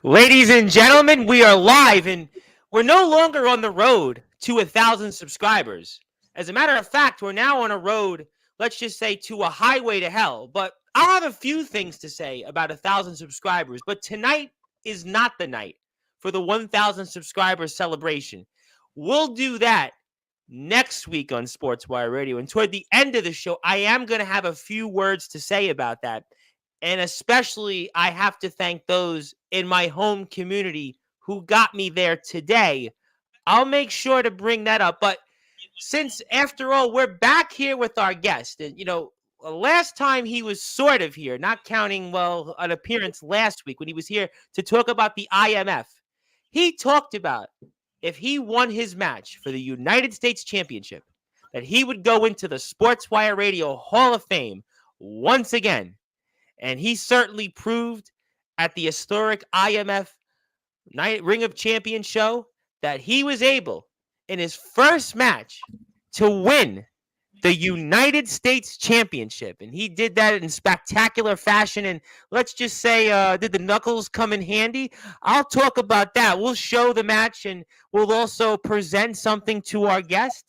Ladies and gentlemen, we are live and we're no longer on the road to 1,000 subscribers. As a matter of fact, we're now on a road, let's just say, to a highway to hell. But I'll have a few things to say about 1,000 subscribers. But tonight is not the night for the 1,000 subscribers celebration. We'll do that next week on Sportswire Radio. And toward the end of the show, I am going to have a few words to say about that. And especially, I have to thank those in my home community who got me there today. I'll make sure to bring that up. But since, after all, we're back here with our guest, and, last time he was sort of here, not counting, an appearance last week when he was here to talk about the IMF. He talked about if he won his match for the United States Championship, that he would go into the Sportswire Radio Hall of Fame once again. And he certainly proved at the historic IMF Ring of Champions show that he was able, in his first match, to win the United States Championship. And he did that in spectacular fashion. And let's just say, did the knuckles come in handy? I'll talk about that. We'll show the match, and we'll also present something to our guest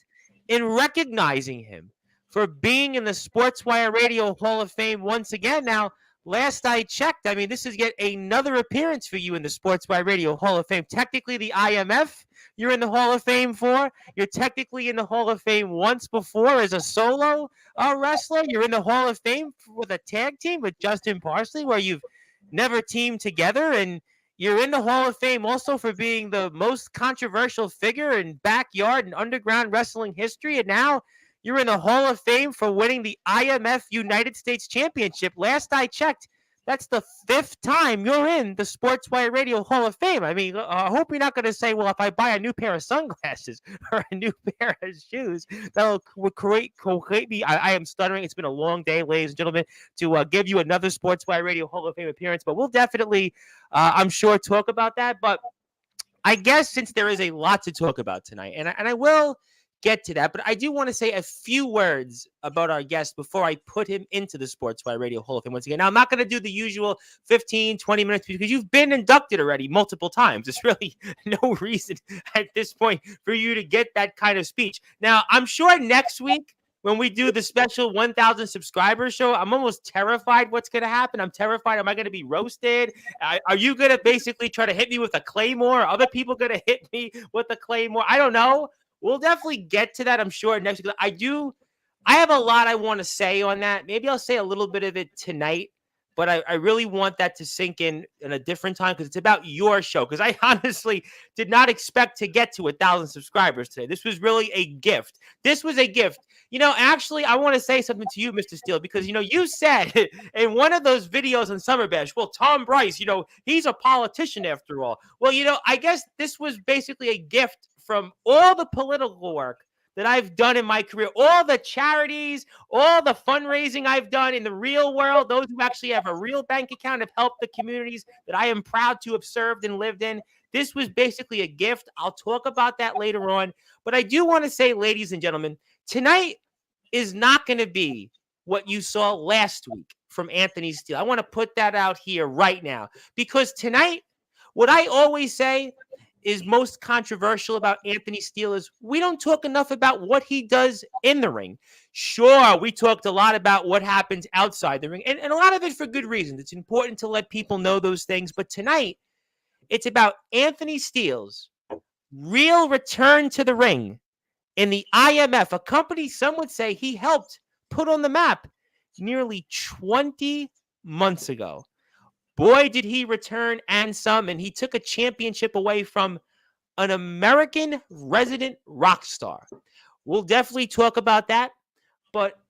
in recognizing him for being in the Sportswire Radio Hall of Fame once again. Now, last I checked, this is yet another appearance for you in the Sportswire Radio Hall of Fame. Technically, the IMF you're in the Hall of Fame for. You're technically in the Hall of Fame once before as a solo wrestler. You're in the Hall of Fame with a tag team with Justin Parsley, where you've never teamed together. And you're in the Hall of Fame also for being the most controversial figure in backyard and underground wrestling history. And now you're in the Hall of Fame for winning the IMF United States Championship. Last I checked, that's the 5th time you're in the Sportswire Radio Hall of Fame. I hope you're not going to say, well, if I buy a new pair of sunglasses or a new pair of shoes, that'll create me. I am stuttering. It's been a long day, ladies and gentlemen, to give you another Sportswire Radio Hall of Fame appearance. But we'll definitely, I'm sure, talk about that. But I guess since there is a lot to talk about tonight, and I will get to that, but I do want to say a few words about our guest before I put him into the Sportswire Radio Hall of Fame once again. Now, I'm not going to do the usual 15, 20 minutes because you've been inducted already multiple times. There's really no reason at this point for you to get that kind of speech. Now, I'm sure next week when we do the special 1,000 subscribers show, I'm almost terrified what's going to happen. I'm terrified. Am I going to be roasted? Are you going to basically try to hit me with a claymore? Are other people going to hit me with a claymore? I don't know. We'll definitely get to that, I'm sure, next week. I have a lot I want to say on that. Maybe I'll say a little bit of it tonight, but I really want that to sink in a different time because it's about your show. Because I honestly did not expect to get to 1,000 subscribers today. This was really a gift. This was a gift. Actually, I want to say something to you, Mr. Steele, because, you said in one of those videos on Summer Bash, well, Tom Bryce, he's a politician after all. Well, I guess this was basically a gift from all the political work that I've done in my career, all the charities, all the fundraising I've done in the real world, those who actually have a real bank account have helped the communities that I am proud to have served and lived in. This was basically a gift. I'll talk about that later on. But I do want to say, ladies and gentlemen, tonight is not going to be what you saw last week from Anthony Steele. I want to put that out here right now because tonight, what I always say is most controversial about Anthony Steele is we don't talk enough about what he does in the ring. Sure, we talked a lot about what happens outside the ring, and a lot of it for good reasons. It's important to let people know those things. But tonight, it's about Anthony Steele's real return to the ring in the IMF, a company some would say he helped put on the map nearly 20 months ago. Boy, did he return and some, and he took a championship away from an American resident rock star. We'll definitely talk about that, but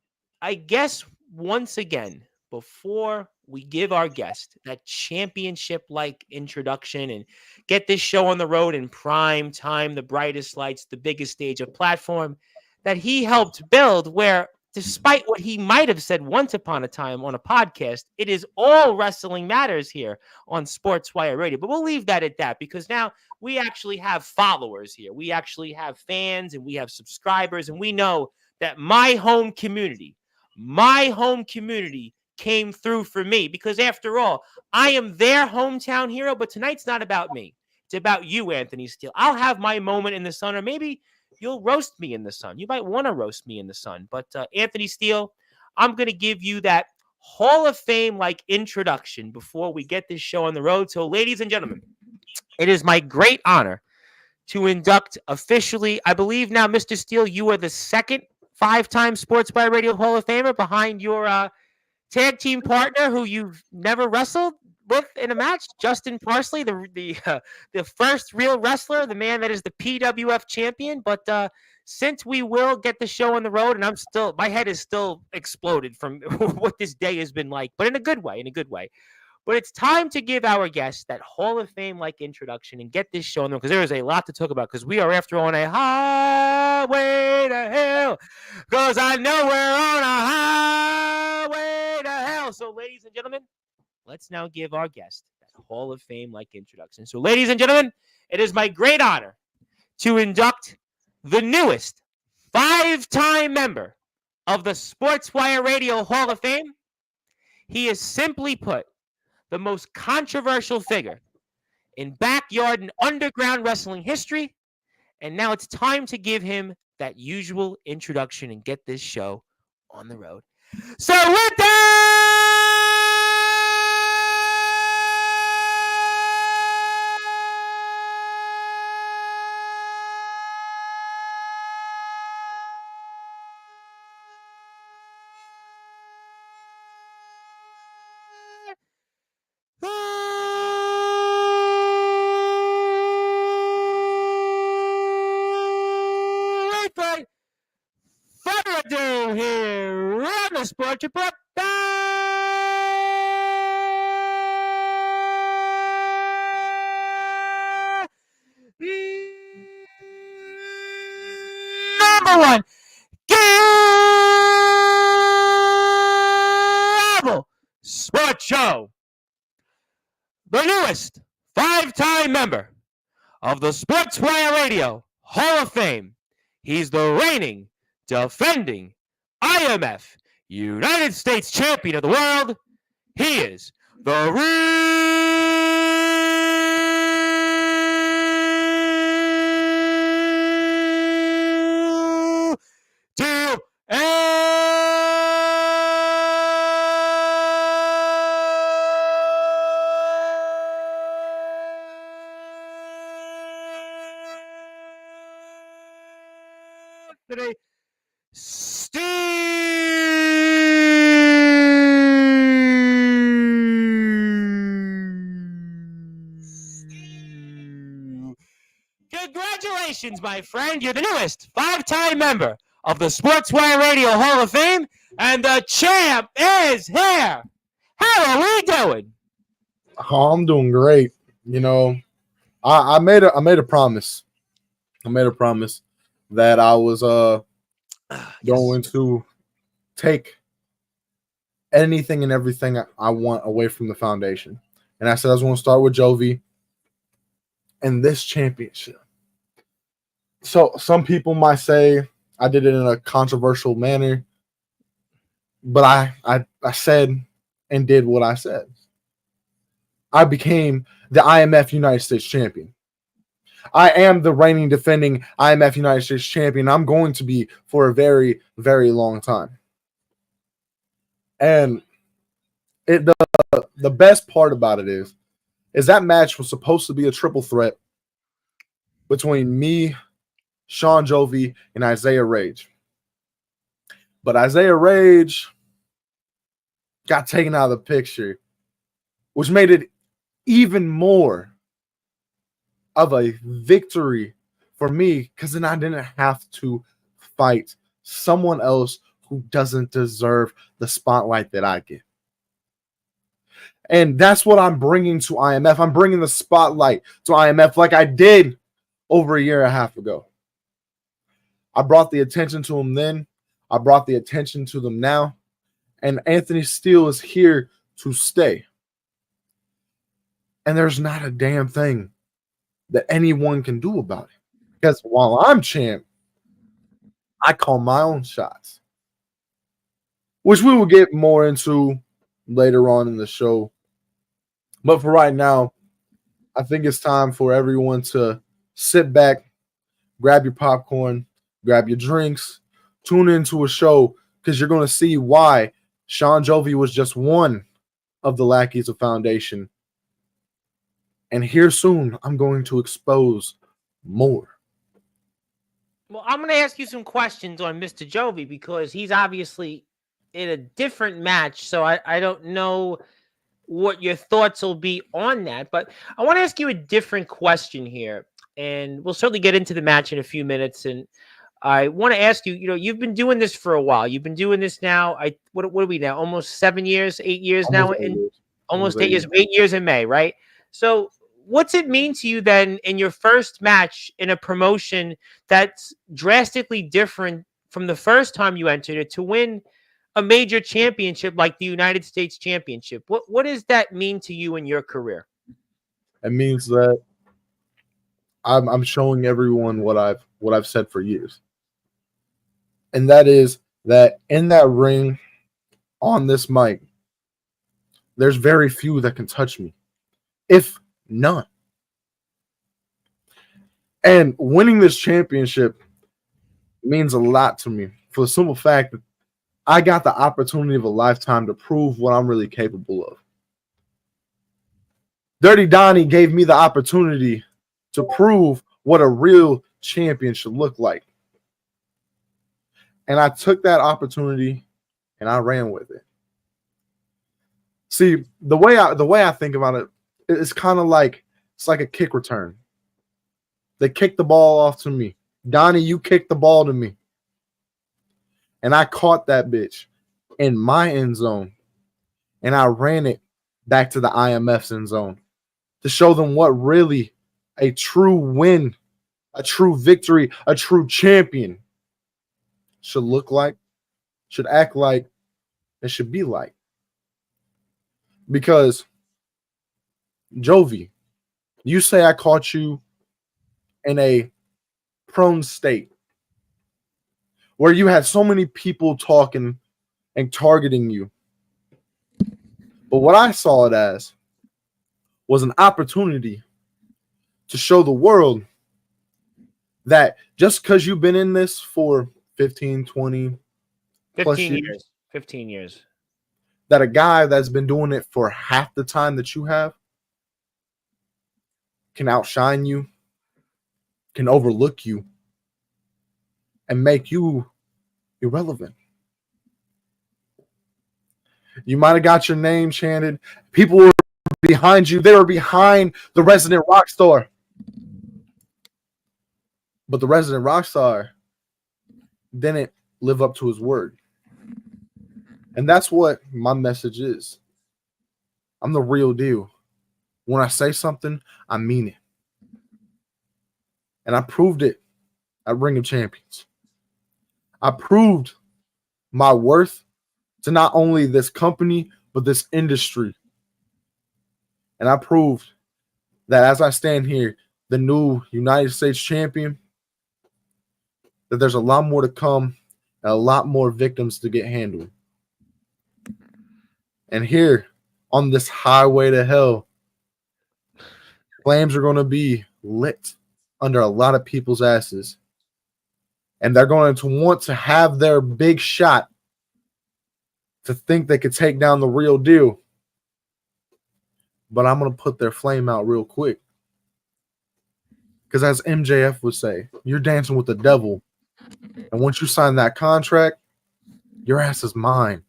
I guess once again, before we give our guest that championship-like introduction and get this show on the road in prime time, the brightest lights, the biggest stage of platform that he helped build where despite what he might have said once upon a time on a podcast, it is all wrestling matters here on Sportswire Radio. But we'll leave that at that because now we actually have followers here. We actually have fans and we have subscribers. And we know that my home community came through for me because, after all, I am their hometown hero. But tonight's not about me. It's about you, Anthony Steele. I'll have my moment in the sun, or maybe you'll roast me in the sun. You might want to roast me in the sun. But Anthony Steele, I'm going to give you that Hall of Fame-like introduction before we get this show on the road. So, ladies and gentlemen, it is my great honor to induct officially, I believe now, Mr. Steele, you are the second 5-time Sportswire Radio Hall of Famer behind your tag team partner who you've never wrestled with in a match, Justin Parsley, the first real wrestler, the man that is the PWF champion. But since we will get the show on the road, and my head is still exploded from what this day has been like, but in a good way, But it's time to give our guests that Hall of Fame-like introduction and get this show on the road, because there is a lot to talk about, because we are, after all, on a highway to hell, because I know we're on a highway to hell. So, ladies and gentlemen, let's now give our guest that Hall of Fame-like introduction. So, ladies and gentlemen, it is my great honor to induct the newest 5-time member of the Sportswire Radio Hall of Fame. He is, simply put, the most controversial figure in backyard and underground wrestling history. And now it's time to give him that usual introduction and get this show on the road. So with that, further ado here on the Sports Report. Number one, Global Sports Show. The newest 5-time member of the Sportswire Radio Hall of Fame. He's the reigning, defending IMF United States champion of the world. He is the real deal. Today, Steele. Congratulations, my friend. You're the newest 5-time member of the Sportswire Radio Hall of Fame, and the champ is here. How are we doing? Oh, I'm doing great. You know, I made a promise. I made a promise that I was going to take anything and everything I want away from the foundation. And I said I was going to start with Jovi and this championship. So some people might say I did it in a controversial manner, but I said and did what I said. I became the IMF United States champion. I am the reigning, defending IMF United States champion. I'm going to be for a very, very long time. And the best part about it is that match was supposed to be a triple threat between me, Sean Jovi, and Isaiah Rage. But Isaiah Rage got taken out of the picture, which made it even more of a victory for me, because then I didn't have to fight someone else who doesn't deserve the spotlight that I get. And that's what I'm bringing to IMF. I'm bringing the spotlight to IMF like I did over a year and a half ago. I brought the attention to them then. I brought the attention to them now. And Anthony Steele is here to stay. And there's not a damn thing that anyone can do about it. Because while I'm champ, I call my own shots. Which we will get more into later on in the show. But for right now, I think it's time for everyone to sit back, grab your popcorn, grab your drinks, tune into a show because you're going to see why Sean Jovi was just one of the lackeys of Foundation. And here soon, I'm going to expose more. Well, I'm going to ask you some questions on Mr. Jovi because he's obviously in a different match. So I don't know what your thoughts will be on that. But I want to ask you a different question here. And we'll certainly get into the match in a few minutes. And I want to ask you, you've been doing this for a while. You've been doing this now. What are we now? Almost 7 years, 8 years now? Almost 8 years. 8 years in May, right? So what's it mean to you then in your first match in a promotion that's drastically different from the first time you entered it to win a major championship like the United States Championship? What does that mean to you in your career? It means that I'm showing everyone what I've said for years. And that is that in that ring, on this mic, there's very few that can touch me, if none. And winning this championship means a lot to me for the simple fact that I got the opportunity of a lifetime to prove what I'm really capable of. Dirty Donnie gave me the opportunity to prove what a real champion should look like. And I took that opportunity and I ran with it. See, the way I think about it, it's kind of like it's like a kick return. They kicked the ball off to me. Donnie, you kicked the ball to me. And I caught that bitch in my end zone. And I ran it back to the IMF's end zone to show them what really a true win, a true victory, a true champion should look like, should act like, and should be like. Because, Jovi, you say I caught you in a prone state where you had so many people talking and targeting you. But what I saw it as was an opportunity to show the world that just because you've been in this for 15, 20, 15 years. 15 years. That a guy that's been doing it for half the time that you have can outshine you, can overlook you, and make you irrelevant. You might have got your name chanted. People were behind you. They were behind the resident rock star. But the resident rock star didn't live up to his word. And that's what my message is. I'm the real deal. When I say something, I mean it. And I proved it at Ring of Champions. I proved my worth to not only this company, but this industry. And I proved that as I stand here, the new United States champion, that there's a lot more to come and a lot more victims to get handled. And here on this highway to hell, flames are going to be lit under a lot of people's asses. And they're going to want to have their big shot to think they could take down the real deal. But I'm going to put their flame out real quick. Because as MJF would say, you're dancing with the devil. And once you sign that contract, your ass is mine.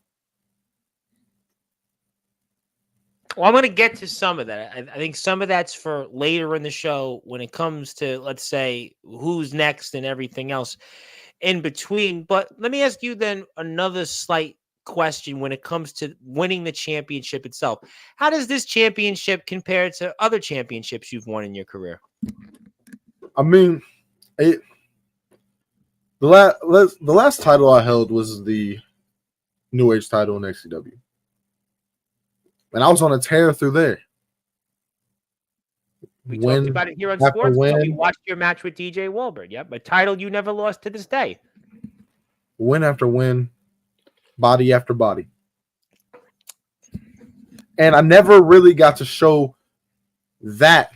Well, I'm going to get to some of that. I think some of that's for later in the show when it comes to, let's say, who's next and everything else in between. But let me ask you then another slight question when it comes to winning the championship itself. How does this championship compare to other championships you've won in your career? I mean, the last title I held was the New Age title in XCW. And I was on a tear through there. We talked about it here on Sportzwire. We watched your match with DJ Wahlberg. Yep, a title you never lost to this day. Win after win, body after body. And I never really got to show that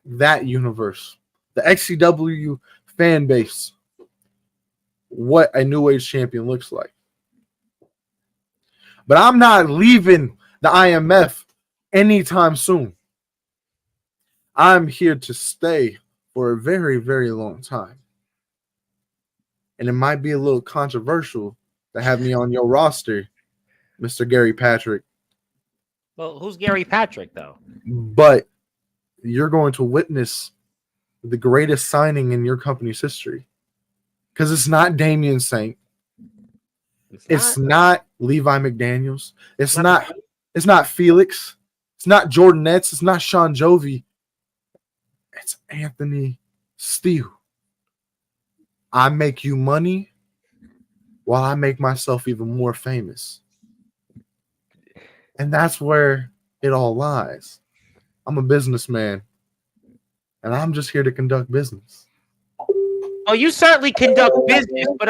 universe, the XCW fan base, what a New Age champion looks like. But I'm not leaving the IMF anytime soon. I'm here to stay for a very, very long time. And it might be a little controversial to have me on your roster, Mr. Gary Patrick. Well, who's Gary Patrick, though? But you're going to witness the greatest signing in your company's history. Because it's not Damian Saint. It's not Levi McDaniels. It's not Felix. It's not Jordan Nets. It's not Sean Jovi. It's Anthony Steele. I make you money while I make myself even more famous. And that's where it all lies. I'm a businessman, and I'm just here to conduct business. Oh, you certainly conduct business, but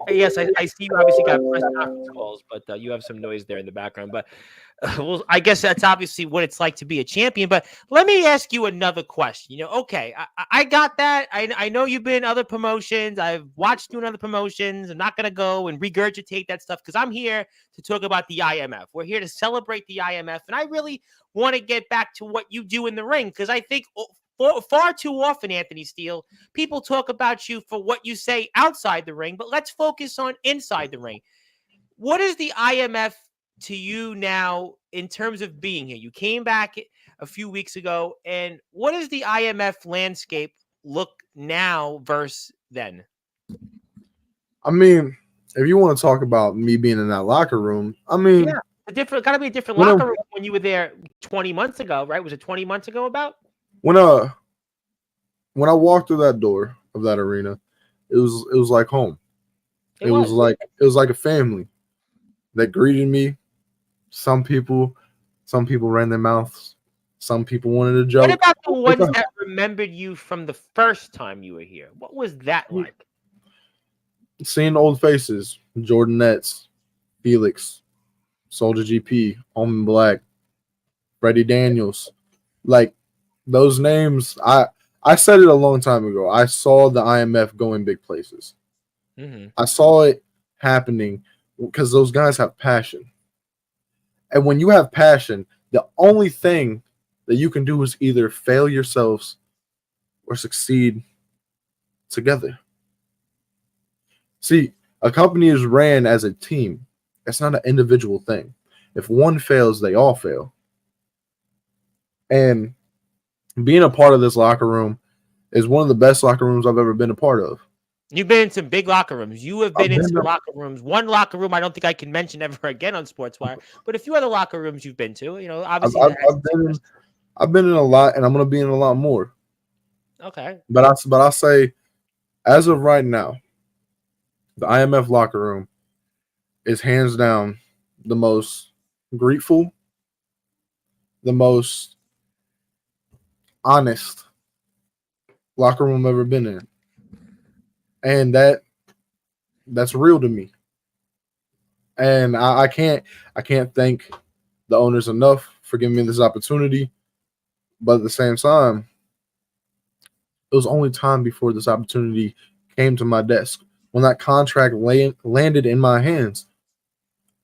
yes, I see you obviously got press conference calls, but you have some noise there in the background. But well, I guess that's obviously what it's like to be a champion. But let me ask you another question. Okay, I got that. I know you've been in other promotions. I've watched you in other promotions. I'm not going to go and regurgitate that stuff because I'm here to talk about the IMF. We're here to celebrate the IMF. And I really want to get back to what you do in the ring because I think far too often, Anthony Steele, people talk about you for what you say outside the ring, but let's focus on inside the ring. What is the IMF to you now in terms of being here? You came back a few weeks ago, and what does the IMF landscape look now versus then? I mean, if you want to talk about me being in that locker room, I mean, yeah, got to be a different locker room when you were there 20 months ago, right? Was it 20 months ago about? When I walked through that door of that arena, it was like home. It was like a family that greeted me. Some people ran their mouths. Some people wanted a joke. What about the ones that remembered you from the first time you were here? What was that like? Seeing old faces, Jordan Nets, Felix, Soldier GP, Omen Black, Freddie Daniels, like those names. I said it a long time ago. I saw the IMF going big places. Mm-hmm. I saw it happening because those guys have passion. And when you have passion, the only thing that you can do is either fail yourselves or succeed together. See, a company is ran as a team. It's not an individual thing. If one fails, they all fail. And being a part of this locker room is one of the best locker rooms I've ever been a part of. You've been in some big locker rooms. You have been in some locker rooms. One locker room I don't think I can mention ever again on Sportswire, but a few other locker rooms you've been to. Obviously I've been in a lot, and I'm going to be in a lot more. Okay. But I'll say, as of right now, the IMF locker room is hands down the most grateful, the most honest locker room I've ever been in. And that's real to me. And I can't thank the owners enough for giving me this opportunity. But at the same time, it was only time before this opportunity came to my desk. When that contract landed in my hands,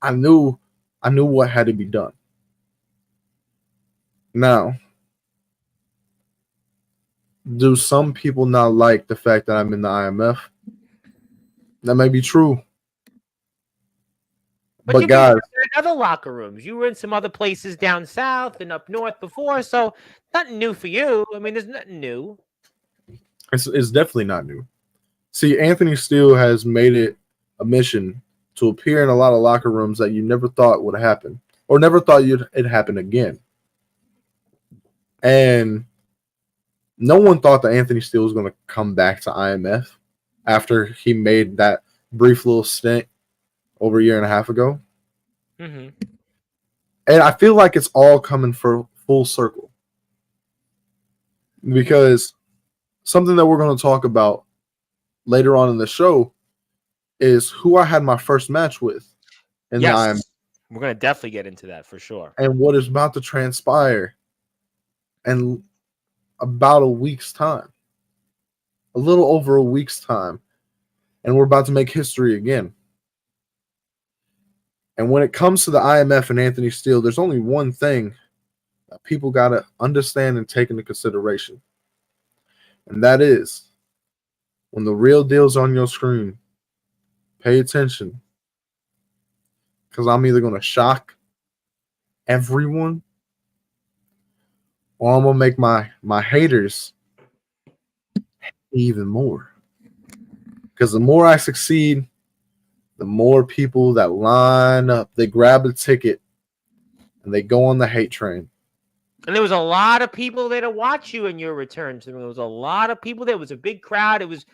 I knew what had to be done. Now, do some people not like the fact that I'm in the IMF? That may be true. But guys, in other locker rooms. You were in some other places down south and up north before, so nothing new for you. I mean, there's nothing new. It's definitely not new. See, Anthony Steele has made it a mission to appear in a lot of locker rooms that you never thought would happen or never thought it'd happen again. And no one thought that Anthony Steele was going to come back to IMF after he made that brief little stint over a year and a half ago. Mm-hmm. And I feel like it's all coming for full circle. Because something that we're going to talk about later on in the show is who I had my first match with in the IMF. We're going to definitely get into that for sure. and what is about to transpire in about a week's time, a little over a week's time, and we're about to make history again. And when it comes to the IMF and Anthony Steele, there's only one thing that people got to understand and take into consideration. And that is, when the real deal's on your screen, pay attention. Because I'm either going to shock everyone or I'm going to make my haters even more. Because the more I succeed, the more people that line up, they grab a ticket and they go on the hate train. And there was a lot of people there to watch you in your return. So there was a lot of people there. It was a big crowd. It was,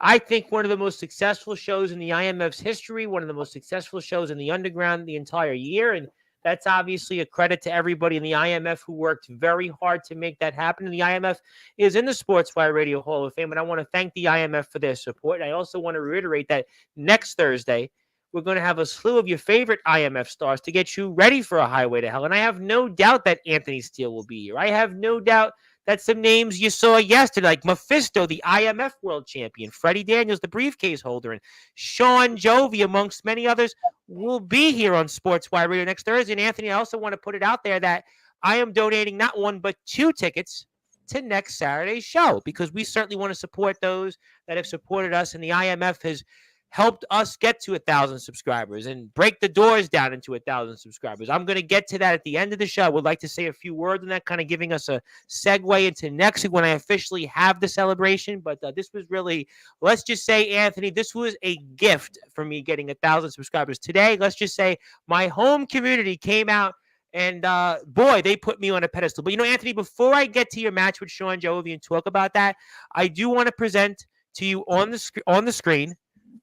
I think, one of the most successful shows in the IMF's history, one of the most successful shows in the underground the entire year. And that's obviously a credit to everybody in the IMF who worked very hard to make that happen. And the IMF is in the Sportswire Radio Hall of Fame. And I want to thank the IMF for their support. And I also want to reiterate that next Thursday, we're going to have a slew of your favorite IMF stars to get you ready for a highway to hell. And I have no doubt that Anthony Steele will be here. I have no doubt that some names you saw yesterday, like Mephisto, the IMF world champion, Freddie Daniels, the briefcase holder, and Sean Jovi, amongst many others, will be here on Sportswire Radio next Thursday. And Anthony, I also want to put it out there that I am donating not one, but 2 tickets to next Saturday's show, because we certainly want to support those that have supported us. And the IMF has helped us get to 1,000 subscribers and break the doors down into 1,000 subscribers. I'm going to get to that at the end of the show. I would like to say a few words on that, kind of giving us a segue into next week when I officially have the celebration. But this was really, let's just say, Anthony, this was a gift for me getting 1,000 subscribers. Today, let's just say my home community came out and boy, they put me on a pedestal. But, Anthony, before I get to your match with Sean Jovi and talk about that, I do want to present to you on the screen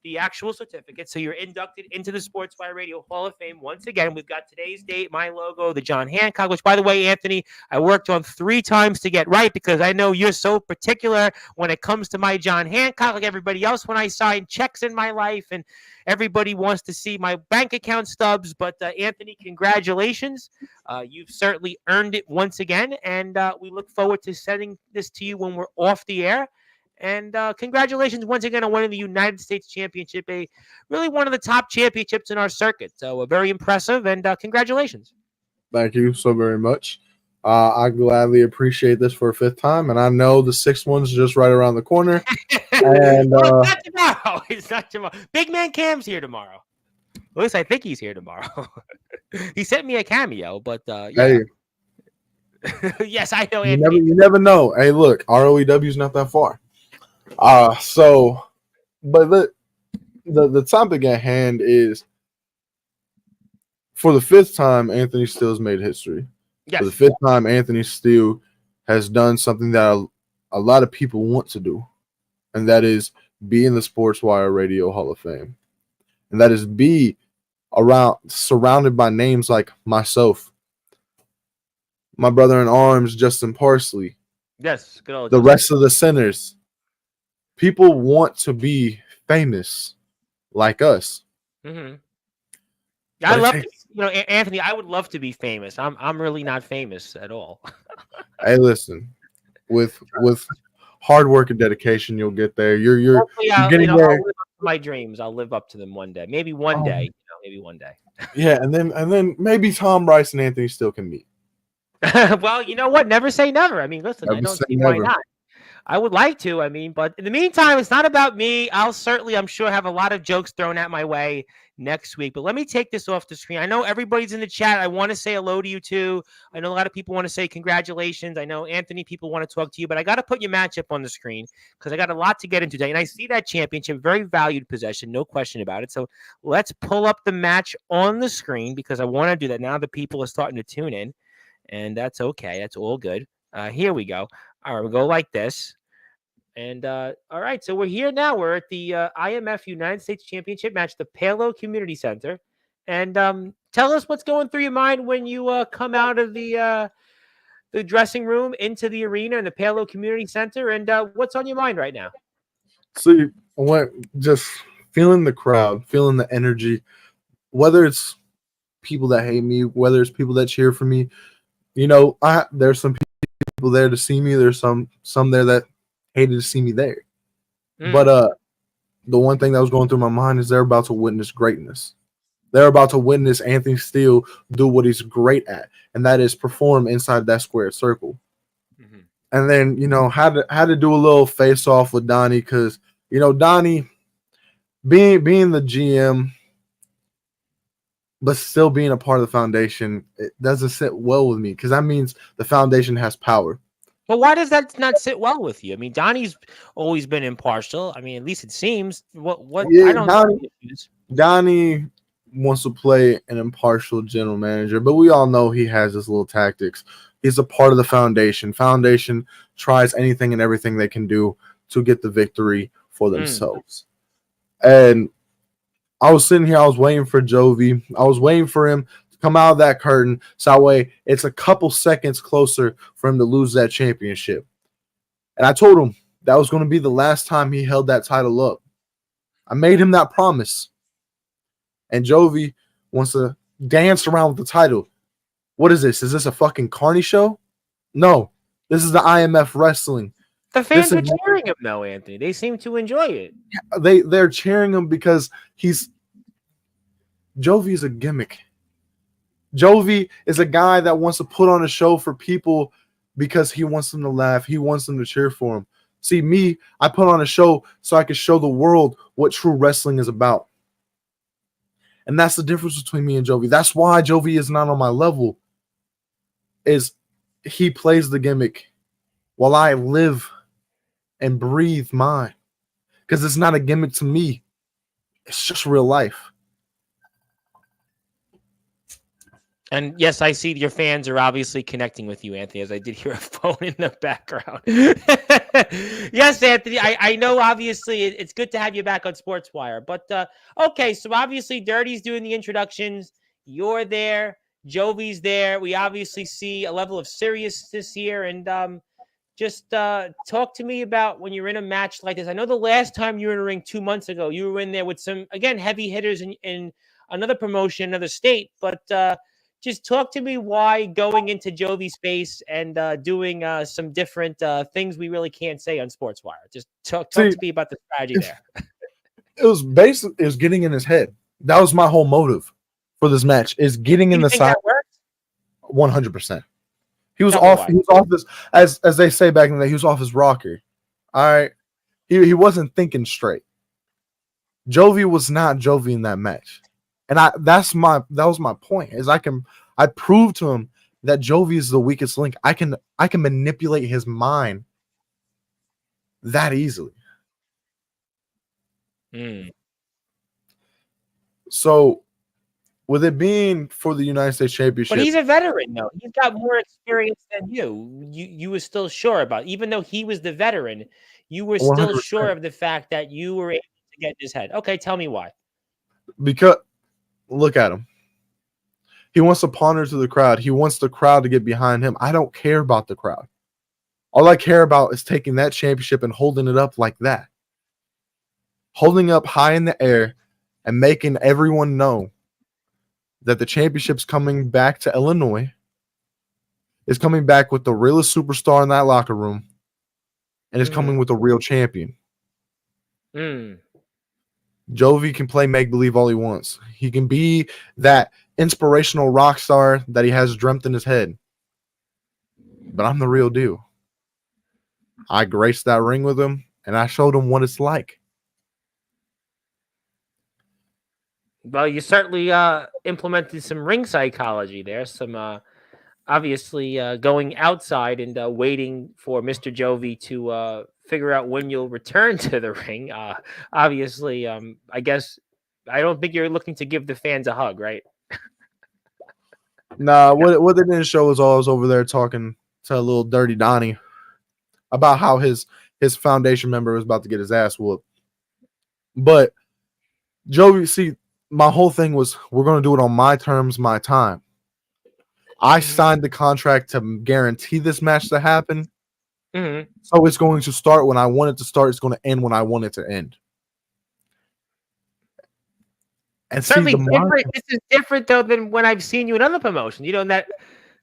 the actual certificate. So you're inducted into the Sportswire Radio Hall of Fame. Once again, we've got today's date, my logo, the John Hancock, which, by the way, Anthony, I worked on 3 times to get right, because I know you're so particular when it comes to my John Hancock, like everybody else when I sign checks in my life, and everybody wants to see my bank account stubs. But Anthony, congratulations. You've certainly earned it once again, and we look forward to sending this to you when we're off the air. And congratulations once again on winning the United States Championship, really one of the top championships in our circuit. So very impressive, and congratulations. Thank you so very much. I gladly appreciate this for a 5th time, and I know the 6th one's just right around the corner. And well, it's not tomorrow. It's not tomorrow. Big Man Cam's here tomorrow. At least I think he's here tomorrow. He sent me a cameo, but yeah. Hey, yes, I know, Anthony. you never know. Hey, look, ROEW's not that far. But the topic at hand is, for the 5th time, Anthony Steele's made history. Yes. For the 5th time, Anthony Steele has done something that a lot of people want to do, and that is be in the Sportswire Radio Hall of Fame. And that is be surrounded by names like myself, my brother in arms, Justin Parsley. Yes, good old the rest of the sinners. People want to be famous like us. Mm-hmm. I love to, Anthony, I would love to be famous. I'm really not famous at all. Hey, listen, with hard work and dedication, you'll get there. You're getting there. I'll live up to my dreams. I'll live up to them one day. Maybe one day. Maybe one day. Yeah, and then maybe Tom Rice and Anthony Steele can meet. Well, you know what? Never say never. I mean, listen, I don't see why not. I would like to, but in the meantime, it's not about me. I'm sure, have a lot of jokes thrown at my way next week. But let me take this off the screen. I know everybody's in the chat. I want to say hello to you too. I know a lot of people want to say congratulations. I know, Anthony, people want to talk to you, but I got to put your matchup on the screen because I got a lot to get into today. And I see that championship, very valued possession, no question about it. So let's pull up the match on the screen because I want to do that. Now the people are starting to tune in, and that's okay. That's all good. Here we go. All right, we'll go like this. And all right, so we're here now. We're at the IMF United States Championship match, the Palo Community Center. And tell us what's going through your mind when you come out of the dressing room into the arena in the Palo Community Center, and what's on your mind right now? See, just feeling the crowd, feeling the energy, whether it's people that hate me, whether it's people that cheer for me. There's some people there to see me. There's some there that hated to see me there. But the one thing that was going through my mind is they're about to witness greatness. They're about to witness Anthony Steele do what he's great at, and that is perform inside that square circle. Mm-hmm. And then, had to do a little face off with Donnie because, Donnie being the GM, but still being a part of the foundation, it doesn't sit well with me because that means the foundation has power. But why does that not sit well with you? I mean, Donnie's always been impartial. I mean, at least it seems. I don't. Donnie wants to play an impartial general manager, but we all know he has his little tactics. He's a part of the foundation. Foundation tries anything and everything they can do to get the victory for themselves. And I was sitting here, I was waiting for Jovi. I was waiting for him to come out of that curtain. So that way it's a couple seconds closer for him to lose that championship. And I told him that was going to be the last time he held that title up. I made him that promise. And Jovi wants to dance around with the title. What is this? Is this a fucking Carney show? No. This is the IMF wrestling. The fans are cheering him though, Anthony. They seem to enjoy it. They're cheering him because Jovi is a gimmick. Jovi is a guy that wants to put on a show for people because he wants them to laugh. He wants them to cheer for him. See, me, I put on a show so I can show the world what true wrestling is about. And that's the difference between me and Jovi. That's why Jovi is not on my level. Is he plays the gimmick while I live and breathe mine. Because it's not a gimmick to me. It's just real life. And yes, I see your fans are obviously connecting with you, Anthony, as I did hear a phone in the background. Yes, Anthony, I know obviously it's good to have you back on Sportswire. But, okay, so obviously Dirty's doing the introductions. You're there. Jovi's there. We obviously see a level of seriousness here. And just talk to me about when you're in a match like this. I know the last time you were in a ring 2 months ago, you were in there with some, again, heavy hitters in another promotion, another state. But just talk to me why going into Jovi's space and doing some different things we really can't say on Sportswire. Just talk to me about the strategy there. It was getting in his head. That was my whole motive for this match, is getting in the side. 100%. He was off. He was off this, as they say back in the day. He was off his rocker. All right, he wasn't thinking straight. Jovi was not Jovi in that match, and that was my point. Is I proved to him that Jovi is the weakest link. I can manipulate his mind that easily. So, with it being for the United States Championship, but he's a veteran, though. He's got more experience than you. You were still sure about, even though he was the veteran, you were still 100%. Sure of the fact that you were able to get in his head. Okay, tell me why. Because look at him. He wants to pander to the crowd. He wants the crowd to get behind him. I don't care about the crowd. All I care about is taking that championship and holding it up like that. Holding up high in the air and making everyone know that the championship's coming back to Illinois, is coming back with the realest superstar in that locker room, and is coming with a real champion. Jovi can play make-believe all he wants. He can be that inspirational rock star that he has dreamt in his head. But I'm the real deal. I graced that ring with him, and I showed him what it's like. Well, you certainly implemented some ring psychology there. Some obviously going outside and waiting for Mr. Jovi to figure out when you'll return to the ring. Obviously, I guess I don't think you're looking to give the fans a hug, right? Nah, what they didn't show was I was over there talking to a little Dirty Donnie about how his foundation member was about to get his ass whooped. But Jovi, see, my whole thing was we're going to do it on my terms, my time. I signed the contract to guarantee this match to happen. So it's going to start when I want it to start. It's going to end when I want it to end. and see Certainly the different. This is different though than when I've seen you in other promotions. In that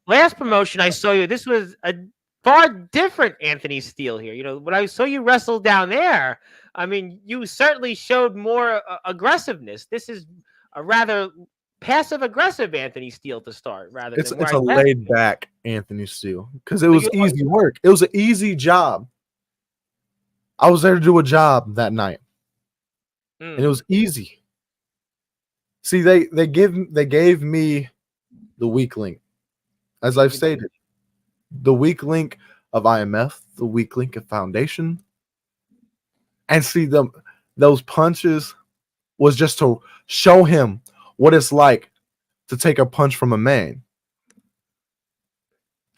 last promotion I saw you, this was a far different Anthony Steele here. When I saw you wrestle down there, I mean, you certainly showed more aggressiveness. This is a rather passive aggressive Anthony Steele to start, rather than where it's I a left laid you. back Anthony Steele because it So was easy work. It was an easy job. I was there to do a job that night, and it was easy. See, they gave me the weak link, as I've stated, the weak link of IMF, the weak link of Foundation, and see those punches was just to show him what it's like to take a punch from a man.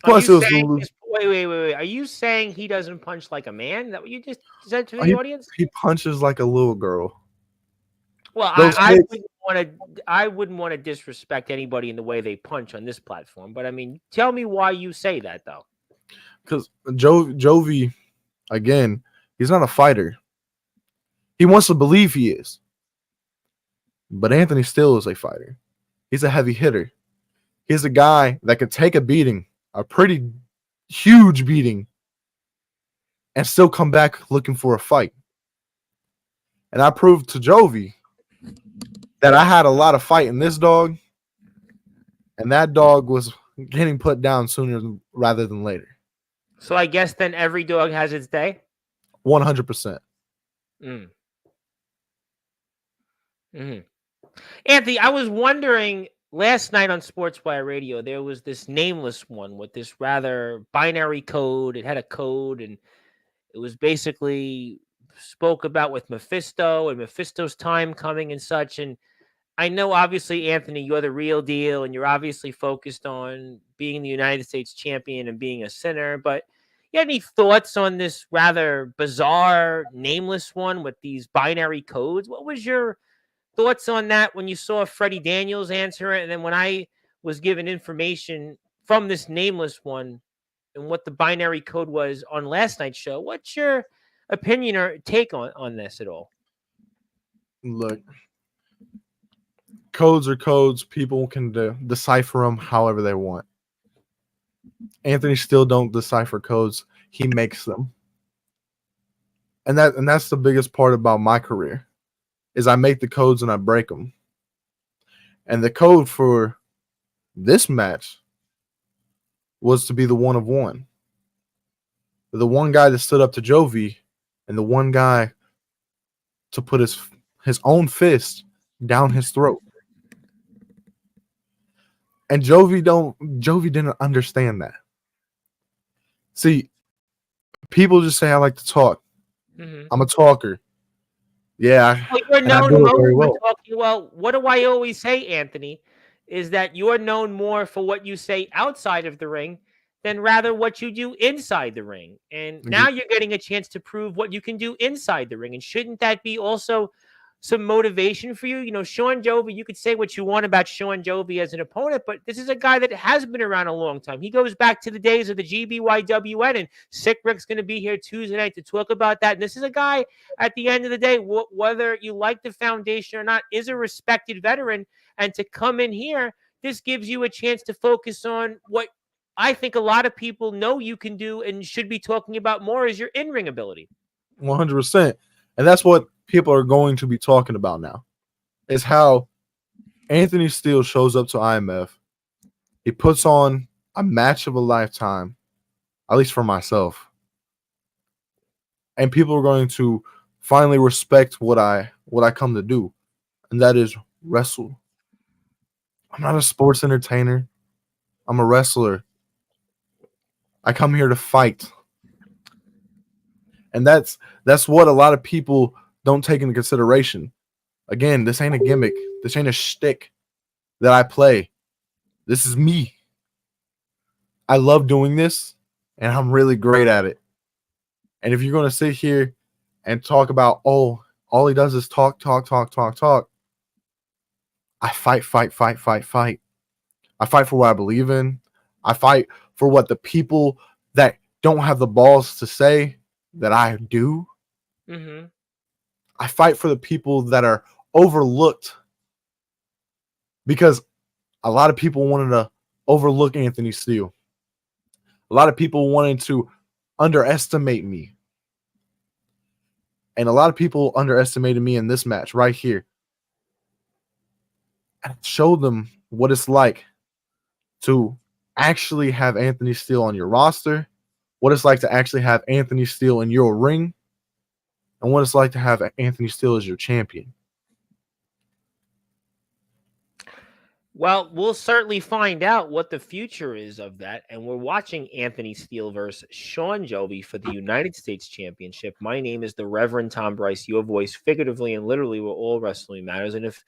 Plus, it was wait. Are you saying he doesn't punch like a man? Is that what you just said to the audience? He punches like a little girl. Well, I wouldn't want to disrespect anybody in the way they punch on this platform, but I mean, tell me why you say that though. Because Jovi, again, he's not a fighter. He wants to believe he is. But Anthony Steele is a fighter. He's a heavy hitter. He's a guy that could take a beating, a pretty huge beating, and still come back looking for a fight. And I proved to Jovi that I had a lot of fight in this dog, and that dog was getting put down sooner rather than later. So I guess then every dog has its day? 100%. Anthony, I was wondering, last night on Sportswire Radio, there was this nameless one with this rather binary code. It had a code, and it was basically spoke about with Mephisto and Mephisto's time coming and such. And I know, obviously, Anthony, you're the real deal, and you're obviously focused on being the United States champion and being a sinner. But you had any thoughts on this rather bizarre, nameless one with these binary codes? What was your thoughts on that when you saw Freddie Daniels answer it? And then when I was given information from this nameless one and what the binary code was on last night's show, what's your opinion or take on this at all? Look, codes are codes. People can decipher them however they want. Anthony still don't decipher codes. He makes them. And that's the biggest part about my career, is I make the codes and I break them. And the code for this match was to be the one of one. The one guy that stood up to Jovi, and the one guy to put his own fist down his throat. And Jovi didn't understand that. See, people just say I like to talk. I'm a talker. Yeah, well, you're known very well. Well, what do I always say, Anthony, is that you're known more for what you say outside of the ring than rather what you do inside the ring. And now you're getting a chance to prove what you can do inside the ring. And shouldn't that be also some motivation for you? Sean Jovi, you could say what you want about Sean Jovi as an opponent, but this is a guy that has been around a long time. He goes back to the days of the GBYWN, and Sick Rick's going to be here Tuesday night to talk about that. And this is a guy, at the end of the day, whether you like the Foundation or not, is a respected veteran. And to come in here, this gives you a chance to focus on what I think a lot of people know you can do and should be talking about more, is your in-ring ability. 100%. And that's what people are going to be talking about now, is how Anthony Steele shows up to IMF. He puts on a match of a lifetime, at least for myself. And people are going to finally respect what I come to do, and that is wrestle. I'm not a sports entertainer. I'm a wrestler. I come here to fight. And that's what a lot of people don't take into consideration. Again, this ain't a gimmick. This ain't a shtick that I play. This is me. I love doing this, and I'm really great at it. And if you're going to sit here and talk about, oh, all he does is talk, I fight. I fight for what I believe in. I fight for what the people that don't have the balls to say that I do. I fight for the people that are overlooked because a lot of people wanted to overlook Anthony Steele. A lot of people wanted to underestimate me. And a lot of people underestimated me in this match right here. And I showed them what it's like to actually have Anthony Steele on your roster, what it's like to actually have Anthony Steele in your ring, and what it's like to have Anthony Steele as your champion. Well, we'll certainly find out what the future is of that. And we're watching Anthony Steele versus Sean Jovi for the United States Championship. My name is the Reverend Tom Bryce, your voice, figuratively and literally, where all wrestling matters. And if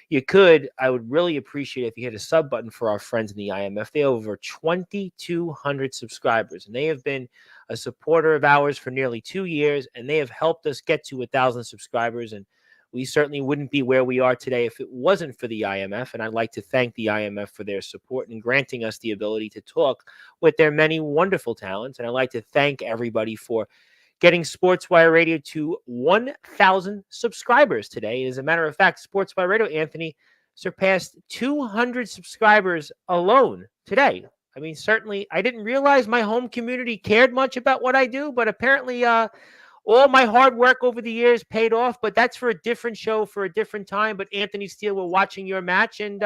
you could, I would really appreciate if you hit a sub button for our friends in the IMF. They have over 2,200 subscribers, and they have been a supporter of ours for nearly 2 years, and they have helped us get to 1,000 subscribers. And we certainly wouldn't be where we are today if it wasn't for the IMF, and I'd like to thank the IMF for their support and granting us the ability to talk with their many wonderful talents. And I'd like to thank everybody for getting Sportswire Radio to 1,000 subscribers today. As a matter of fact, Sportswire Radio, Anthony, surpassed 200 subscribers alone today. I mean, certainly, I didn't realize my home community cared much about what I do, but apparently, all my hard work over the years paid off, but that's for a different show for a different time. But Anthony Steele, we're watching your match, and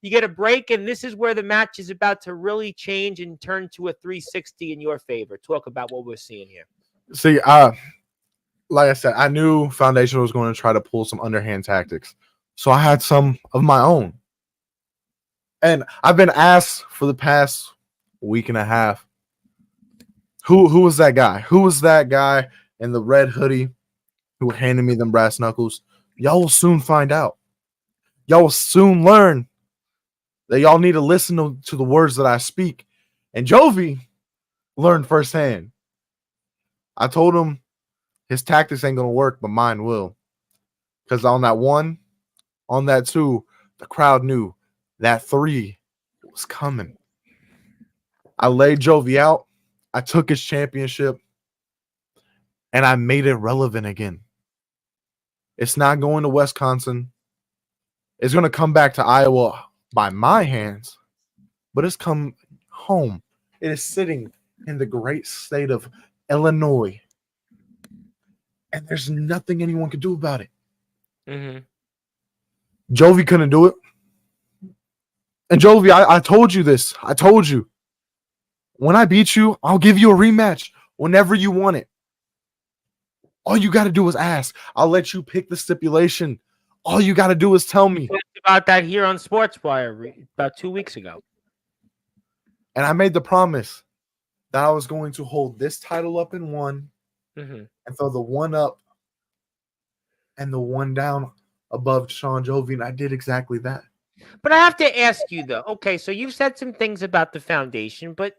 you get a break, and this is where the match is about to really change and turn to a 360 in your favor. Talk about what we're seeing here. See, like I said, I knew Foundation was going to try to pull some underhand tactics, so I had some of my own. And I've been asked for the past week and a half, who was that guy? Who was that guy in the red hoodie who handed me them brass knuckles? Y'all will soon find out. Y'all will soon learn that y'all need to listen to the words that I speak. And Jovi learned firsthand. I told him his tactics ain't going to work, but mine will. Because on that 1, on that 2, the crowd knew that 3 was coming. I laid Jovi out. I took his championship. And I made it relevant again. It's not going to Wisconsin. It's going to come back to Iowa by my hands. But it's come home. It is sitting in the great state of Illinois. And there's nothing anyone can do about it. Mm-hmm. Jovi couldn't do it. And Jovi, I told you this. I told you. When I beat you, I'll give you a rematch whenever you want it. All you got to do is ask. I'll let you pick the stipulation. All you got to do is tell me. We talked about that here on Sportswire about 2 weeks ago. And I made the promise that I was going to hold this title up in one and throw the one up and the one down above Sean Jovi. And I did exactly that. But I have to ask you, though. Okay, so you've said some things about the foundation, but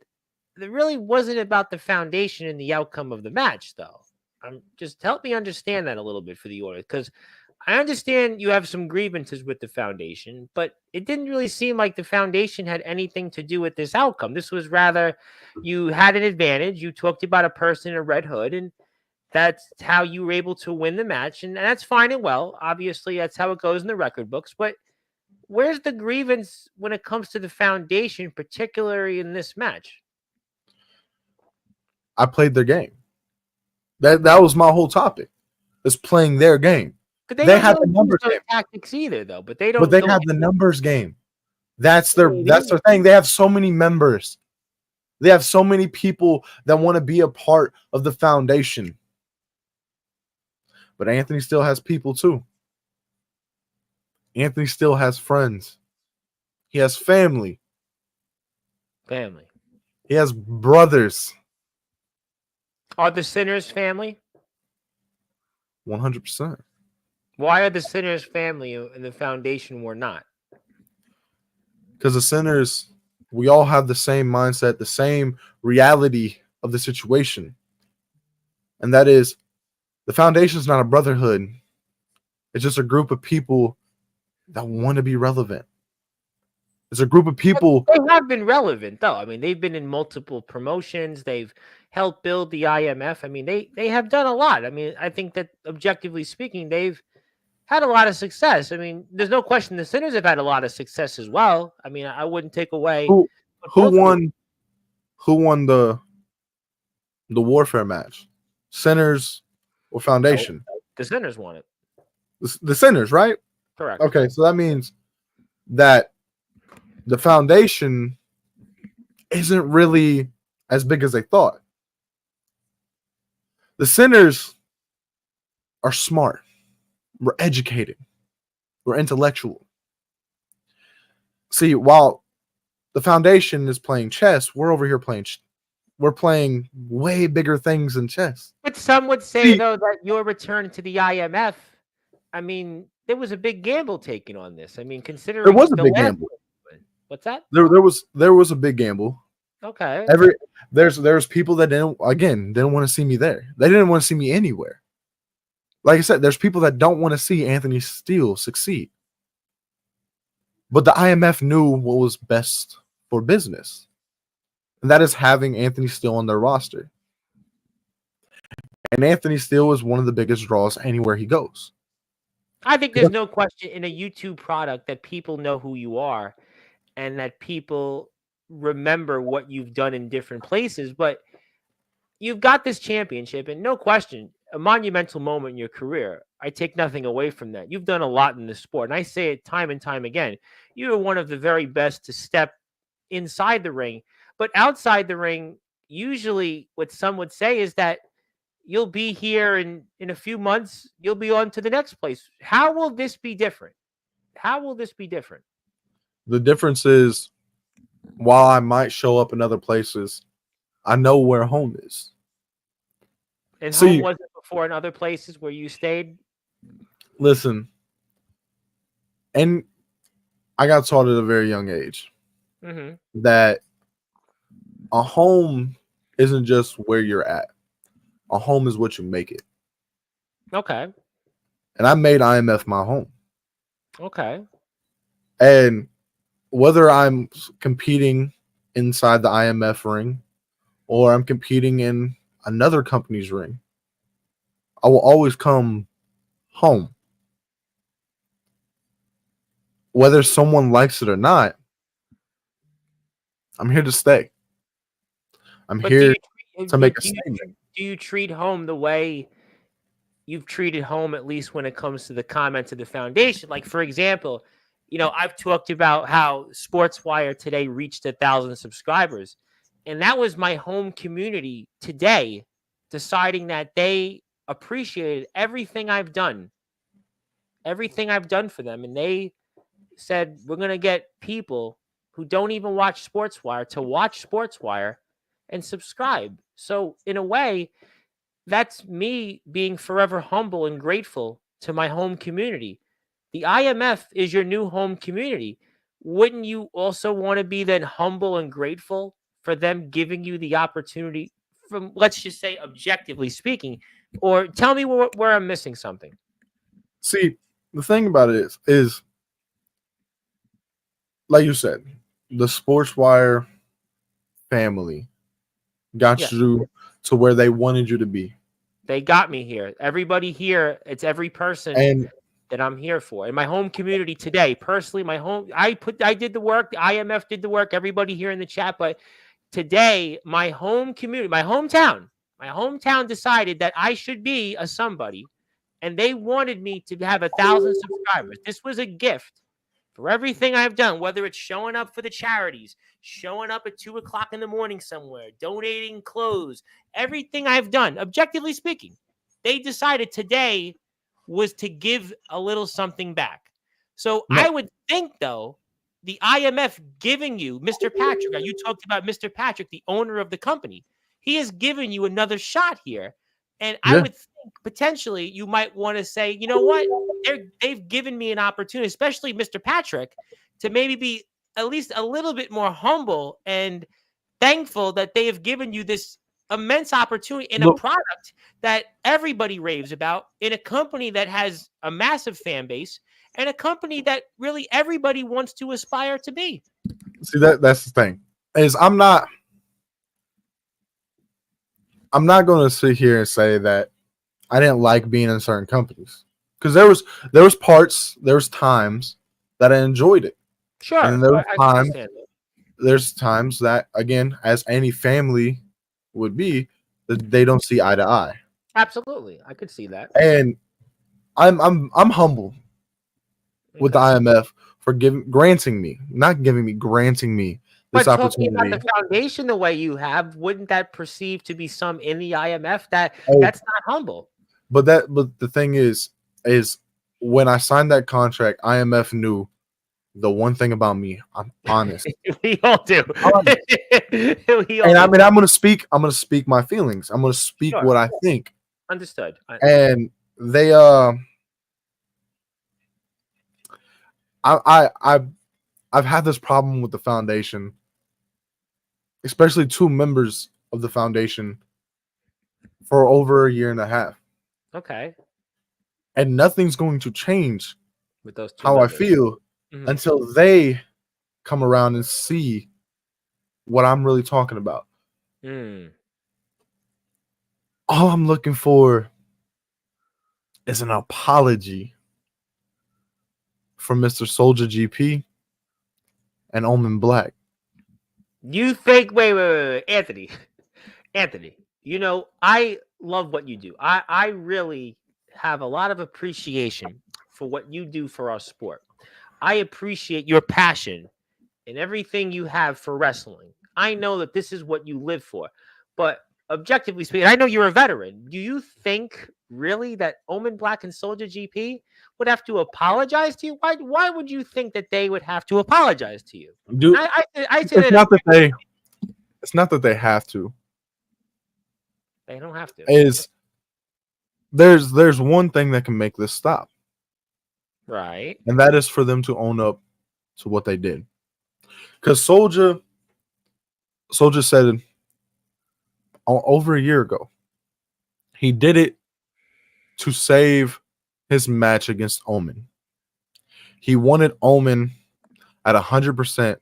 it really wasn't about the foundation and the outcome of the match, though. Just help me understand that a little bit for the audience, because I understand you have some grievances with the foundation, but it didn't really seem like the foundation had anything to do with this outcome. This was rather you had an advantage. You talked about a person in a red hood, and that's how you were able to win the match, and that's fine and well. Obviously, that's how it goes in the record books, but where's the grievance when it comes to the foundation, particularly in this match? I played their game. That was my whole topic. Is playing their game. But they had the numbers game. Tactics either, though. But they don't. But they have the numbers game. That's their thing. They have so many members. They have so many people that want to be a part of the foundation. But Anthony still has people too. Anthony still has friends. He has family. He has brothers. Are the Sinners family? 100%. Why are the Sinners family and the foundation were not? Because the Sinners, we all have the same mindset, the same reality of the situation. And that is, the foundation is not a brotherhood. It's just a group of people that want to be relevant. It's a group of people. They have been relevant, though. I mean, they've been in multiple promotions. They've helped build the IMF. I mean, they have done a lot. I mean, I think that objectively speaking, they've had a lot of success. I mean, there's no question the Sinners have had a lot of success as well. I mean, I wouldn't take away Who what who both groups. won who won the warfare match? Sinners or Oh, Foundation? the Sinners won it. The Sinners, right? Correct. Okay, so that means that the Foundation isn't really as big as they thought. The Sinners are smart. We're educated. We're intellectual. See, while the Foundation is playing chess, we're over here we're playing way bigger things than chess. But some would say, See, though, that your return to the IMF, I mean, there was a big gamble taken on this. I mean, there considering was a the big last. gamble. What's that? There was a big gamble. Okay. There's people that didn't want to see me there. They didn't want to see me anywhere. Like I said, there's people that don't want to see Anthony Steele succeed. But the IMF knew what was best for business. And that is having Anthony Steele on their roster. And Anthony Steele is one of the biggest draws anywhere he goes. I think there's no question in a YouTube product that people know who you are and that people remember what you've done in different places. But you've got this championship, and no question, a monumental moment in your career. I take nothing away from that. You've done a lot in the sport, and I say it time and time again. You are one of the very best to step inside the ring, but outside the ring, usually what some would say is that you'll be here in a few months, you'll be on to the next place. How will this be different? How will this be different? The difference is, while I might show up in other places, I know where home is. And home wasn't before in other places where you stayed? Listen, and I got taught at a very young age that a home isn't just where you're at. A home is what you make it. Okay. And I made IMF my home. Okay. And whether I'm competing inside the IMF ring or I'm competing in another company's ring, I will always come home. Whether someone likes it or not, I'm here to stay. I'm here to make a statement. Do you treat home the way you've treated home, at least when it comes to the comments of the foundation? Like, for example, I've talked about how Sportswire today reached 1,000 subscribers. And that was my home community today deciding that they appreciated everything I've done for them. And they said, we're going to get people who don't even watch Sportswire to watch Sportswire and subscribe. So in a way, that's me being forever humble and grateful to my home community. The IMF is your new home community. Wouldn't you also want to be then humble and grateful for them giving you the opportunity from, let's just say, objectively speaking? Or tell me where I'm missing something. See, the thing about it is like you said, the Sportswire family got you to where they wanted you to be. They got me here. Everybody here, it's every person that I'm here for. In my home community today, personally, I did the work, the IMF did the work, everybody here in the chat, but today, my home community, my hometown decided that I should be a somebody, and they wanted me to have 1,000 subscribers. This was a gift for everything I've done, whether it's showing up for the charities, showing up at 2:00 in the morning somewhere, donating clothes, everything I've done, objectively speaking, they decided today was to give a little something back. So I would think, though, the IMF giving you, Mr. Patrick, you talked about Mr. Patrick, the owner of the company, he has given you another shot here. And I would think potentially you might want to say, you know what? They've given me an opportunity, especially Mr. Patrick, to maybe be at least a little bit more humble and thankful that they have given you this immense opportunity in a product that everybody raves about, in a company that has a massive fan base, and a company that really everybody wants to aspire to be. See, that's the thing. Is I'm not going to sit here and say that I didn't like being in certain companies. because there was times that I enjoyed it, Sure, and then there was I understand that. there's times that, again, as any family would be, that they don't see eye to eye. Absolutely, I could see that. And I'm humble with the Okay. IMF for granting me this But talking about opportunity. the foundation the way you have, wouldn't that perceive to be some in the IMF Oh, that's not humble? but the thing is when I signed that contract, IMF knew the one thing about me: I'm honest. We all do. Honest. We all And I do. mean, I'm gonna speak my feelings. I'm gonna speak Sure. what I think. Understood. And they I've had this problem with the foundation, especially two members of the foundation, for over a year and a half. Okay. And nothing's going to change With those two how members. I feel Mhm. until they come around and see what I'm really talking about. Mm. All I'm looking for is an apology from Mr. Soldier GP and Omen Black. You think? Wait, Anthony. Anthony, you know, I love what you do. I really have a lot of appreciation for what you do for our sport. I appreciate your passion and everything you have for wrestling. I know that this is what you live for. But objectively speaking, I know you're a veteran. Do you think really that Omen Black and Soldier GP would have to apologize to you? Why would you think that they would have to apologize to you? Dude, I say it's not that they have to. they don't have to. Is there's one thing that can make this stop, Right. and that is for them to own up to what they did. Because Soldier said over a year ago, he did it to save his match against Omen. He wanted Omen at 100%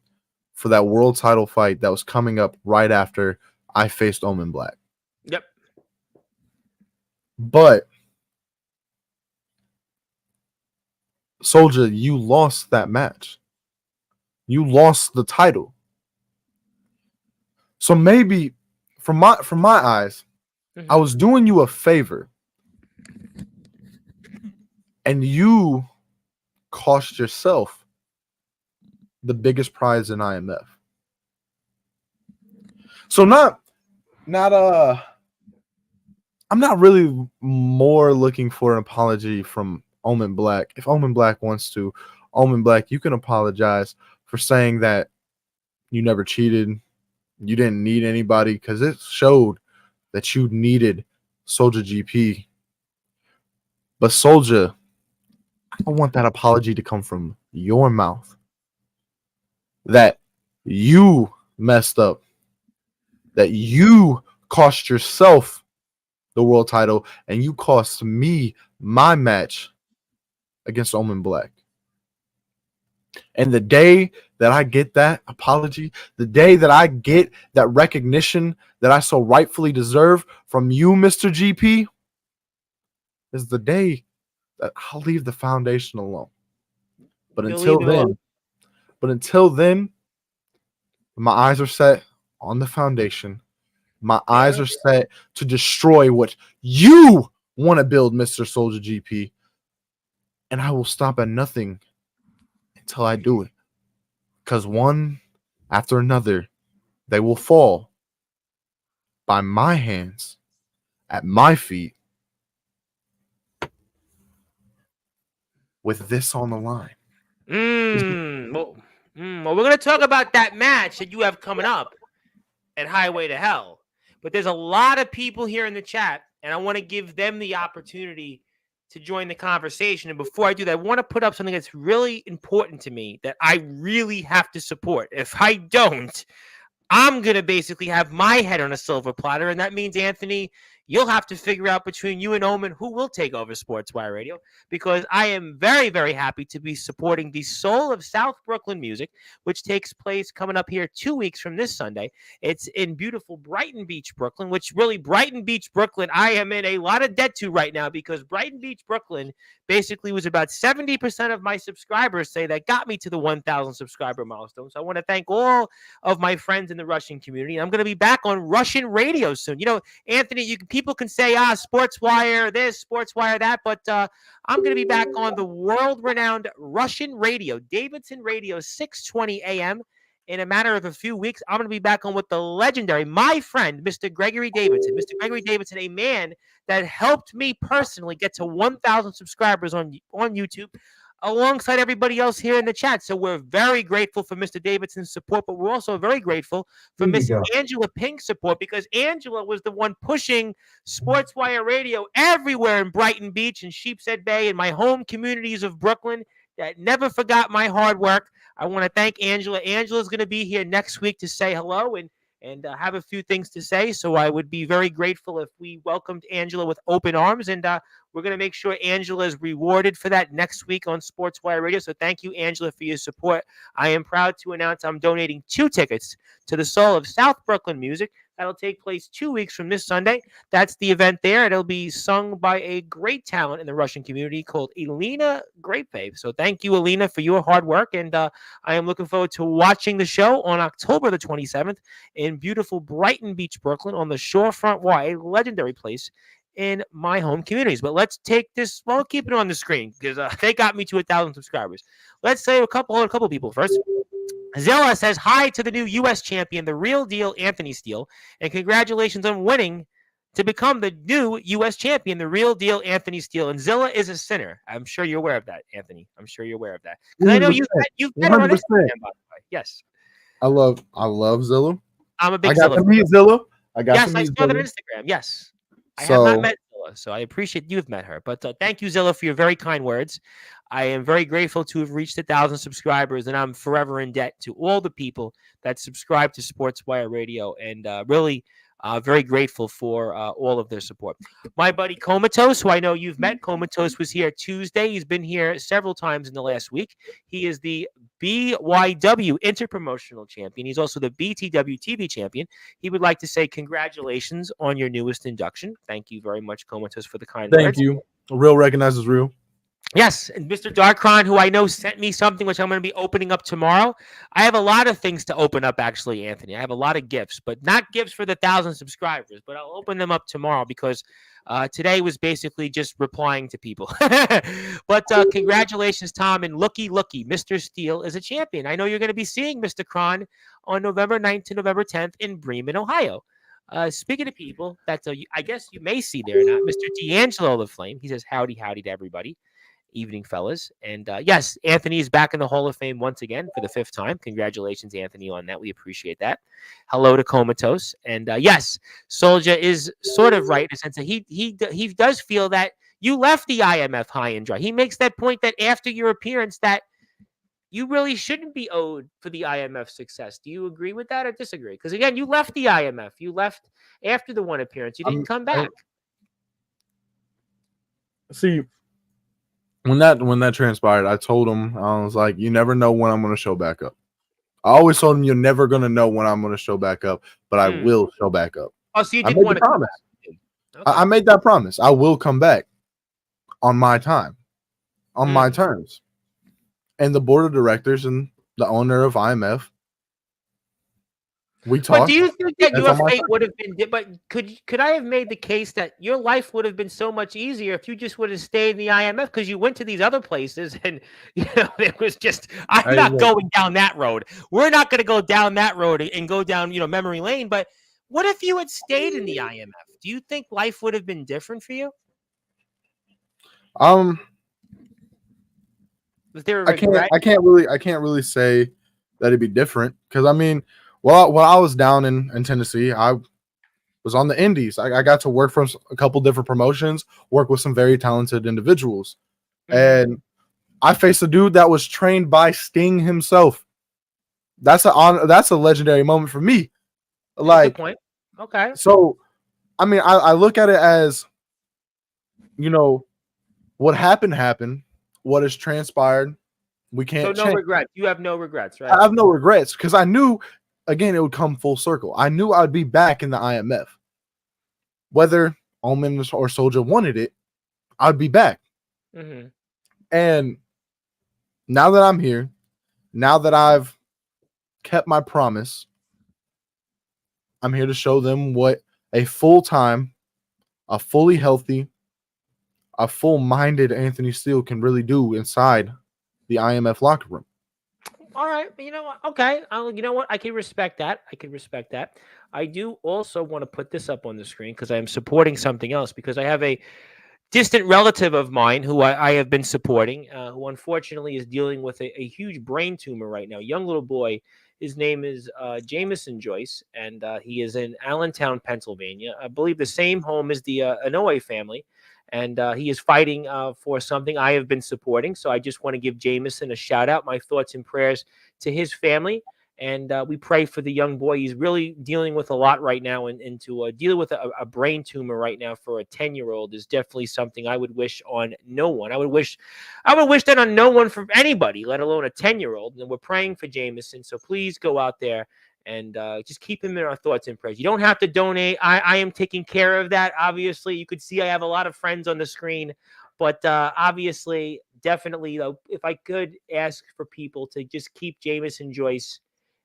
for that world title fight that was coming up right after I faced Omen Black. Yep. But Soldier, you lost that match. You lost the title. So maybe from my eyes, Mhm. I was doing you a favor, and you cost yourself the biggest prize in IMF. So I'm not really more looking for an apology from Omen Black. If Omen Black wants to, Omen Black, you can apologize for saying that you never cheated, you didn't need anybody, because it showed that you needed Soldier GP. But Soldier, I want that apology to come from your mouth. That you messed up. That you cost yourself the world title, and you cost me my match against Omen Black. And the day that I get that apology, the day that I get that recognition that I so rightfully deserve from you, Mr. GP, is the day that I'll leave the foundation alone. But You'll until leave it then, my eyes are set on the foundation. My eyes are set to destroy what you want to build, Mr. Soldier GP. And I will stop at nothing until I do it. Because one after another, they will fall by my hands, at my feet, with this on the line. Well, we're going to talk about that match that you have coming up at Highway to Hell. But there's a lot of people here in the chat, and I want to give them the opportunity to join the conversation. And before I do that, I want to put up something that's really important to me that I really have to support. If I don't, I'm going to basically have my head on a silver platter. And that means, Anthony, you'll have to figure out between you and Omen who will take over Sportswire Radio, because I am very, very happy to be supporting the Soul of South Brooklyn Music, which takes place coming up here 2 weeks from this Sunday. It's in beautiful Brighton Beach, Brooklyn, which really Brighton Beach, Brooklyn, I am in a lot of debt to right now, because Brighton Beach, Brooklyn basically was about 70% of my subscribers say that got me to the 1,000 subscriber milestone. So I want to thank all of my friends in the Russian community. I'm going to be back on Russian radio soon. Anthony, people can say, Sportswire this, Sportswire that, but I'm going to be back on the world-renowned Russian radio, Davidson Radio, 620 AM. In a matter of a few weeks, I'm going to be back on with the legendary, my friend, Mr. Gregory Davidson. Mr. Gregory Davidson, a man that helped me personally get to 1,000 subscribers on YouTube, alongside everybody else here in the chat. So we're very grateful for Mr. Davidson's support, but we're also very grateful for Miss Angela Pink's support, because Angela was the one pushing Sportswire Radio everywhere in Brighton Beach and Sheepshead Bay and my home communities of Brooklyn that never forgot my hard work. I want to thank Angela. Angela's going to be here next week to say hello and have a few things to say. So I would be very grateful if we welcomed Angela with open arms, and we're going to make sure Angela is rewarded for that next week on Sportswire Radio. So thank you, Angela, for your support. I am proud to announce I'm donating 2 tickets to the Soul of South Brooklyn Music. That'll take place 2 weeks from this Sunday. That's the event there. It'll be sung by a great talent in the Russian community called Elena Grapefave. So thank you, Elena, for your hard work. And I am looking forward to watching the show on October the 27th in beautiful Brighton Beach, Brooklyn, on the Shorefront Y, a legendary place in my home communities. But let's take this, well, keep it on the screen, because they got me to 1,000 subscribers. Let's say a couple people first. Zilla says hi to the new U.S. champion, the real deal Anthony Steele, and congratulations on winning to become the new U.S. champion, the real deal Anthony Steele. And Zilla is a sinner. I'm sure you're aware of that, Anthony. I'm sure you're aware of that. Because I know you've met her on Instagram, by the way. Yes. I love Zilla. I'm a big Zilla. I got to meet Zilla. I saw that on Instagram. Yes. I have not met Zilla, so I appreciate you've met her. But thank you, Zilla, for your very kind words. I am very grateful to have reached 1,000 subscribers, and I'm forever in debt to all the people that subscribe to Sportswire Radio, and really very grateful for all of their support. My buddy Comatose, who I know you've met, Comatose was here Tuesday. He's been here several times in the last week. He is the BYW Interpromotional Champion. He's also the BTW TV Champion. He would like to say congratulations on your newest induction. Thank you very much, Comatose, for the kind words. Thank you. Real recognizes real. Yes, and Mr. Darkron, who I know sent me something which I'm going to be opening up tomorrow. I have a lot of things to open up, actually, Anthony. I have a lot of gifts, but not gifts for the 1,000 subscribers, but I'll open them up tomorrow, because today was basically just replying to people. But congratulations, Tom, and looky, Mr. Steele is a champion. I know you're going to be seeing Mr. Cron on November 9th to November 10th in Bremen, Ohio. Speaking of people that I guess you may see there or not, Mr. D'Angelo the Flame. He says howdy to everybody. Evening, fellas. And yes, Anthony is back in the Hall of Fame once again for the 5th time. Congratulations, Anthony, on that. We appreciate that. Hello to Comatose. And yes, Soldier is sort of right in the sense that he does feel that you left the IMF high and dry. He makes that point that after your appearance that you really shouldn't be owed for the IMF success. Do you agree with that or disagree? Because again, you left the IMF. You left after the one appearance. You didn't come back. See, when that transpired, I told him, I was like, you never know when I'm going to show back up. I always told him, you're never going to know when I'm going to show back up, but I will show back up. Oh, so you didn't want to promise. Okay. I made that promise. I will come back on my time, on my terms. And the board of directors and the owner of IMF, we talked. But do you think that your fate would have been? But could I have made the case that your life would have been so much easier if you just would have stayed in the IMF, because you went to these other places and it was just I'm not going down that road. We're not going to go down that road and go down memory lane. But what if you had stayed in the IMF? Do you think life would have been different for you? Was there a regret? I can't really say that it'd be different, because I mean, while I was down in Tennessee, I was on the Indies. I got to work for a couple different promotions, work with some very talented individuals, and I faced a dude that was trained by Sting himself. That's a legendary moment for me. Like, good point. Okay. So I mean, I look at it as, what happened. What has transpired, we So can't no change. regrets. You have no regrets, right? I have no regrets because I knew, again, it would come full circle. I knew I'd be back in the IMF. Whether Omen or Soldier wanted it, I'd be back. Mm-hmm. And now that I'm here, now that I've kept my promise, I'm here to show them what a full-time, a fully healthy, a full-minded Anthony Steele can really do inside the IMF locker room. All right, you know what? Okay, you know what? I can respect that. I do also want to put this up on the screen because I am supporting something else because I have a distant relative of mine who I have been supporting, who unfortunately is dealing with a huge brain tumor right now. Young little boy. His name is Jameson Joyce, and he is in Allentown, Pennsylvania. I believe the same home as the Inouye family. And he is fighting for something I have been supporting. So I just want to give Jameson a shout out. My thoughts and prayers to his family. And we pray for the young boy. He's really dealing with a lot right now. And to deal with a brain tumor right now for a 10-year-old is definitely something I would wish on no one. I would wish that on no one for anybody, let alone a 10-year-old. And we're praying for Jameson. So please go out there and just keep him in our thoughts and prayers. You don't have to donate. I am taking care of that. Obviously, you could see I have a lot of friends on the screen. But obviously, definitely, though, if I could ask for people to just keep Jameson Joyce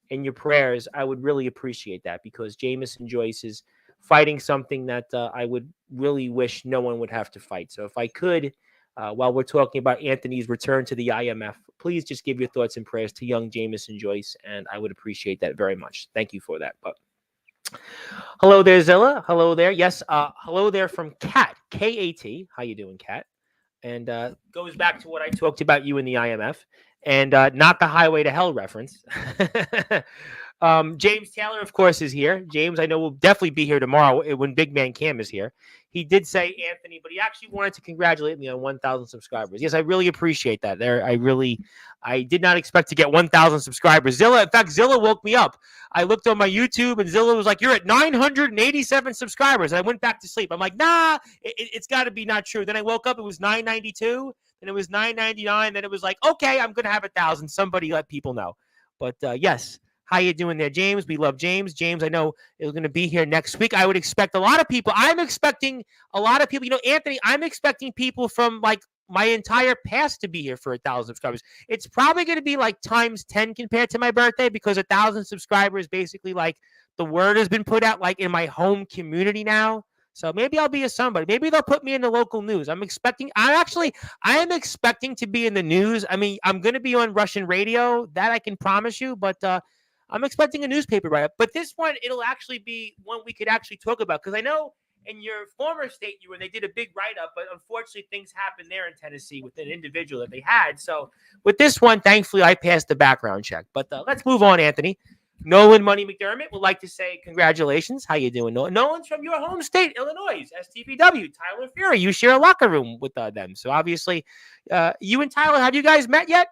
in your prayers, I would really appreciate that because Jameson Joyce is fighting something that I would really wish no one would have to fight. So if I could, while we're talking about Anthony's return to the IMF, please just give your thoughts and prayers to young Jameson Joyce, and I would appreciate that very much. Thank you for that. But hello there, Zilla. Hello there. Yes, hello there from Kat, K-A-T. How you doing, Kat? And goes back to what I talked about you in the IMF, and not the Highway to Hell reference. James Taylor, of course, is here. James, I know, will definitely be here tomorrow when Big Man Cam is here. He did say Anthony, but he actually wanted to congratulate me on 1,000 subscribers. Yes, I really appreciate that. I did not expect to get 1,000 subscribers. Zilla, in fact, Zilla woke me up. I looked on my YouTube, and Zilla was like, "You're at 987 subscribers." And I went back to sleep. I'm like, "Nah, it's got to be not true." Then I woke up. It was 992. Then it was 999. Then it was like, "Okay, I'm gonna have 1,000." Somebody let people know. But yes. How you doing there, James? We love James. James, I know is going to be here next week. I would expect a lot of people. I'm expecting a lot of people. You know, Anthony, I'm expecting people from like my entire past to be here for 1,000 subscribers. It's probably going to be like times 10 compared to my birthday because 1,000 subscribers basically like the word has been put out like in my home community now. So maybe I'll be a somebody. Maybe they'll put me in the local news. I am expecting to be in the news. I mean, I'm going to be on Russian radio. That I can promise you. But I'm expecting a newspaper write-up, but this one, it'll actually be one we could actually talk about because I know in your former state you were, they did a big write-up, but unfortunately things happened there in Tennessee with an individual that they had. So with this one, thankfully, I passed the background check. But let's move on, Anthony. Nolan Money McDermott would like to say congratulations. How you doing, Nolan? Nolan's from your home state, Illinois, STBW. Tyler Fury, you share a locker room with them. So obviously, you and Tyler, have you guys met yet?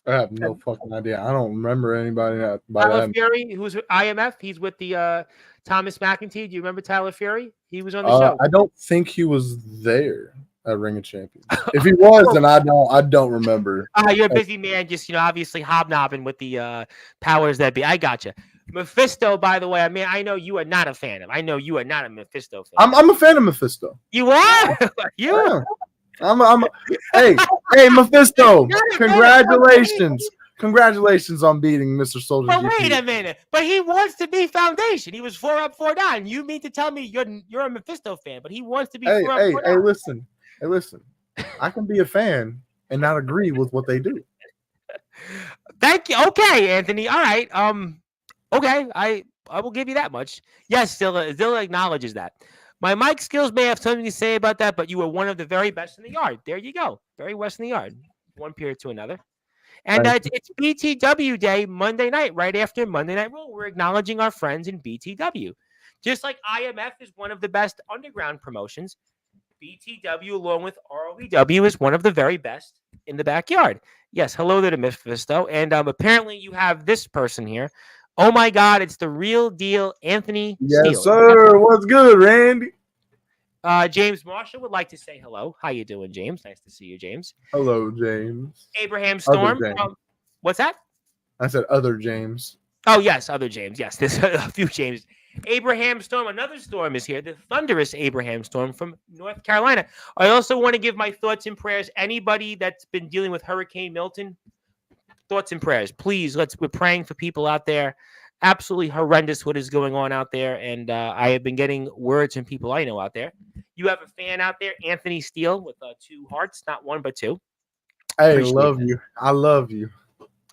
I have no fucking idea. I don't remember anybody by Tyler that. Fury, who's with IMF, he's with the Thomas McEntee. Do you remember Tyler Fury? He was on the show. I don't think he was there at Ring of Champions. If he was, then I don't remember. You're a busy man, just obviously hobnobbing with the powers that be. I gotcha. Mephisto, by the way, I mean, I know you are not a fan of. I know you are not a Mephisto fan. I'm a fan of Mephisto. You are? Yeah. Hey, Mephisto! Congratulations on beating Mr. Soldier. But wait a minute. But he wants to be Foundation. He was 4 up, 4 down. You mean to tell me you're a Mephisto fan, but he wants to be 4 up, 4 down. Hey, listen. I can be a fan and not agree with what they do. Thank you. Okay, Anthony. All right. Okay. I will give you that much. Yes, Zilla acknowledges that. My mic skills may have something to say about that, but you were one of the very best in the yard. There you go. Very best in the yard. One period to another. And it's BTW Day Monday night, right after Monday Night Raw. We're acknowledging our friends in BTW. Just like IMF is one of the best underground promotions, BTW along with ROEW is one of the very best in the backyard. Yes, hello there to Mephisto. And apparently you have this person here. Oh my God, it's the real deal, Anthony Yes, Steele. sir. What's good, Randy? James Marshall would like to say hello. How you doing, James? Nice to see you, James. Hello, James. Abraham Other Storm. James. What's that? I said other James. Oh, yes, other James. Yes, there's a few James. Abraham Storm, another storm is here. The thunderous Abraham Storm from North Carolina. I also want to give my thoughts and prayers. Anybody that's been dealing with Hurricane Milton, thoughts and prayers. Please, we're praying for people out there. Absolutely horrendous what is going on out there. And I have been getting words from people I know out there. You have a fan out there, Anthony Steele, with 2 hearts, not 1 but 2. Hey, Appreciate love that. you. I love you.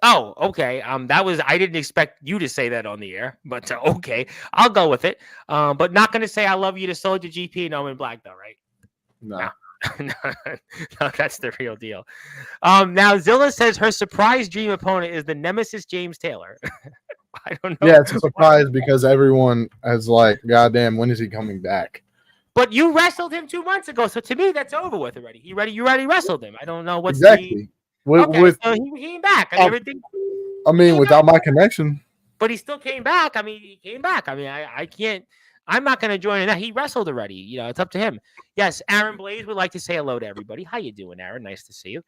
Oh, okay. I didn't expect you to say that on the air, but okay, I'll go with it. But not going to say I love you to Soldier GP and Owen Black, though, right? No. No, that's the real deal. Now Zilla says her surprise dream opponent is the Nemesis James Taylor. I don't know. Yeah, it's a surprise because everyone is like, "Goddamn, when is he coming back?" But you wrestled him 2 months ago, so to me that's over with already. You already wrestled him. I don't know what's Exactly. Okay, so he came back. I mean, everything. Without my connection. But he still came back. I mean, he came back. I mean, I can't. I'm not going to join in that. He wrestled already. You know, it's up to him. Yes, Aaron Blaze would like to say hello to everybody. How you doing, Aaron? Nice to see you.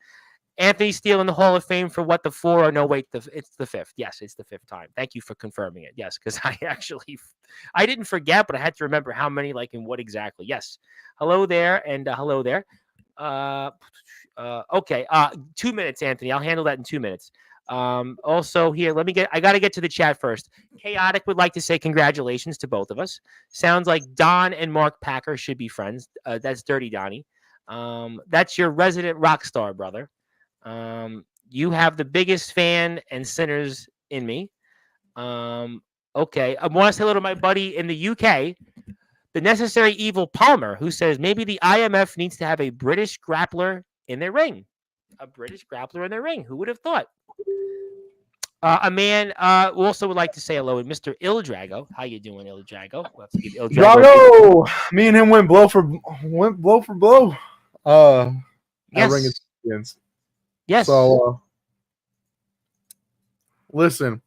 Anthony Steele in the Hall of Fame for what, the 4? Or no, wait, it's the 5th. Yes, it's the 5th time. Thank you for confirming it. Yes, because I didn't forget, but I had to remember how many, like, and what exactly. Yes. Hello there, and hello there. Okay. 2 minutes, Anthony. I'll handle that in 2 minutes. Also here, I got to get to the chat first. Chaotic would like to say congratulations to both of us. Sounds like Don and Mark Packer should be friends. That's Dirty Donnie. That's your resident rock star, brother. You have the biggest fan and sinners in me. Okay. I want to say hello to my buddy in the UK, the Necessary Evil Palmer, who says maybe the IMF needs to have a British grappler in their ring. A British grappler in their ring. Who would have thought? A man also would like to say hello, Mr. Il Drago. How you doing, Il Drago? We'll have to give Il Drago! Me and him went blow for blow. Yes. Ring of Champions. Yes. So listen,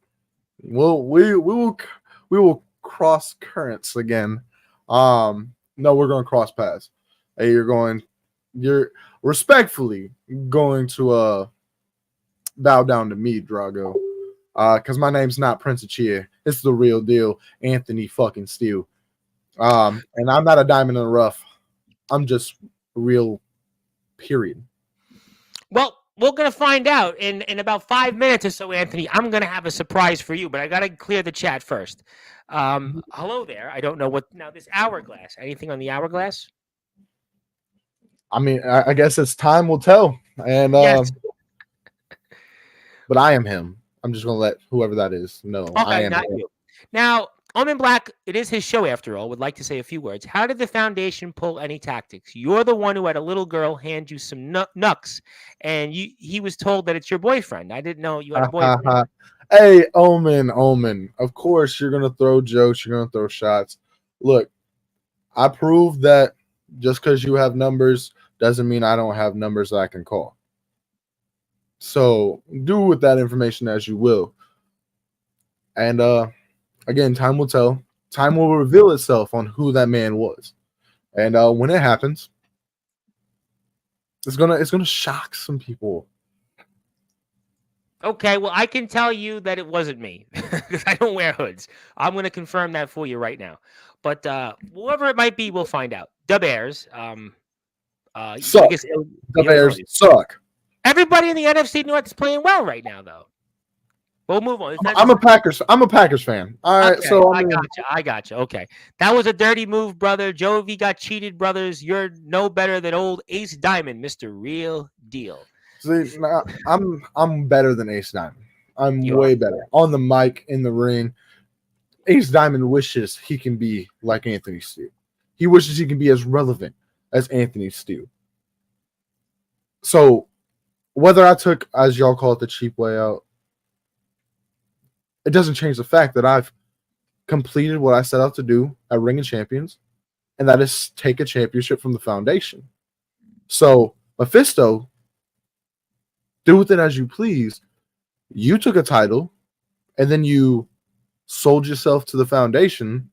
we will cross currents again. No, we're going to cross paths. Hey, you're respectfully going to bow down to me, Drago. Because my name's not Prince of Chia. It's the real deal, Anthony fucking Steele. And I'm not a diamond in the rough. I'm just real, period. Well, we're going to find out in about 5 minutes or so, Anthony. I'm going to have a surprise for you, but I got to clear the chat first. Hello there. I don't know what now this hourglass. Anything on the hourglass? I mean, I guess it's time will tell. And yes. But I am him. I'm just going to let whoever that is know. Okay, I am not him. you. Now, Omen Black, it is his show after all, would like to say a few words. How did the foundation pull any tactics? You're the one who had a little girl hand you some nucks, and he was told that it's your boyfriend. I didn't know you had a boyfriend. Hey, Omen. Of course, you're going to throw jokes. You're going to throw shots. Look, I proved that just because you have numbers doesn't mean I don't have numbers that I can call. So do with that information as you will. And again, time will tell. Time will reveal itself on who that man was. And when it happens, it's gonna shock some people. Okay, well, I can tell you that it wasn't me because I don't wear hoods. I'm going to confirm that for you right now. But whoever it might be, we'll find out. The Bears. Suck. The Bears suck. Everybody in the NFC North is playing well right now, though. We'll move on. I'm a Packers fan. All right, okay, so I got you. Okay, that was a dirty move, brother. Jovi got cheated, brothers. You're no better than old Ace Diamond, Mr. Real Deal. See, I'm better than Ace Diamond. I'm way better on the mic, in the ring. Ace Diamond wishes he can be like Anthony Steele. He wishes he can be as relevant as Anthony Steele. So whether I took, as y'all call it, the cheap way out, it doesn't change the fact that I've completed what I set out to do at Ring of Champions, and that is take a championship from the foundation. So, Mephisto, do with it as you please. You took a title, and then you sold yourself to the foundation.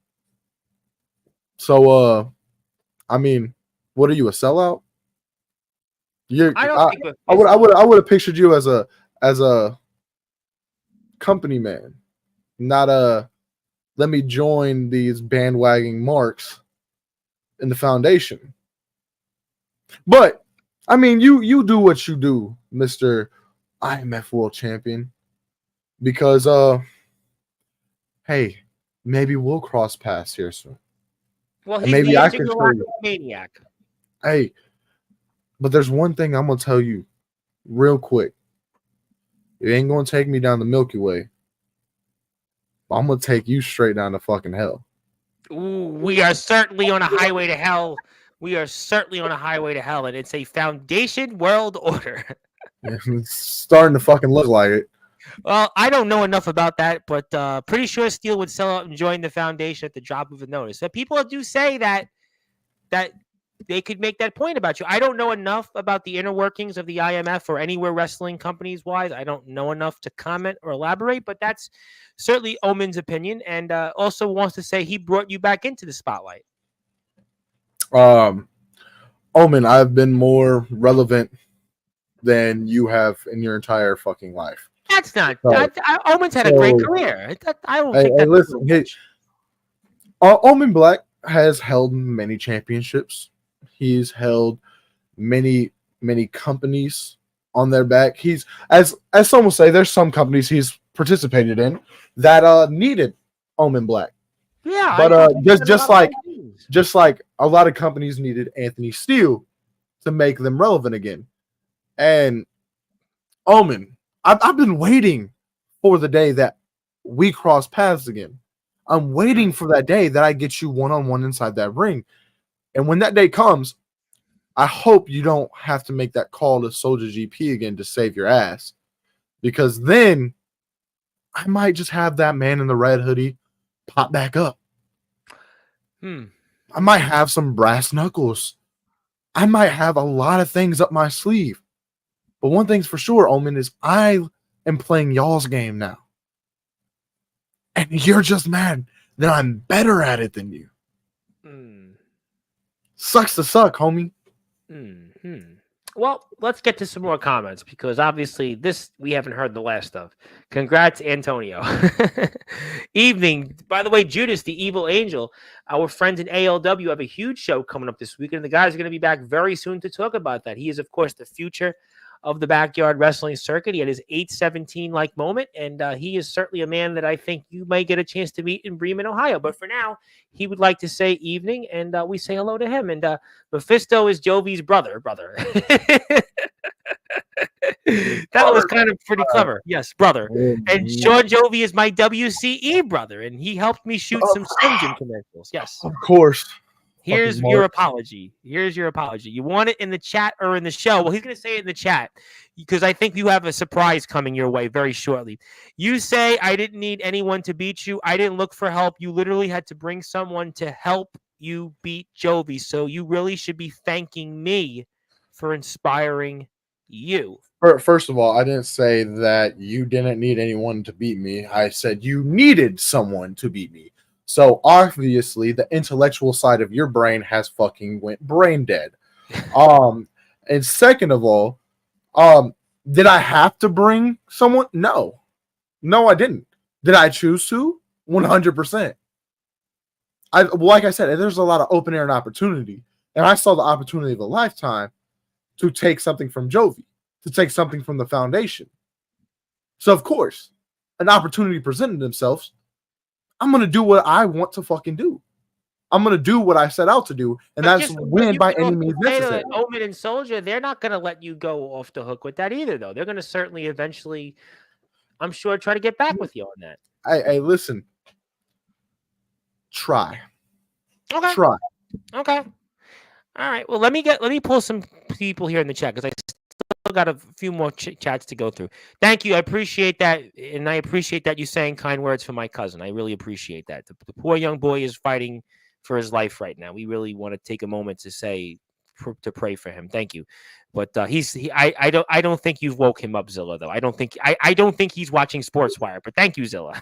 So, I mean, what are you, a sellout? I don't think I would have pictured you as a company man, not a let me join these bandwagon marks in the foundation. But I mean, you do what you do, Mr. IMF World Champion, because hey, maybe we'll cross paths here soon. Well, And he's maybe the I can show you. intergalactic maniac. Hey, but there's one thing I'm gonna tell you real quick. It ain't gonna take me down the Milky Way. I'm gonna take you straight down to fucking hell. Ooh, we are certainly on a highway to hell. We are certainly on a highway to hell, and it's a foundation world order. It's starting to fucking look like it. Well, I don't know enough about that, but pretty sure Steele would sell out and join the foundation at the drop of a notice. So people do say that they could make that point about you. I don't know enough about the inner workings of the IMF or anywhere wrestling companies wise. I don't know enough to comment or elaborate, but that's certainly Omen's opinion, and also wants to say he brought you back into the spotlight. Omen, I've been more relevant than you have in your entire fucking life. That's not. Omen's had a great career. I don't think that's. Listen, Omen Black has held many championships. He's held many companies on their back. He's as some will say, there's some companies he's participated in that needed Omen Black. Yeah, but just like a lot of companies needed Anthony Steele to make them relevant again. And Omen, I've been waiting for the day that we cross paths again. I'm waiting for that day that I get you one-on-one inside that ring. And when that day comes, I hope you don't have to make that call to Soldier GP again to save your ass. Because then I might just have that man in the red hoodie pop back up. I might have some brass knuckles. I might have a lot of things up my sleeve. But one thing's for sure, Omen, is I am playing y'all's game now. And you're just mad that I'm better at it than you. Sucks to suck, homie. Well, let's get to some more comments because obviously this we haven't heard the last of. Congrats, Antonio. Evening. By the way, Judas, the evil angel, our friends in ALW have a huge show coming up this week, and the guys are going to be back very soon to talk about that. He is, of course, the future of the backyard wrestling circuit. He had his 817-like moment, and he is certainly a man that I think you may get a chance to meet in Bremen, Ohio. But for now, he would like to say evening, and we say hello to him. And Mephisto is Jovi's brother. That was kind of pretty clever. Yes, brother. And Sean Jovi is my WCE brother, and he helped me shoot some Slim Jim commercials. Yes. Of course. Here's your apology. You want it in the chat or in the show? Well, he's going to say it in the chat because I think you have a surprise coming your way very shortly. You say, I didn't need anyone to beat you. I didn't look for help. You literally had to bring someone to help you beat Jovi. So you really should be thanking me for inspiring you. First of all, I didn't say that you didn't need anyone to beat me. I said you needed someone to beat me. So obviously the intellectual side of your brain has fucking went brain dead. And second of all, did I have to bring someone? No, I didn't. Did I choose to? 100%. Like I said, there's a lot of open air and opportunity, and I saw the opportunity of a lifetime to take something from Jovi, to take something from the foundation. So of course, an opportunity presented themselves. I'm going to do what I want to fucking do. I'm going to do what I set out to do, and that's win by any means necessary. Omen and Soldier, they're not going to let you go off the hook with that either, though. They're going to certainly eventually, I'm sure, try to get back with you on that. Hey, listen. Try. Okay. Try. Okay. All right. Well, let me pull some people here in the chat because I still got a few more chats to go through. Thank you. I appreciate that. And I appreciate that you saying kind words for my cousin. I really appreciate that. The poor young boy is fighting for his life right now. We really want to take a moment to say to pray for him. Thank you. But I don't think you've woke him up, Zilla, though. I don't think he's watching Sportswire. But thank you, Zilla.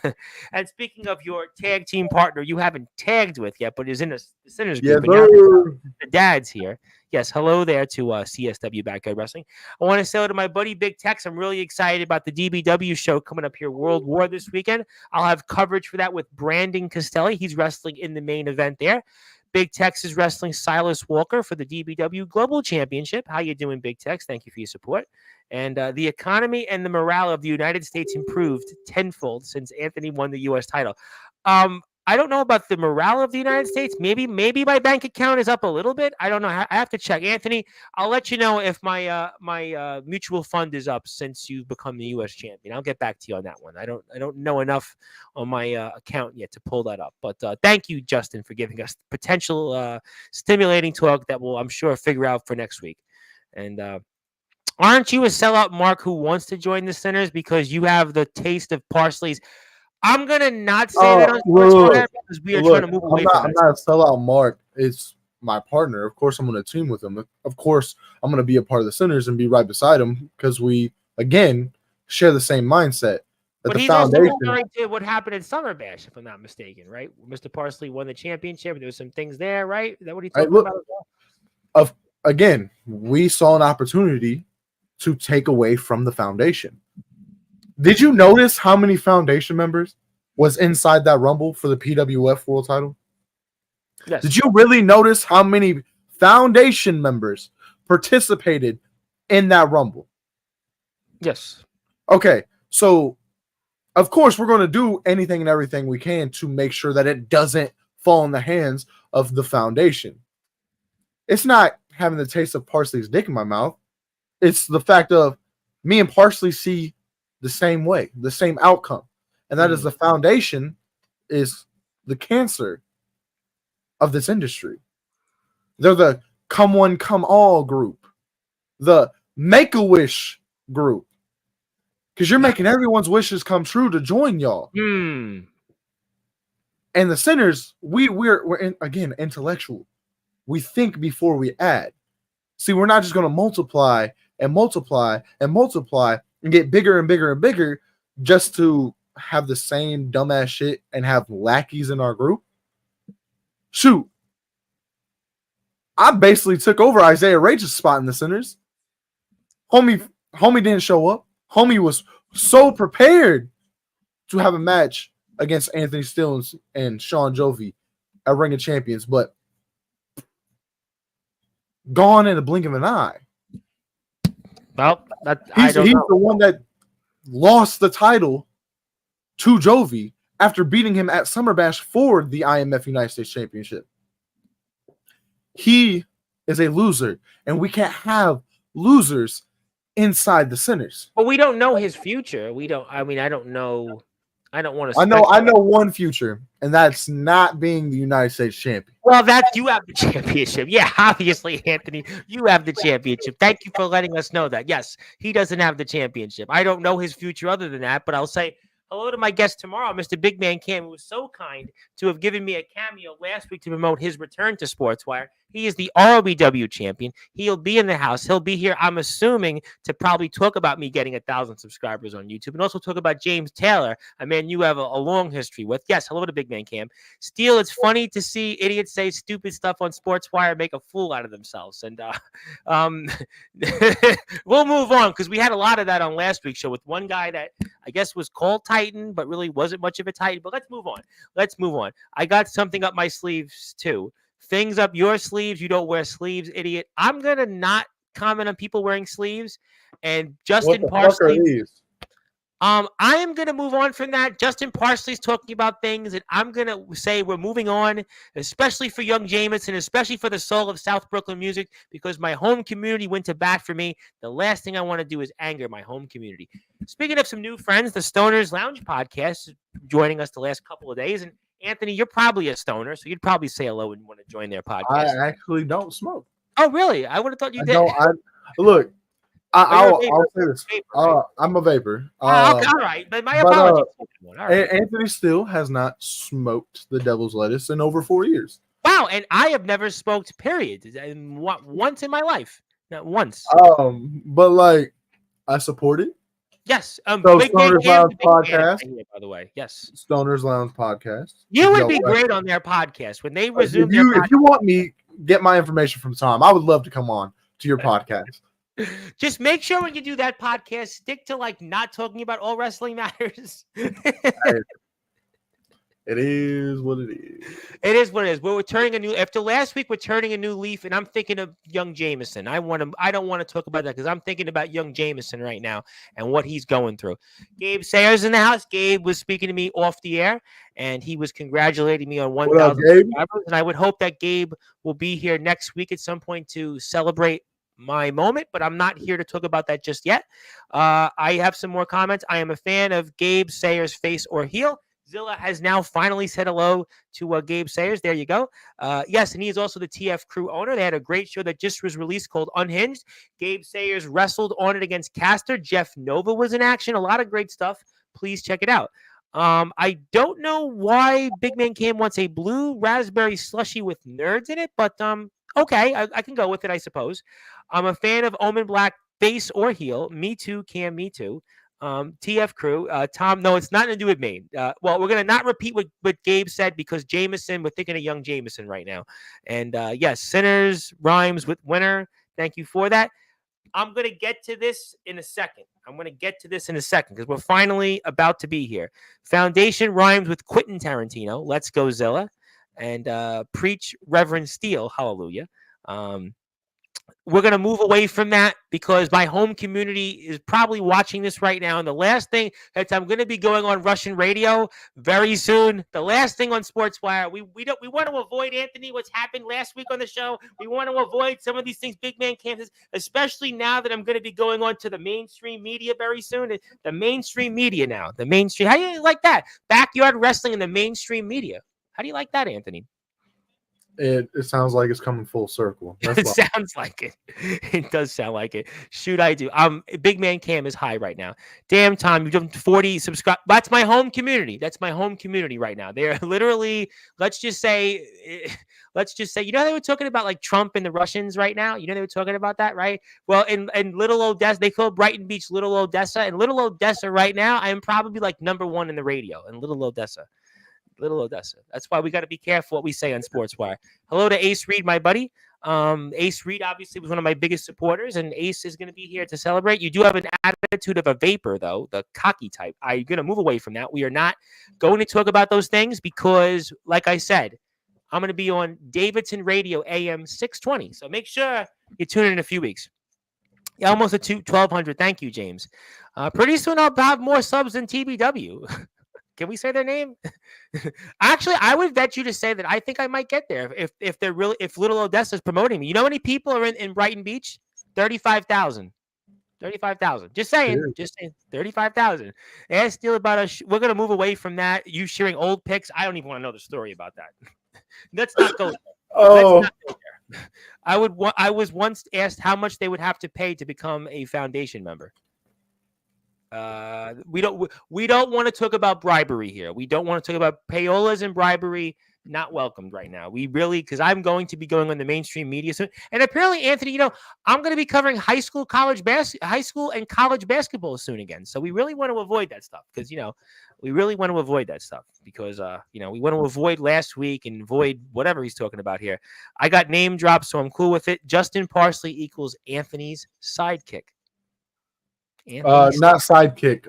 And speaking of your tag team partner, you haven't tagged with yet, but is in the Sinners group. Yeah, And the dad's here. Yes, hello there to CSW Backyard Wrestling. I want to say hello to my buddy Big Tex. I'm really excited about the DBW show coming up here, World War, this weekend. I'll have coverage for that with Brandon Costelli. He's wrestling in the main event there. Big Tex is wrestling Silas Walker for the DBW Global Championship. How you doing, Big Tex? Thank you for your support. And the economy and the morale of the United States improved tenfold since Anthony won the U.S. title. I don't know about the morale of the United States. Maybe my bank account is up a little bit. I don't know. I have to check. Anthony, I'll let you know if my mutual fund is up since you've become the U.S. champion. I'll get back to you on that one. I don't know enough on my account yet to pull that up. But thank you, Justin, for giving us potential stimulating talk that we'll, I'm sure, figure out for next week. And aren't you a sellout, Mark, who wants to join the Sinners because you have the taste of Parsley's? I'm going to not say that on Sportswire because we are trying to move away from that. I'm not a sellout, Mark. It's my partner. Of course, I'm going to team with him. Of course, I'm going to be a part of the Sinners and be right beside him because we, again, share the same mindset. But he's also referring to what happened in Summer Bash, if I'm not mistaken, right? Mr. Parsley won the championship. There was some things there, right? Is that what he talked about as well? Again, we saw an opportunity to take away from the foundation. Did you notice how many foundation members was inside that Rumble for the PWF World Title? Yes. Did you really notice how many foundation members participated in that Rumble? Yes. Okay, so of course we're going to do anything and everything we can to make sure that it doesn't fall in the hands of the foundation. It's not having the taste of Parsley's dick in my mouth. It's the fact of me and Parsley see the same way, the same outcome. And that is the foundation is the cancer of this industry. They're the come one, come all group. The Make-A-Wish group. Because you're making everyone's wishes come true to join y'all. And the Sinners, we're again, intellectual. We think before we add. See, we're not just going to multiply and multiply and multiply and get bigger and bigger and bigger just to have the same dumbass shit and have lackeys in our group. Shoot. I basically took over Isaiah Rage's spot in the Sinners. Homie didn't show up. Homie was so prepared to have a match against Anthony Steele and Sean Jovi at Ring of Champions, but gone in a blink of an eye. Well, he's the one that lost the title to Jovi after beating him at Summer Bash for the IMF United States Championship. He is a loser, and we can't have losers inside the Sinners. But we don't know his future. I don't know. I don't want to. I know one future, and that's not being the United States champion. Well, you have the championship. Yeah, obviously, Anthony, you have the championship. Thank you for letting us know that. Yes, he doesn't have the championship. I don't know his future other than that, but I'll say hello to my guest tomorrow, Mr. Big Man Cam, who was so kind to have given me a cameo last week to promote his return to Sportswire. He is the ROBW champion. He'll be in the house. He'll be here, I'm assuming, to probably talk about me getting 1,000 subscribers on YouTube and also talk about James Taylor, a man you have a long history with. Yes, hello to Big Man Cam. Steele, it's funny to see idiots say stupid stuff on Sportswire make a fool out of themselves. And we'll move on because we had a lot of that on last week's show with one guy that I guess was called Titan, but really wasn't much of a Titan. But let's move on. I got something up my sleeves, too. Things up your sleeves. You don't wear sleeves, idiot. I'm going to not comment on people wearing sleeves. And Justin Parsley. I am going to move on from that. Justin Parsley's talking about things, and I'm going to say we're moving on, especially for young Jameson, especially for the soul of South Brooklyn music, because my home community went to bat for me. The last thing I want to do is anger my home community. Speaking of some new friends, the Stoners Lounge podcast is joining us the last couple of days, and Anthony, you're probably a stoner, so you'd probably say hello and want to join their podcast. I actually don't smoke. Oh, really? I would have thought you did. Look, I'll say this. I'm a vapor. All right. But my apologies. Anthony Steele has not smoked the devil's lettuce in over 4 years. Wow, and I have never smoked, period. Once in my life. Not once. But like I support it. Yes. So Big Man Stoners Cam's Lounge a big fan of podcast. mine here, by the way. Yes. Stoners Lounge podcast. You If would y'all be want- great on their podcast when they if resume their you want me, get my information from Tom. I would love to come on to your podcast. Just make sure when you do that podcast, stick to like not talking about all wrestling matters. It is what it is. It is what it is. We're turning a new after last week. We're turning a new leaf, and I'm thinking of young Jameson. I don't want to talk about that because I'm thinking about young Jameson right now and what he's going through. Gabe Sayers in the house. Gabe was speaking to me off the air, and he was congratulating me on 1,000 subscribers. And I would hope that Gabe will be here next week at some point to celebrate my moment, but I'm not here to talk about that just yet. I have some more comments. I am a fan of Gabe Sayers' face or heel. Zilla has now finally said hello to Gabe Sayers. There you go. Yes, and he is also the TF Crew owner. They had a great show that just was released called Unhinged. Gabe Sayers wrestled on it against Caster. Jeff Nova was in action. A lot of great stuff. Please check it out. I don't know why Big Man Cam wants a blue raspberry slushy with nerds in it, but okay, I can go with it, I suppose. I'm a fan of Omen Black, face or heel. Me too, Cam, me too. TF Crew, Tom, no, it's nothing to do with me. Well, we're going to not repeat what Gabe said because Jameson, we're thinking of young Jameson right now. And yes, Sinners rhymes with winner. Thank you for that. I'm going to get to this in a second. Because we're finally about to be here. Foundation rhymes with Quentin Tarantino. Let's go, Zilla. And preach Reverend Steele. Hallelujah. We're going to move away from that because my home community is probably watching this right now. And the last thing that I'm going to be going on Russian radio very soon. The last thing on Sportswire. We want to avoid, Anthony, what's happened last week on the show. We want to avoid some of these things Big Man Cam says, especially now that I'm going to be going on to the mainstream media very soon. The mainstream media now. The mainstream. How do you like that? Backyard wrestling in the mainstream media. How do you like that, Anthony? It sounds like it's coming full circle. It sounds like it. It does sound like it. Shoot, I do. Big Man Cam is high right now. Damn, Tom, you've done 40 subscribe. That's my home community. That's my home community right now. They're literally, let's just say, you know, they were talking about like Trump and the Russians right now. You know, they were talking about that, right? Well, in Little Odessa, they call Brighton Beach Little Odessa. And Little Odessa right now, I am probably like #1 in the radio in Little Odessa. Little Odessa. That's why we got to be careful what we say on Sportswire. Hello to Ace Reed, my buddy. Ace Reed obviously was one of my biggest supporters, and Ace is going to be here to celebrate. You do have an attitude of a vapor, though, the cocky type. I'm going to move away from that. We are not going to talk about those things because, like I said, I'm going to be on Davidson Radio AM 620. So make sure you tune in a few weeks. Yeah, almost at 1,200. Thank you, James. Pretty soon I'll have more subs than TBW. Can we say their name? Actually, I would bet you to say that I think I might get there if they're really if Little Odessa is promoting me. You know how many people are in Brighton Beach? 35,000. 35,000. Just saying. 35,000. Ask Steele about we're gonna move away from that. You sharing old pics. I don't even want to know the story about that. Let's not go there. Oh. Let's not go there. I was once asked how much they would have to pay to become a foundation member. We don't want to talk about bribery here. We don't want to talk about payolas and bribery. Not welcomed right now. Because I'm going to be going on the mainstream media soon. And apparently, Anthony, you know, I'm going to be covering high school and college basketball soon again. So we really want to avoid that stuff because, you know, we really want to avoid that stuff because, you know, we want to avoid last week and avoid whatever he's talking about here. I got name drops, so I'm cool with it. Justin Parsley equals Anthony's sidekick. Not sidekick,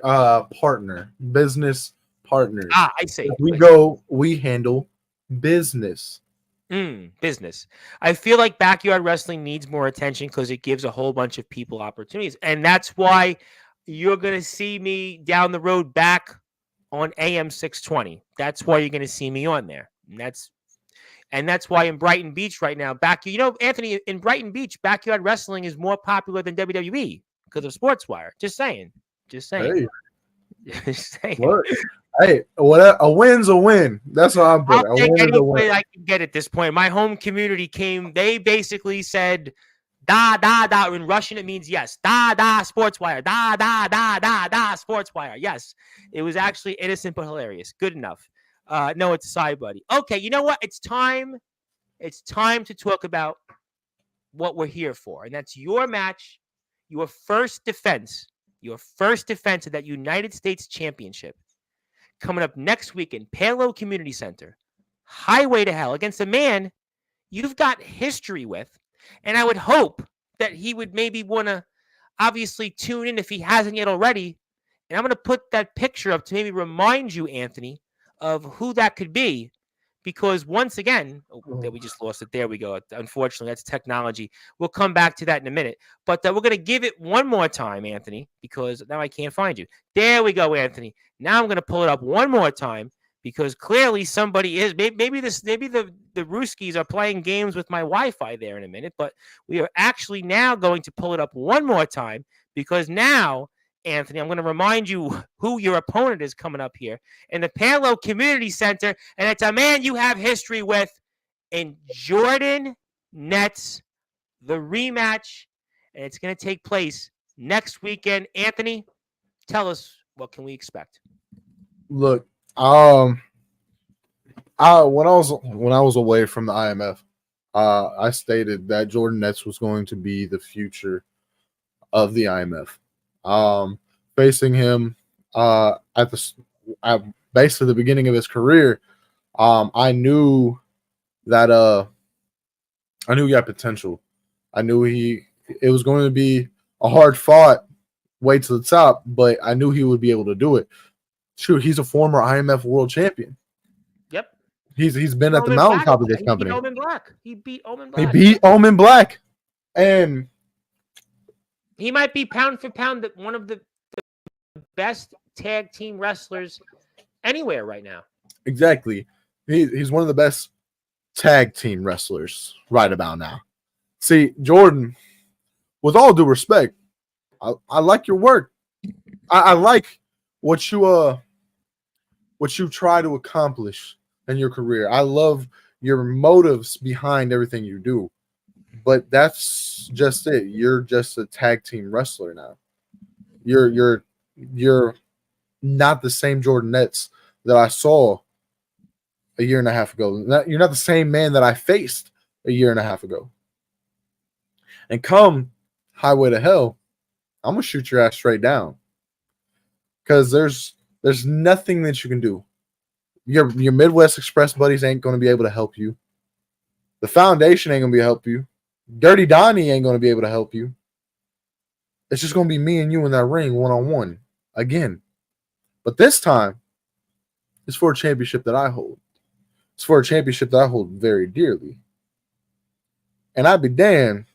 partner, business partners. I see. We handle business. Business. I feel like backyard wrestling needs more attention because it gives a whole bunch of people opportunities. And that's why you're going to see me down the road back on AM 620. That's why you're going to see me on there. And that's why in Brighton Beach right now, Anthony, in Brighton Beach, backyard wrestling is more popular than WWE. Because of Sportswire. Just saying. Hey. Just saying. Hey, a win's a win. That's what I'm putting. I'll take any way I can get at this point. My home community they basically said, da, da, da. In Russian, it means yes. Da, da, Sportswire. Da, da, da, da, da, Sportswire. Yes. It was actually innocent but hilarious. Good enough. No, it's side buddy. Okay, you know what? It's time It's time to talk about what we're here for, and that's your match, your first defense of that United States Championship coming up next week in Palo Community Center. Highway to Hell against a man you've got history with, and I would hope that he would maybe want to obviously tune in if he hasn't yet already. And I'm going to put that picture up to maybe remind you, Anthony, of who that could be. Because once again, we just lost it. There we go. Unfortunately, that's technology. We'll come back to that in a minute. But we're going to give it one more time, Anthony, because now I can't find you. There we go, Anthony. Now I'm going to pull it up one more time because clearly somebody is. Maybe the Rooskies are playing games with my Wi-Fi there in a minute. But we are actually now going to pull it up one more time because now, Anthony, I'm going to remind you who your opponent is coming up here in the Palo Community Center, and it's a man you have history with in Jordan Nets, the rematch, and it's going to take place next weekend. Anthony, tell us, what can we expect? Look, when I was away from the IMF, I stated that Jordan Nets was going to be the future of the IMF. Facing him at basically the beginning of his career, I knew that I knew he had potential. I knew it was going to be a hard fought way to the top, but I knew he would be able to do it. Sure, he's a former IMF world champion. Yep. He's been at the mountaintop of this company. He beat Omen Black. And he might be pound for pound one of the best tag team wrestlers anywhere right now. Exactly. He's one of the best tag team wrestlers right about now. See, Jordan, with all due respect, I like your work. I like what you try to accomplish in your career. I love your motives behind everything you do. But that's just it. You're just a tag team wrestler now. You're not the same Jordan Nets that I saw a year and a half ago. You're not the same man that I faced a year and a half ago. And come Highway to Hell, I'm gonna shoot your ass straight down. Because there's nothing that you can do. Your Midwest Express buddies ain't gonna be able to help you. The Foundation ain't gonna be able to help you. Dirty Donnie ain't going to be able to help you. It's just going to be me and you in that ring one-on-one again. But this time, it's for a championship that I hold. It's for a championship that I hold very dearly. And I'd be damned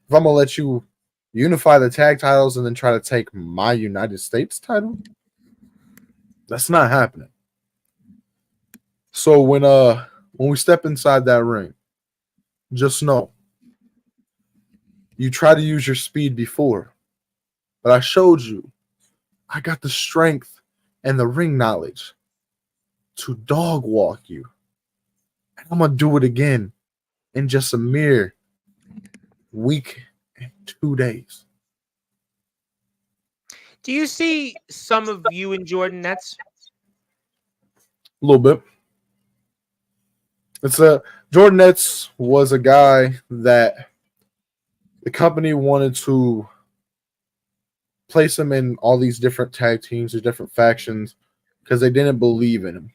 if I'm going to let you unify the tag titles and then try to take my United States title. That's not happening. So when we step inside that ring, just know, you try to use your speed before, but I showed you I got the strength and the ring knowledge to dog walk you. And I'm going to do it again in just a mere week and 2 days. Do you see some of you in Jordan Nets? A little bit. Jordan Nets was a guy that the company wanted to place him in all these different tag teams or different factions because they didn't believe in him.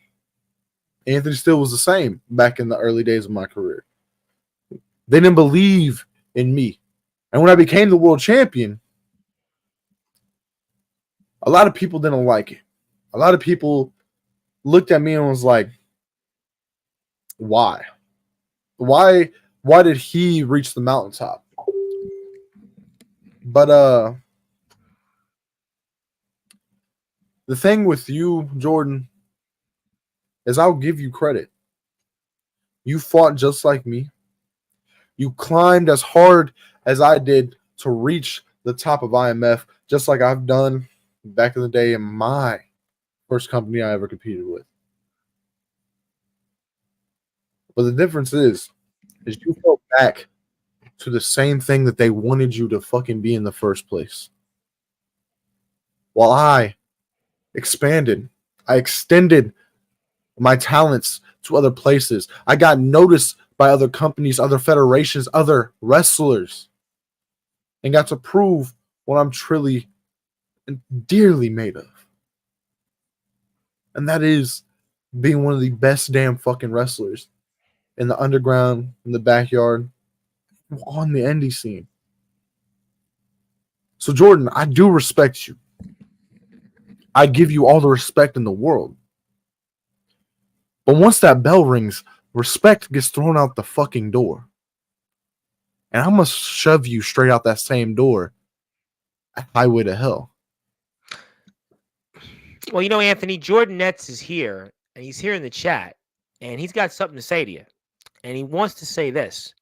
Anthony Steele was the same back in the early days of my career. They didn't believe in me. And when I became the world champion, a lot of people didn't like it. A lot of people looked at me and was like, why? Why did he reach the mountaintop? But the thing with you, Jordan, is I'll give you credit. You fought just like me. You climbed as hard as I did to reach the top of IMF, just like I've done back in the day in my first company I ever competed with. But the difference is you fell back to the same thing that they wanted you to fucking be in the first place. While I expanded, I extended my talents to other places. I got noticed by other companies, other federations, other wrestlers, and got to prove what I'm truly and dearly made of. And that is being one of the best damn fucking wrestlers in the underground, in the backyard, on the indie scene. So, Jordan, I do respect you. I give you all the respect in the world. But once that bell rings, respect gets thrown out the fucking door. And I'm going to shove you straight out that same door, highway to hell. Well, you know, Anthony, Jordan Nets is here, and he's here in the chat, and he's got something to say to you. And he wants to say this.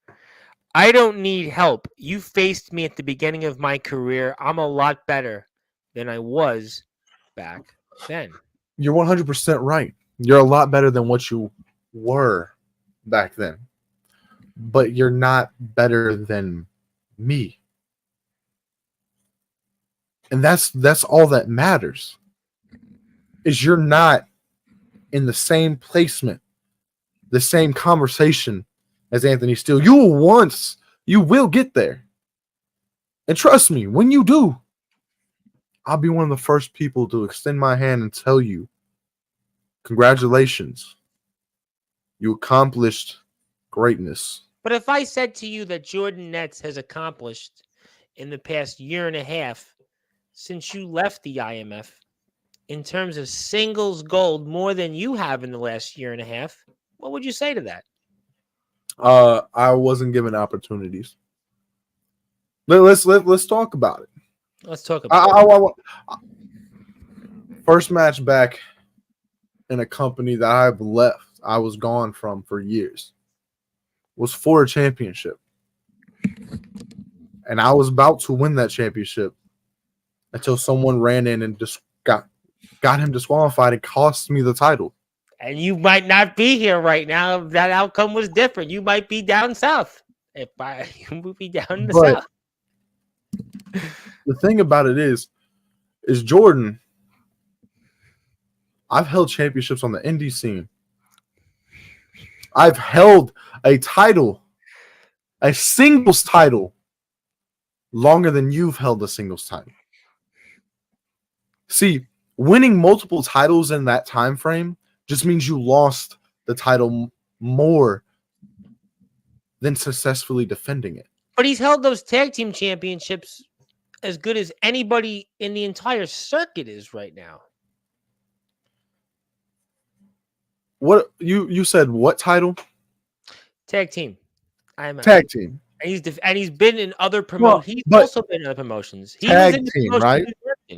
I don't need help. You faced me at the beginning of my career. I'm a lot better than I was back then. You're 100% right. You're a lot better than what you were back then. But you're not better than me. And that's all that matters. Is you're not in the same placement, the same conversation as Anthony Steele. You will get there. And trust me, when you do, I'll be one of the first people to extend my hand and tell you, congratulations. You accomplished greatness. But if I said to you that Jordan Nets has accomplished in the past year and a half since you left the IMF, in terms of singles gold, more than you have in the last year and a half, what would you say to that? I wasn't given opportunities. Let's talk about it. Let's talk about it. First match back in a company that I've left, I was gone from for years, was for a championship. And I was about to win that championship until someone ran in and just got him disqualified and cost me the title. And you might not be here right now if that outcome was different. You might be down south. You would be down in the south. The thing about it is Jordan, I've held championships on the indie scene. I've held a title, a singles title, longer than you've held a singles title. See, winning multiple titles in that time frame just means you lost the title more than successfully defending it. But he's held those tag team championships as good as anybody in the entire circuit is right now. What you said? What title? Tag team. Tag team. And he's been in other promotions. He's also been in other promotions. He tag was in the team, right?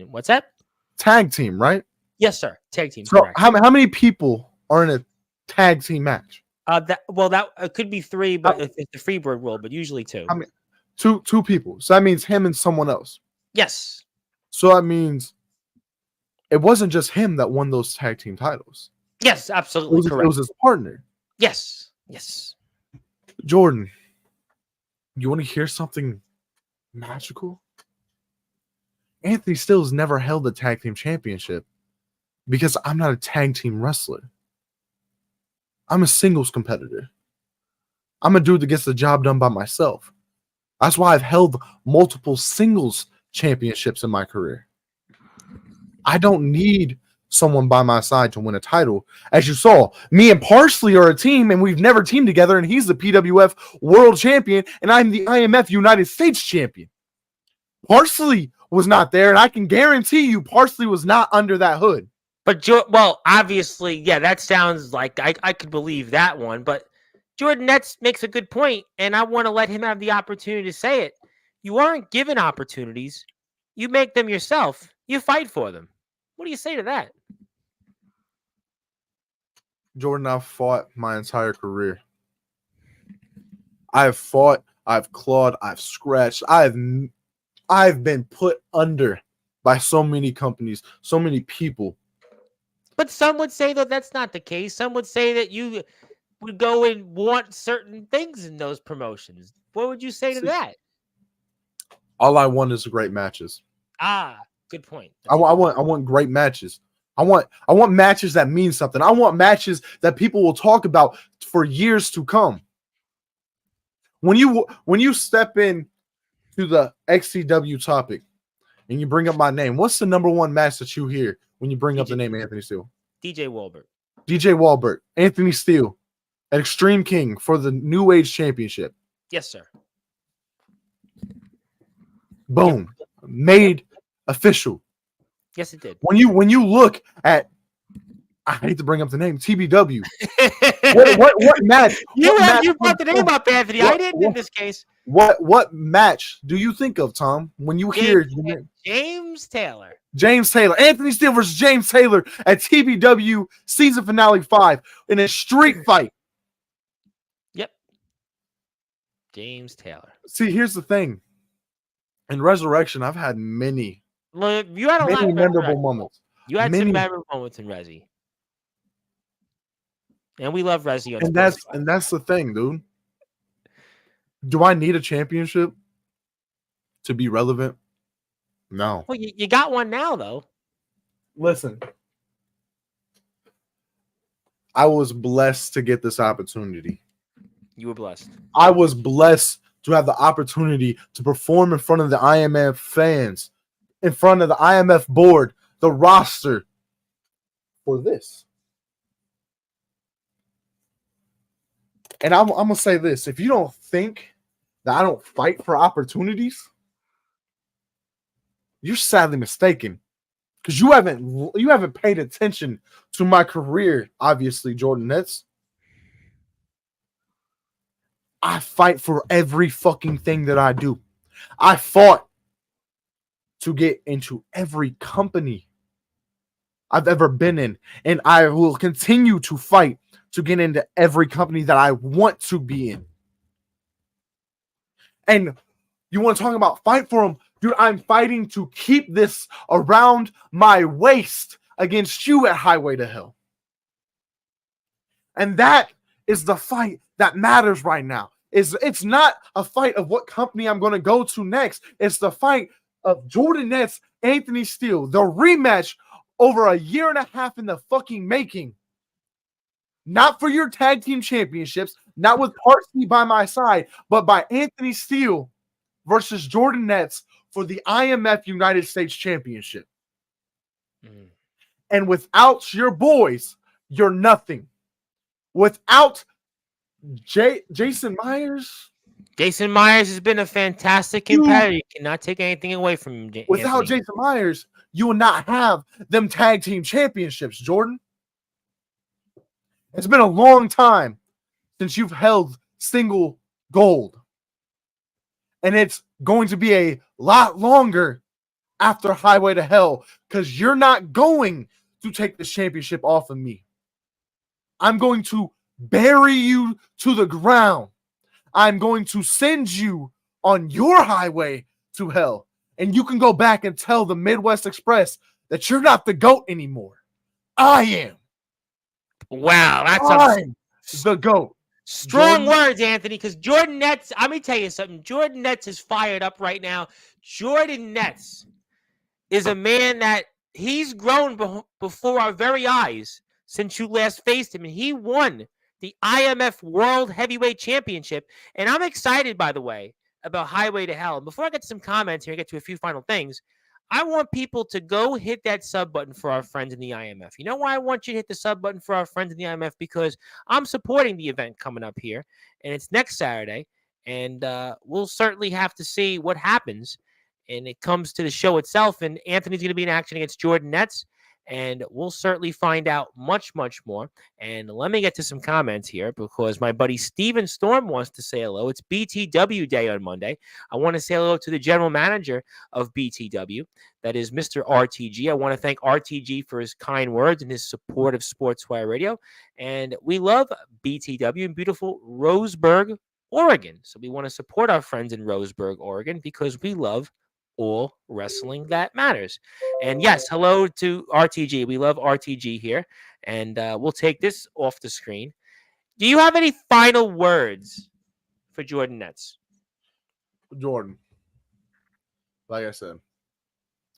What's that? Tag team, right? Yes, sir. Tag team. So how many people are in a tag team match? That could be 3, but it's the Freebird rule, but usually 2. I mean, two people. So that means him and someone else. Yes. So that means it wasn't just him that won those tag team titles. Yes, absolutely correct. It was his partner. Yes. Jordan, you want to hear something magical? Anthony Steele has never held a tag team championship because I'm not a tag team wrestler. I'm a singles competitor. I'm a dude that gets the job done by myself. That's why I've held multiple singles championships in my career. I don't need someone by my side to win a title. As you saw, me and Parsley are a team, and we've never teamed together, and he's the PWF World Champion, and I'm the IMF United States Champion. Parsley was not there, and I can guarantee you Parsley was not under that hood. But, obviously, yeah, that sounds like I could believe that one, but Jordan Nets makes a good point, and I want to let him have the opportunity to say it. You aren't given opportunities. You make them yourself. You fight for them. What do you say to that? Jordan, I've fought my entire career. I've fought, I've clawed, I've scratched. I've been put under by so many companies, so many people. But some would say that that's not the case. Some would say that you would go and want certain things in those promotions. What would you say to that? All I want is great matches. Good point. I want great matches. I want matches that mean something. I want matches that people will talk about for years to come. When you step in to the XCW topic and you bring up my name, what's the number one match that you hear when you bring up the name Anthony Steele? DJ Wahlberg. DJ Wahlberg, Anthony Steele, at Extreme King for the New Age Championship. Yes, sir. Boom. Yep. Made official. Yes, it did. When you look at, I hate to bring up the name, TBW. what match? You brought the name up, Anthony. I didn't in this case. What match do you think of, Tom, when you hear James Taylor? James Taylor. Anthony Steele versus James Taylor at TBW season finale 5 in a street fight. Yep. James Taylor. See, here's the thing. In Resurrection, I've had many memorable moments. You had some memorable moments in Resi. And we love Resi. And that's the thing, dude. Do I need a championship to be relevant? No. Well, you got one now, though. Listen. I was blessed to get this opportunity. You were blessed. I was blessed to have the opportunity to perform in front of the IMF fans, in front of the IMF board, the roster, for this. And I'm going to say this. If you don't think that I don't fight for opportunities, you're sadly mistaken. Because you haven't paid attention to my career, obviously, Jordan Nets. I fight for every fucking thing that I do. I fought to get into every company I've ever been in. And I will continue to fight to get into every company that I want to be in. And you want to talk about fight for them? Dude, I'm fighting to keep this around my waist against you at Highway to Hell. And that is the fight that matters right now. It's not a fight of what company I'm going to go to next. It's the fight of Jordan Nets, Anthony Steele, the rematch over a year and a half in the fucking making. Not for your tag team championships, not with Parsley by my side, but by Anthony Steele versus Jordan Nets for the IMF United States Championship. Mm. And without your boys, you're nothing. Without Jason Myers. Jason Myers has been a fantastic competitor. You cannot take anything away from him. Without Anthony. Jason Myers, you will not have them tag team championships, Jordan. It's been a long time since you've held single gold. And it's going to be a lot longer after Highway to Hell because you're not going to take the championship off of me. I'm going to bury you to the ground. I'm going to send you on your highway to hell. And you can go back and tell the Midwest Express that you're not the GOAT anymore. I am. Wow, that's the GOAT. Strong words, Anthony, because Jordan Nets, let me tell you something. Jordan Nets is fired up right now. Jordan Nets is a man that he's grown before our very eyes since you last faced him. And he won the IMF World Heavyweight Championship. And I'm excited, by the way, about Highway to Hell. And before I get to some comments here and get to a few final things, I want people to go hit that sub button for our friends in the IMF. You know why I want you to hit the sub button for our friends in the IMF? Because I'm supporting the event coming up here, and it's next Saturday, and we'll certainly have to see what happens. And it comes to the show itself, and Anthony's going to be in action against Jordan Nets, and we'll certainly find out much, much more. And let me get to some comments here because my buddy Steven Storm wants to say hello. It's BTW Day on Monday. I want to say hello to the general manager of BTW. That is Mr. RTG. I want to thank RTG for his kind words and his support of Sportswire Radio. And we love BTW in beautiful Roseburg, Oregon. So we want to support our friends in Roseburg, Oregon, because we love all wrestling that matters. And yes, hello to RTG. We love RTG here. And we'll take this off the screen. Do you have any final words for Jordan Nets? Jordan, like I said,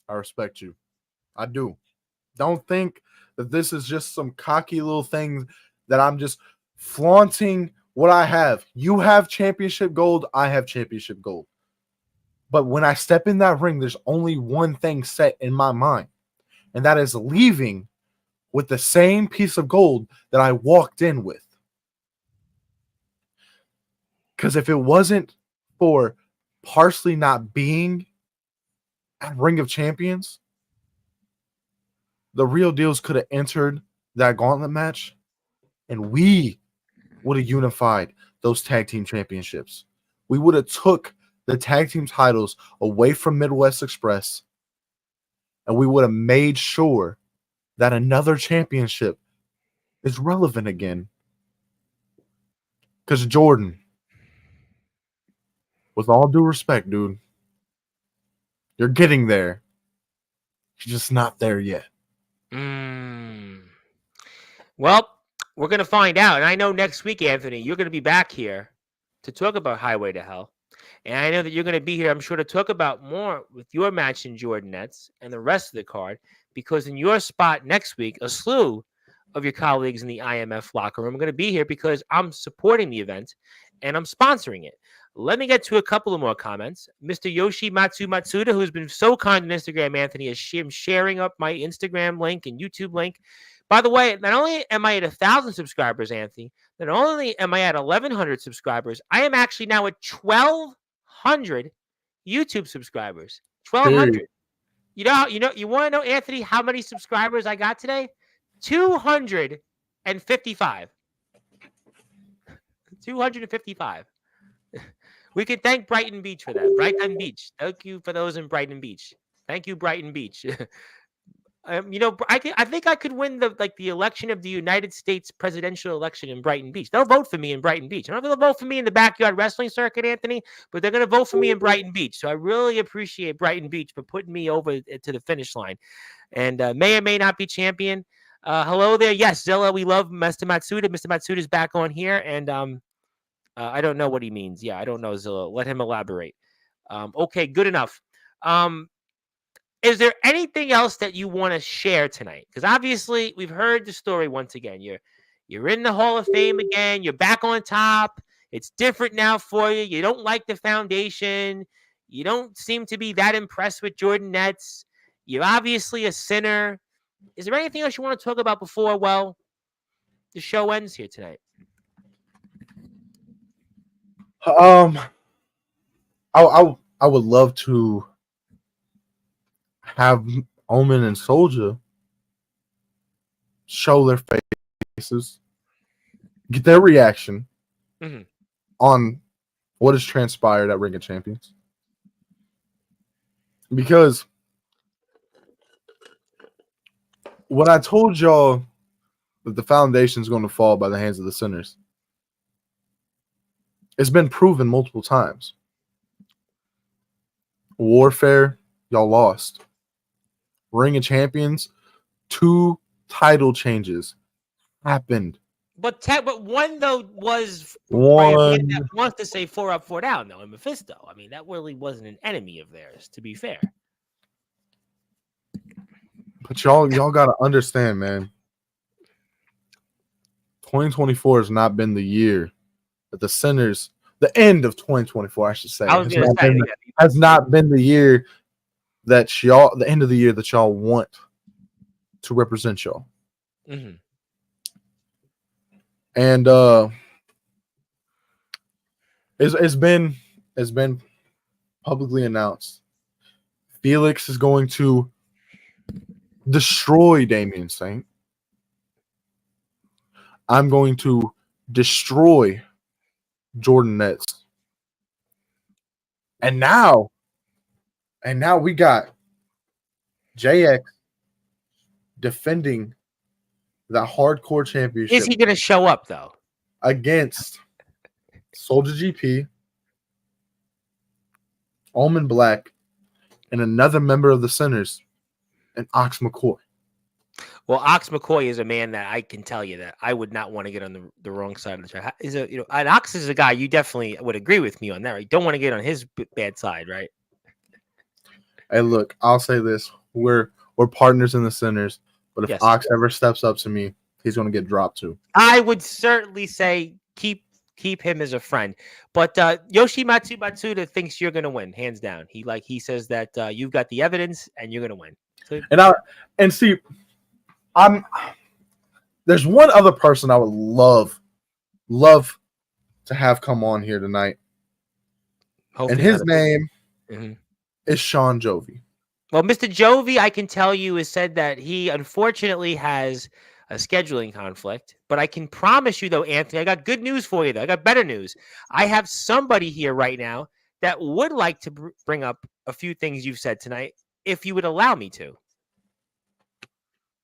I respect you. I do. Don't think that this is just some cocky little thing that I'm just flaunting what I have. You have championship gold. I have championship gold. But when I step in that ring, there's only one thing set in my mind, and that is leaving with the same piece of gold that I walked in with. Because if it wasn't for Parsley not being at Ring of Champions, the Real Deals could have entered that gauntlet match, and we would have unified those tag team championships. We would have took the tag team titles away from Midwest Express, and we would have made sure that another championship is relevant again. Because Jordan, with all due respect, dude, you're getting there. You're just not there yet. Well, we're going to find out. And I know next week, Anthony, you're going to be back here to talk about Highway to Hell. And I know that you're going to be here, I'm sure, to talk about more with your match in Jordanettes and the rest of the card, because in your spot next week, a slew of your colleagues in the IMF locker room are going to be here because I'm supporting the event and I'm sponsoring it. Let me get to a couple of more comments. Mr. Yoshi Matsuda, who's been so kind on Instagram, Anthony, is sharing up my Instagram link and YouTube link. By the way, not only am I at 1,000 subscribers, Anthony, not only am I at 1,100 subscribers, I am actually now at 1,200 YouTube subscribers. 1,200. You want to know, Anthony, how many subscribers I got today? 255. 255. We could thank Brighton Beach for that. Brighton Beach. Thank you for those in Brighton Beach. Thank you, Brighton Beach. I think I could win the election of the United States presidential election in Brighton Beach. They'll vote for me in Brighton Beach. I don't know if they'll vote for me in the backyard wrestling circuit, Anthony, but they're going to vote for me in Brighton Beach. So I really appreciate Brighton Beach for putting me over to the finish line. And may or may not be champion. Hello there. Yes, Zilla, we love Mr. Matsuda. Mr. Matsuda's back on here, and I don't know what he means. Yeah, I don't know, Zilla. Let him elaborate. Okay, good enough. Is there anything else that you want to share tonight? Because obviously we've heard the story once again. You're in the Hall of Fame again. You're back on top. It's different now for you. You don't like the foundation. You don't seem to be that impressed with Jordanettes. You're obviously a sinner. Is there anything else you want to talk about before, the show ends here tonight? I would love to have Omen and Soulja show their faces, get their reaction on what has transpired at Ring of Champions. Because when I told y'all that the foundation is going to fall by the hands of the sinners, it's been proven multiple times. Warfare, y'all lost. Ring of Champions, 2 title changes happened. But one, though, was one that wants to say 4 up, 4 down, though, in Mephisto. I mean, that really wasn't an enemy of theirs, to be fair. But y'all got to understand, man. 2024 has not been the year that the sinners, the end of 2024, I should say, has not been the year that the end of the year that y'all want to represent y'all. Mm-hmm. And it's been publicly announced. Felix is going to destroy Damian Saint. I'm going to destroy Jordanettes. And now we got JX defending the hardcore championship. Is he going to show up, though? Against Soulja GP, Omen Black, and another member of the Sinners, and Ox McCoy. Well, Ox McCoy is a man that I can tell you that I would not want to get on the wrong side of the track. And Ox is a guy you definitely would agree with me on that, right? You don't want to get on his bad side, right? Hey, look, I'll say this: we're partners in the Sinners. But if Ox ever steps up to me, he's going to get dropped too. I would certainly say keep him as a friend. But Yoshimatsu Matsuda thinks you're going to win, hands down. He says that you've got the evidence and you're going to win. So, there's one other person I would love to have come on here tonight. And his name is Sean Jovi. Well, Mr. Jovi, I can tell you, has said that he unfortunately has a scheduling conflict. But I can promise you, though, Anthony, I got good news for you, though. I got better news. I have somebody here right now that would like to bring up a few things you've said tonight, if you would allow me to.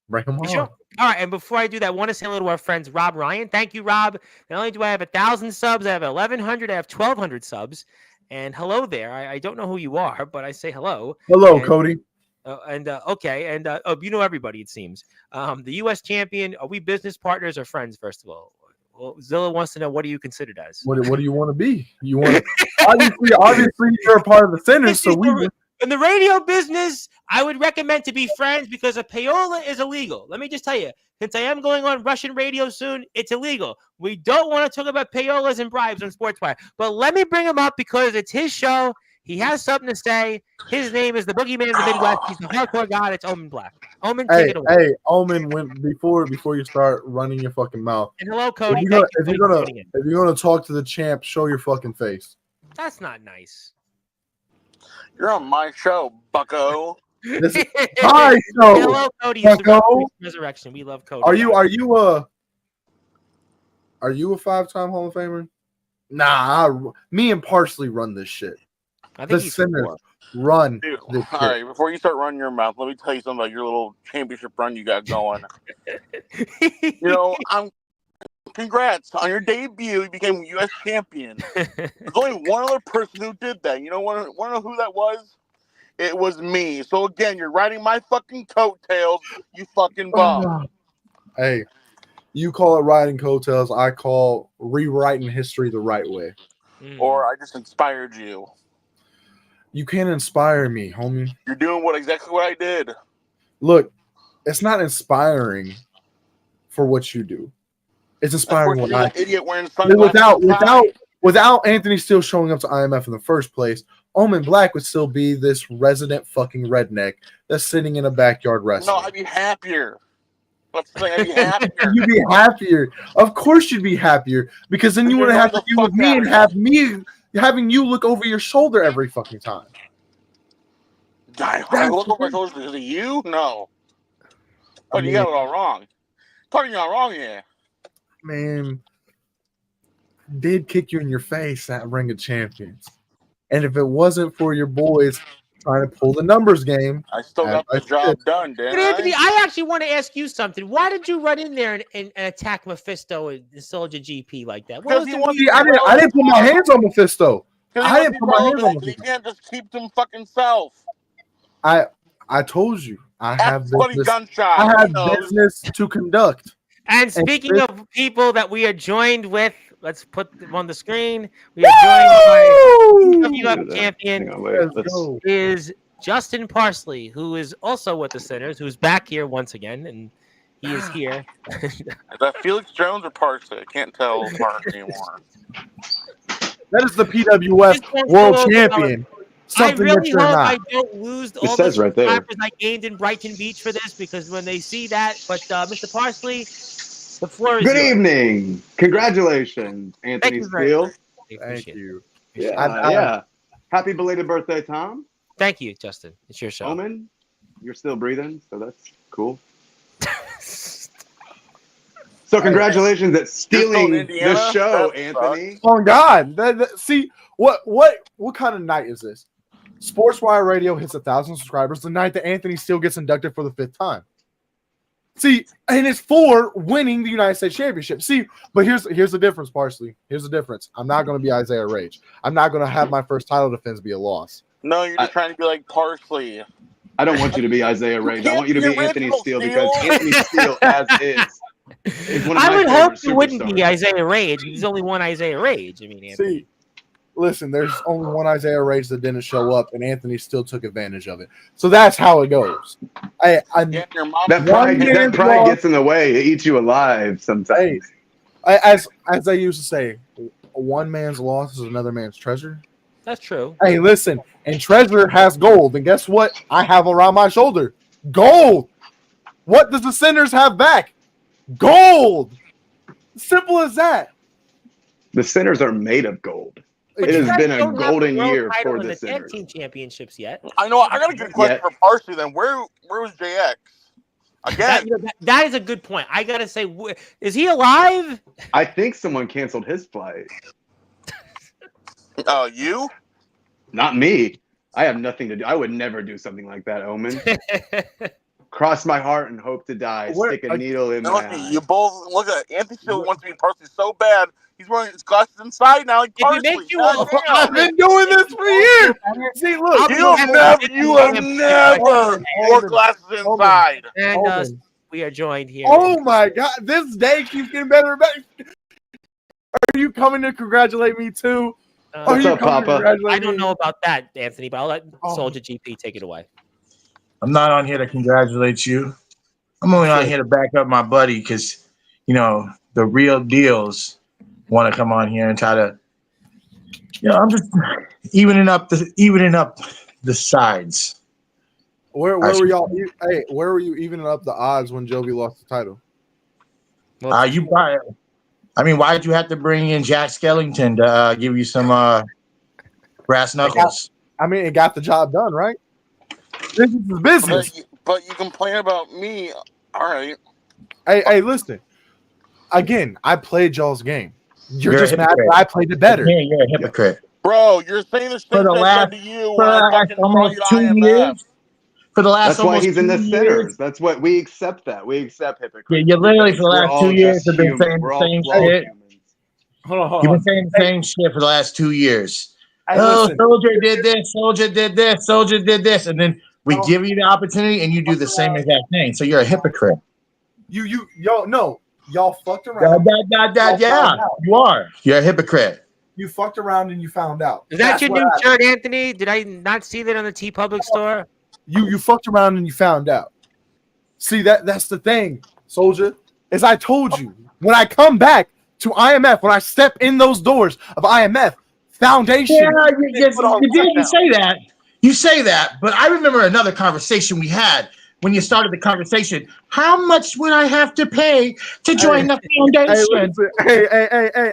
Bring him on. Sure. All right, and before I do that, I want to say hello to our friends, Rob Ryan. Thank you, Rob. Not only do I have 1,000 subs, I have 1,100, I have 1,200 subs. And hello there. I don't know who you are, but I say hello. Hello, Cody. Okay. And you know everybody, it seems. The U.S. champion, are we business partners or friends, first of all? Well, Zilla wants to know, what are you considered as? What do you want to be? You want to obviously you're a part of the Sinners, so we in the radio business, I would recommend to be friends because a payola is illegal. Let me just tell you, since I am going on Russian radio soon, it's illegal. We don't want to talk about payolas and bribes on Sportswire. But let me bring him up because it's his show. He has something to say. His name is the Boogeyman of the Midwest. He's the hardcore god. It's Omen Black. Omen, take it away. Hey, Omen, before you start running your fucking mouth. And hello, Cody. If you're gonna talk to the champ, show your fucking face. That's not nice. You're on my show, bucko. This is my show. Hello, Cody. Bucko. Resurrection. We love Cody. Are you a 5-time Hall of Famer? Nah, me and Parsley run this shit. I think the Sinners run. Dude, this all shit. right, before you start running your mouth, let me tell you something about your little championship run you got going. Congrats on your debut. You became U.S. champion. There's only one other person who did that. You know, want to know who that was? It was me. So again, you're riding my fucking coattails, you fucking bum. Hey, you call it riding coattails. I call rewriting history the right way. Or I just inspired you. You can't inspire me, homie. You're doing exactly what I did. Look, it's not inspiring for what you do. It's inspiring what I do. Idiot wearing sunglasses. Without Anthony Steele showing up to IMF in the first place, Omen Black would still be this resident fucking redneck that's sitting in a backyard wrestling. No, I'd be happier. Let's say I'd be happier. You'd be happier. Of course you'd be happier. Because then you wouldn't have to deal with me and have me having you look over your shoulder every fucking time. I look over my shoulder because of you? No. But you got it all wrong. Talking all wrong here. Man, did kick you in your face at Ring of Champions. And if it wasn't for your boys trying to pull the numbers game, I still got the job done, didn't I? Anthony, I actually want to ask you something. Why did you run in there and attack Mephisto and Soldier GP like that? I didn't put my hands on Mephisto. I didn't put my hands on Mephisto. He can't just keep them fucking self. I told you I have business to conduct. And speaking of people that we are joined with, let's put them on the screen. We are joined by WWF champion is Justin Parsley, who is also with the Sinners, who's back here once again, and he is here. Is that Felix Jones or Parsley? I can't tell apart anymore. That is the PWF World Champion. I really hope I don't lose all the subscribers I gained in Brighton Beach for this, because when they see that, but Mr. Parsley, the floor is Good yours. evening. Congratulations, Anthony Steele. Thank you. Yeah. Happy belated birthday, Tom. Thank you, Justin. It's your show. Omen, you're still breathing, so that's cool. So congratulations at stealing the show, Anthony. Oh God! See what kind of night is this? Sportswire Radio hits 1,000 subscribers the night that Anthony Steele gets inducted for the 5th time. See, and it's for winning the United States Championship. See, but here's the difference, Parsley. Here's the difference. I'm not going to be Isaiah Rage. I'm not going to have my first title defense be a loss. No, you're just trying to be like Parsley. I don't want you to be Isaiah Rage. I want you to be Anthony Steele because Anthony Steele, as is one of my I would hope you superstars. wouldn't be Isaiah Rage. There's only one Isaiah Rage. I mean, Anthony. See, listen, there's only one Isaiah Rage that didn't show up, and Anthony still took advantage of it. So that's how it goes. Yeah, your mom. That pride gets in the way. It eats you alive sometimes. As I used to say, one man's loss is another man's treasure. That's true. Hey, listen, and treasure has gold, and guess what? I have around my shoulder gold. What does the Sinners have back? Gold. Simple as that. The Sinners are made of gold. But It you has guys been a don't have golden the world year title for and the the tag Sinners. team championships yet. I know. I got a good question for Parsley. Then where was JX? Again, That is a good point. I gotta say, is he alive? I think someone canceled his flight. You? Not me. I have nothing to do. I would never do something like that, Omen. Cross my heart and hope to die. Stick a needle in my eye. You both look at Anthony still wants to be Parsley so bad. He's wearing his glasses inside now. Like Parsley. I've been doing this for years. See, look, You have never wore glasses inside. And we are joined here. Oh my God, this day keeps getting better and better. Are you coming to congratulate me too? What's up, Papa? I don't know about that, Anthony, but I'll let Soldier GP take it away. I'm not on here to congratulate you. I'm only on here to back up my buddy because, the real deals want to come on here and try to, I'm just evening up the sides. Where were y'all? Hey, where were you evening up the odds when Jovi lost the title? Why did you have to bring in Jack Skellington to give you some brass knuckles? It got the job done, right? This is business. But you complain about me. All right. Hey, listen. Again, I played y'all's game. You're just mad that I played it better. Yeah, you're a hypocrite. Bro, you're saying the same thing I said to you when I fucking almost 2 years. For the last That's why he's in the Sinners. Sinners. That's what we accept. We accept hypocrites. Yeah, you literally for the last 2 years have been saying the same shit. Hold on. You've been saying the same shit for the last 2 years. Hey, listen. Soldier did this, Soldier did this, Soldier did this, and then we give you the opportunity and you do the same exact thing. So you're a hypocrite. Y'all fucked around. Yeah, you are. You're a hypocrite. You fucked around and you found out. Is that your new shirt, Anthony? Did I not see that on the T Public store? You fucked around and you found out. See, that's the thing, Soldier. As I told you, when I come back to IMF, when I step in those doors of IMF Foundation. Yeah, you say that. You say that, but I remember another conversation we had when you started the conversation. How much would I have to pay to join the foundation?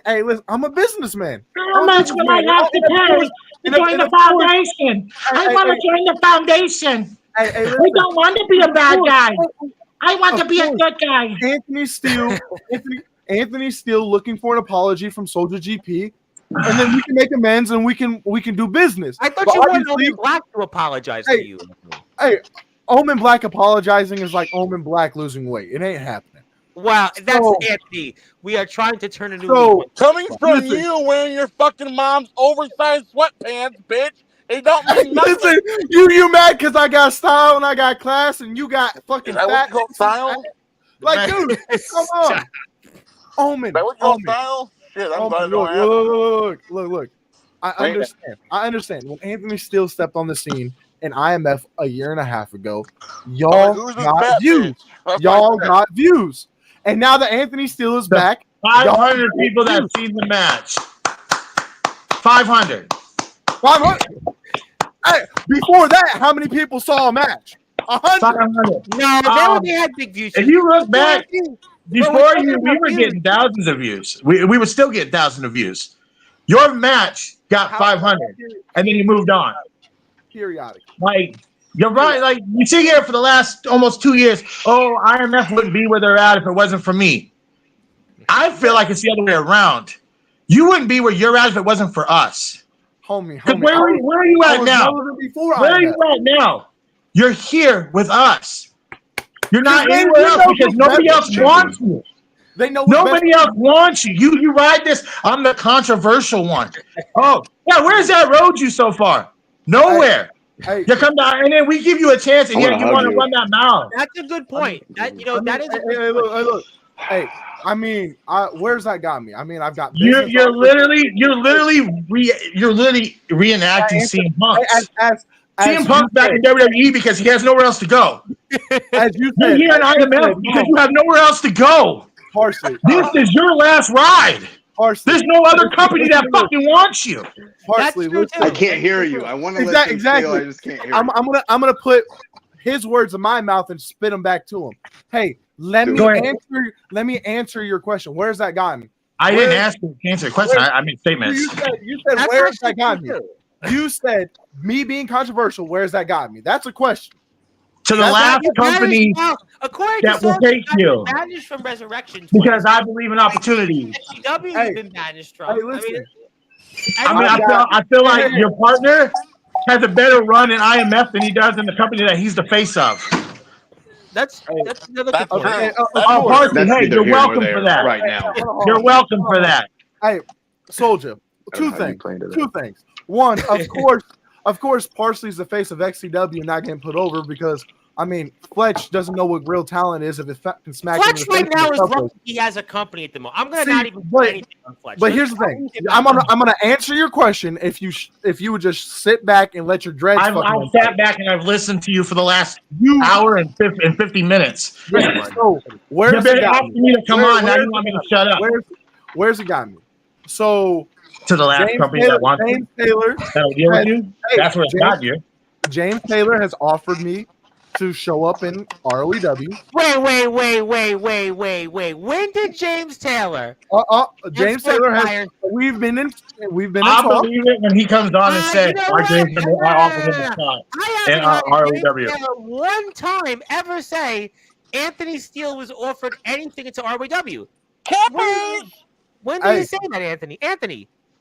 Hey, listen, I'm a businessman. How much would I have to pay to join the foundation? I want to join the foundation. I don't want to be a bad guy. I want to be a good guy. Anthony Steele looking for an apology from Soldier GP. And then we can make amends and we can do business. I thought you wanted Omen Black to apologize to you. Hey, Omen Black apologizing is like Omen Black losing weight. It ain't happening. Wow, that's Anthony. We are trying to turn a new leaf. Coming from you wearing your fucking mom's oversized sweatpants, bitch. It don't mean nothing. Listen, you mad because I got style and I got class and you got fucking fat style? Like, dude, come on. Omen. That was style? Shit, I'm glad look. I understand. When Anthony Steele stepped on the scene in IMF a year and a half ago, y'all got views. Y'all got views. And now that Anthony Steele is back, 500 people that have seen the match. 500. Hey, before that, how many people saw a match? 100. No, they had big views. If you look back, before we were getting thousands of views. We would still get thousands of views. Your match got 500, and then you moved on. Periodic. Like, you're right. Like, you sit here for the last almost 2 years. Oh, IMF wouldn't be where they're at if it wasn't for me. I feel like it's the other way around. You wouldn't be where you're at if it wasn't for us. Homie. Where are you at now? Where are you at now? You're here with us. You're not anywhere else because nobody else wants you. Nobody else wants you. You ride this. I'm the controversial one. Oh, yeah. Where's that road you so far? Nowhere. Hey, you come down, and then we give you a chance, and yet you want to run that mouth. That's a good point. That is. Look. Hey, I mean, where's that got me? I mean, I've got. You're literally reenacting CM Punk. CM Punk's back in WWE because he has nowhere else to go. As you said, you're here in IMF because you have nowhere else to go. Parsley, this is your last ride. Parsley, there's no other company that fucking wants you. Parsley, I can't hear you. I want to listen. Exactly. I just can't hear. I'm gonna put his words in my mouth and spit them back to him. Hey, let me answer your question. Where's that gotten? I didn't answer your question. I made statements. You said where's that got me? You said me being controversial. Where's that got me? That's a question. To the last company that will take you. Banished from Resurrection. Because I believe in opportunity. FCW has been banished from. Hey, listen. I feel like your partner has a better run in IMF than he does in the company that he's the face of. That's another good point. Hey, you're welcome for that. Right now, you're welcome for that. Hey, Soldier. Two things. One, of course, Parsley's the face of XCW not getting put over because I mean, Fletch doesn't know what real talent is if it can smack him in the face. Fletch right now is lucky he has a company at the moment. I'm gonna not even put anything on Fletch. But here's the thing: I'm gonna answer your question if you would just sit back and let your dreads. I've sat back and I've listened to you for the last hour and 50 minutes. Yeah, so where's it got me? Me to come on, now you want me to shut up. Where's it got me? So to the last company that wants James Taylor. That'll deal with you. That's what it's got you. James Taylor has offered me to show up in ROEW. Wait. When did James Taylor? James Taylor has. We've been in. I'll believe it when he comes on and says, "I offered him a shot." I haven't heard James Taylor one time ever say Anthony Steele was offered anything into ROEW. When did he say that, Anthony?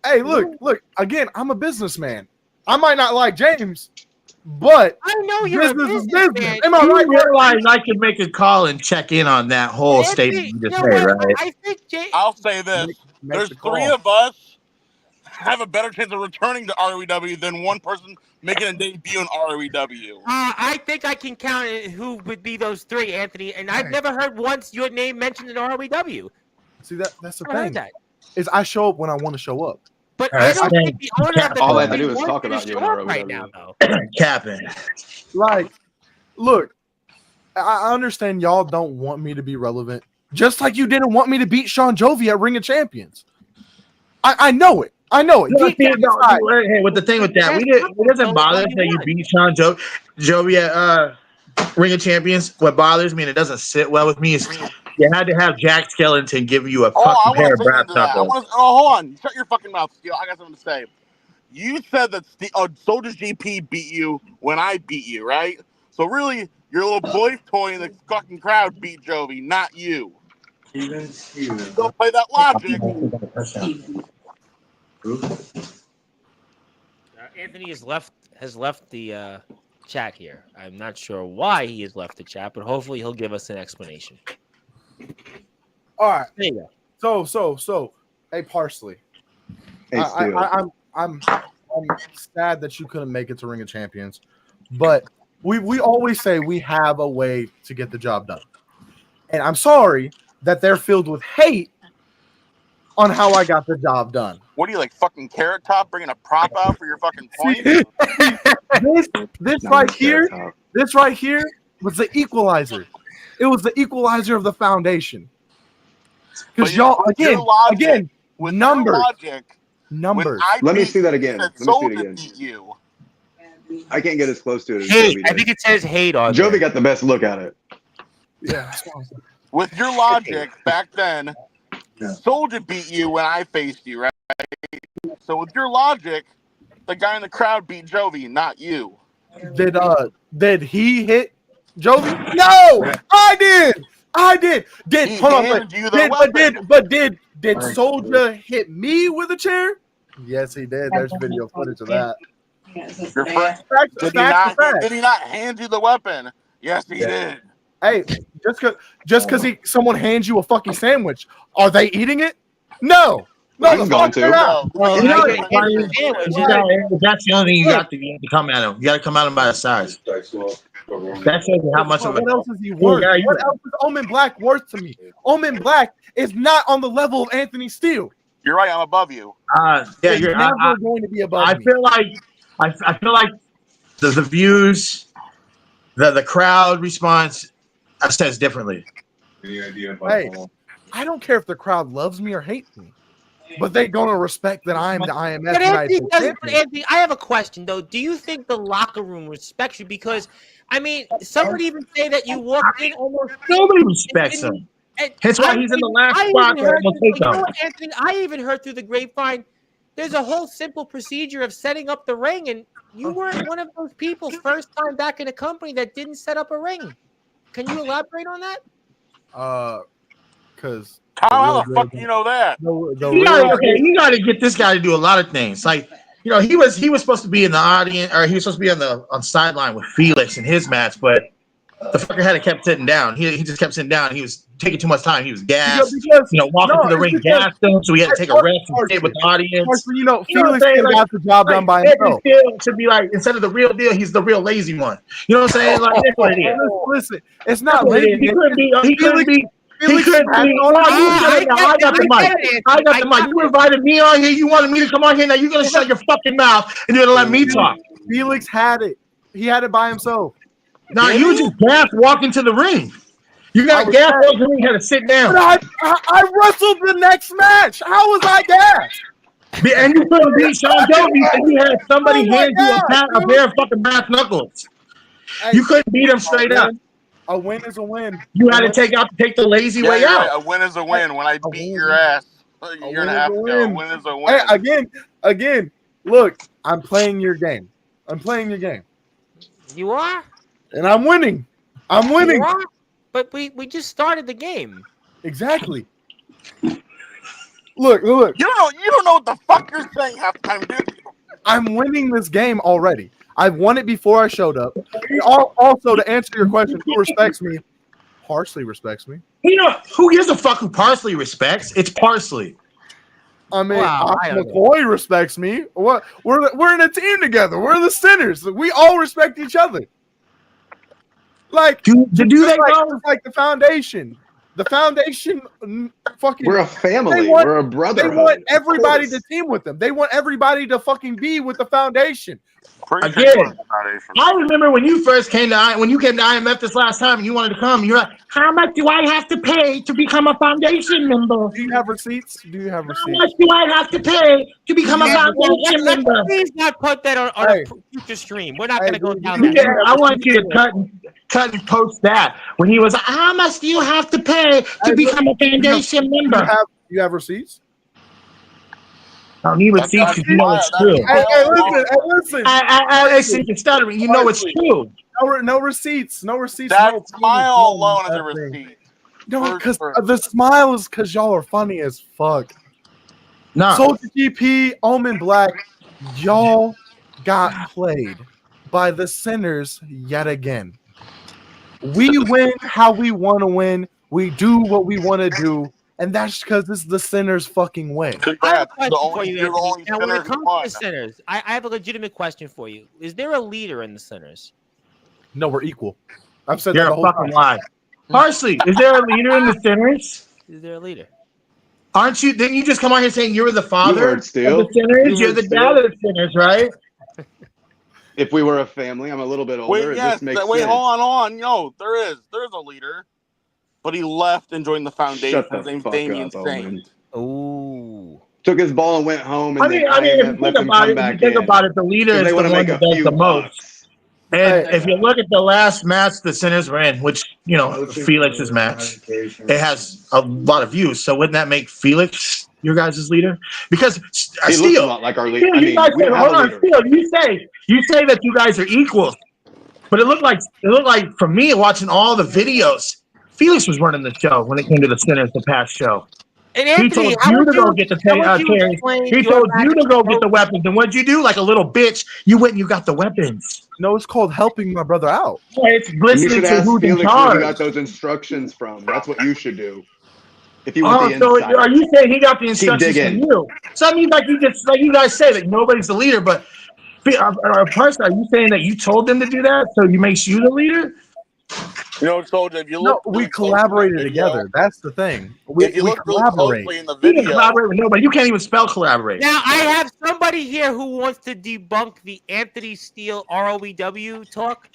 Hey, look. Again, I'm a businessman. I might not like James. But I know you're business a businessman. Am I right? Realize I could make a call and check in on that whole statement you just made, right? I think I'll say this: there's three of us have a better chance of returning to ROEW than one person making a debut in ROEW. I think I can count who would be those three, Anthony. And I've never heard once your name mentioned in ROEW. See that's the thing. Is I show up when I want to show up. But I don't think the owner of the all I have to do is talk about you right now, though. Capping. Like, look, I understand y'all don't want me to be relevant, just like you didn't want me to beat Sean Jovi at Ring of Champions. I know it. Hey, with the thing with that, it doesn't bother us that you beat Sean Jovi at Ring of Champions. What bothers me, and it doesn't sit well with me, is you had to have Jack Skellington give you a fucking pair of brass knuckles. Hold on. Shut your fucking mouth, Steele. I got something to say. You said that Soldier GP beat you when I beat you, right? So really, your little boy toy in the fucking crowd beat Jovi, not you. Don't play that logic. Anthony has left the chat here. I'm not sure why he has left the chat, but hopefully he'll give us an explanation. All right. There you go. So, hey, Parsley. Hey, I'm sad that you couldn't make it to Ring of Champions, but we always say we have a way to get the job done, and I'm sorry that they're filled with hate on how I got the job done. What are you, like fucking Carrot Top, bringing a prop out for your fucking point? This right here was the equalizer. It was the equalizer of the foundation. Because y'all, again, with numbers. Let me see that again. I can't get as close to it as hate. Jovi I think it says hate on Jovi there. got the best look at it. Yeah. With your logic, back then, Soldier beat you when I faced you, right? So with your logic, the guy in the crowd beat Jovi, not you. Did he hit Jovi? No, I did. Did Soldier hit me with a chair? Yes, he did. There's video footage of that. Your friend, did he not hand you the weapon? Yes, he did. Hey, just because someone hands you a fucking sandwich, are they eating it? No. No, I'm going to. No. Well, Yeah, you know, that's the only thing you have to come at him. You got to come at him by the size. That shows you how much of a. What else is he worth? Yeah, What else is Omen Black worth to me? Omen Black is not on the level of Anthony Steele. You're right. I'm above you. Yeah, He's you're never going to be above I me. feel like the views, the crowd response says differently. Hey, I don't care if the crowd loves me or hates me, but they're gonna respect that I am the IMS. But Anthony, I have a question though. Do you think the locker room respects you? Because I mean, some would even say that you walked in almost. Nobody respects him. That's why he's in the last spot. Anthony, I even heard through the grapevine. There's a whole simple procedure of setting up the ring, and you weren't one of those people first time back in a company that didn't set up a ring. Can you elaborate on that? Because how the fuck do you know that? You got to get this guy to do a lot of things. Like, you know, he was supposed to be in the audience, or he was supposed to be on sideline with Felix in his match, but the fucker had kept sitting down. He just kept sitting down. He was taking too much time. He was gassed. Walking to the ring gassed him, so he had to take a rest and sit with the audience. Felix got the job done by himself. Should be like, instead of the real deal, he's the real lazy one. You know what I'm saying? Like, that's what it is. Listen, it's not lazy. He couldn't be. I got the mic. You invited me on here. You wanted me to come on here. Now you're gonna shut your fucking mouth and you're gonna let me talk. Felix had it. He had it by himself. No, you just gassed walking to the ring. You got gas walking to the ring. You had to sit down. But I wrestled the next match. How was I gassed? And you couldn't beat Sean Jovi and you had somebody hand you a pair of fucking brass knuckles. You couldn't beat him straight up. A win is a win. You had to take the lazy way out. Right. A win is a win. When I beat your ass a year and a half ago, a win is a win. Hey, again, look, I'm playing your game. You are? And I'm winning. You are? But we just started the game. Exactly. Look. You don't know what the fuck you're saying half the time, dude. I'm winning this game already. I've won it before I showed up. Also, to answer your question, who respects me? Parsley respects me. You know, who gives a fuck who Parsley respects? It's Parsley. I mean, McCoy respects me. What? We're in a team together. We're the Sinners. We all respect each other. Like, like the foundation. The foundation fucking. We're a family. We're a brotherhood. They want everybody to team with them. They want everybody to fucking be with the foundation. Again, I remember when you first came to IMF this last time and you wanted to come, you're like, how much do I have to pay to become a foundation member? Do you have receipts? How much do I have to pay to become a foundation member? Please not put that on a future stream. We're not going to go down that. Yeah, I want you to cut and post that when he was like, how much do you have to pay to become a foundation member? You have receipts? I don't need receipts because you know it's true. Listen. You're stuttering. You know it's true. No receipts. That smile alone is a receipt. No, because the smile is because y'all are funny as fuck. No. Soldier GP, Omen Black, y'all got played by the Sinners yet again. We win how we want to win. We do what we want to do. And that's because it's the Sinners' fucking way. I have a question for you, Anthony. Now, when it comes to the Sinners, I have a legitimate question for you. Is there a leader in the Sinners? No, we're equal. I've said You're that the a whole fucking time. lie. Parsley, is there a leader in the Sinners? Is there a leader? Aren't you? Didn't you just come out here saying you were the father of the Steele. Sinners? You're the dad of the Sinners, right? If we were a family, I'm a little bit older. Wait, hold on. No, there is a leader. But he left and joined the foundation. Shut the fuck Damien up, Saint. Ooh. Took his ball and went home. And if you think about it, the leader is the one that does the most. And if you look at the last match the Sinners ran, which, you know, Felix's match, it has a lot of views. So wouldn't that make Felix your guys' leader? Because he looks a lot like our leader. Hold on, Steele, you say that you guys are equal, but it looked like for me watching all the videos, Felix was running the show when it came to the Sinners the past show. And Anthony, he told you to go get the carries. He told you to go get the weapons. And what'd you do? Like a little bitch, you went and you got the weapons. No, it's called helping my brother out. Yeah, it's listening to who's in charge. Where you got those instructions from. That's what you should do. If you want the so inside. are you saying he got the instructions from you? So I mean, like you guys say that nobody's the leader, but Parson, are you saying that you told them to do that, so you makes you the leader? You know, Soldier, if you No, look we really closely in the collaborated video, together. That's the thing. if you We look really collaborate. closely in the You can video, collaborate with nobody. You can't even spell collaborate. Now I have somebody here who wants to debunk the Anthony Steele ROEW talk.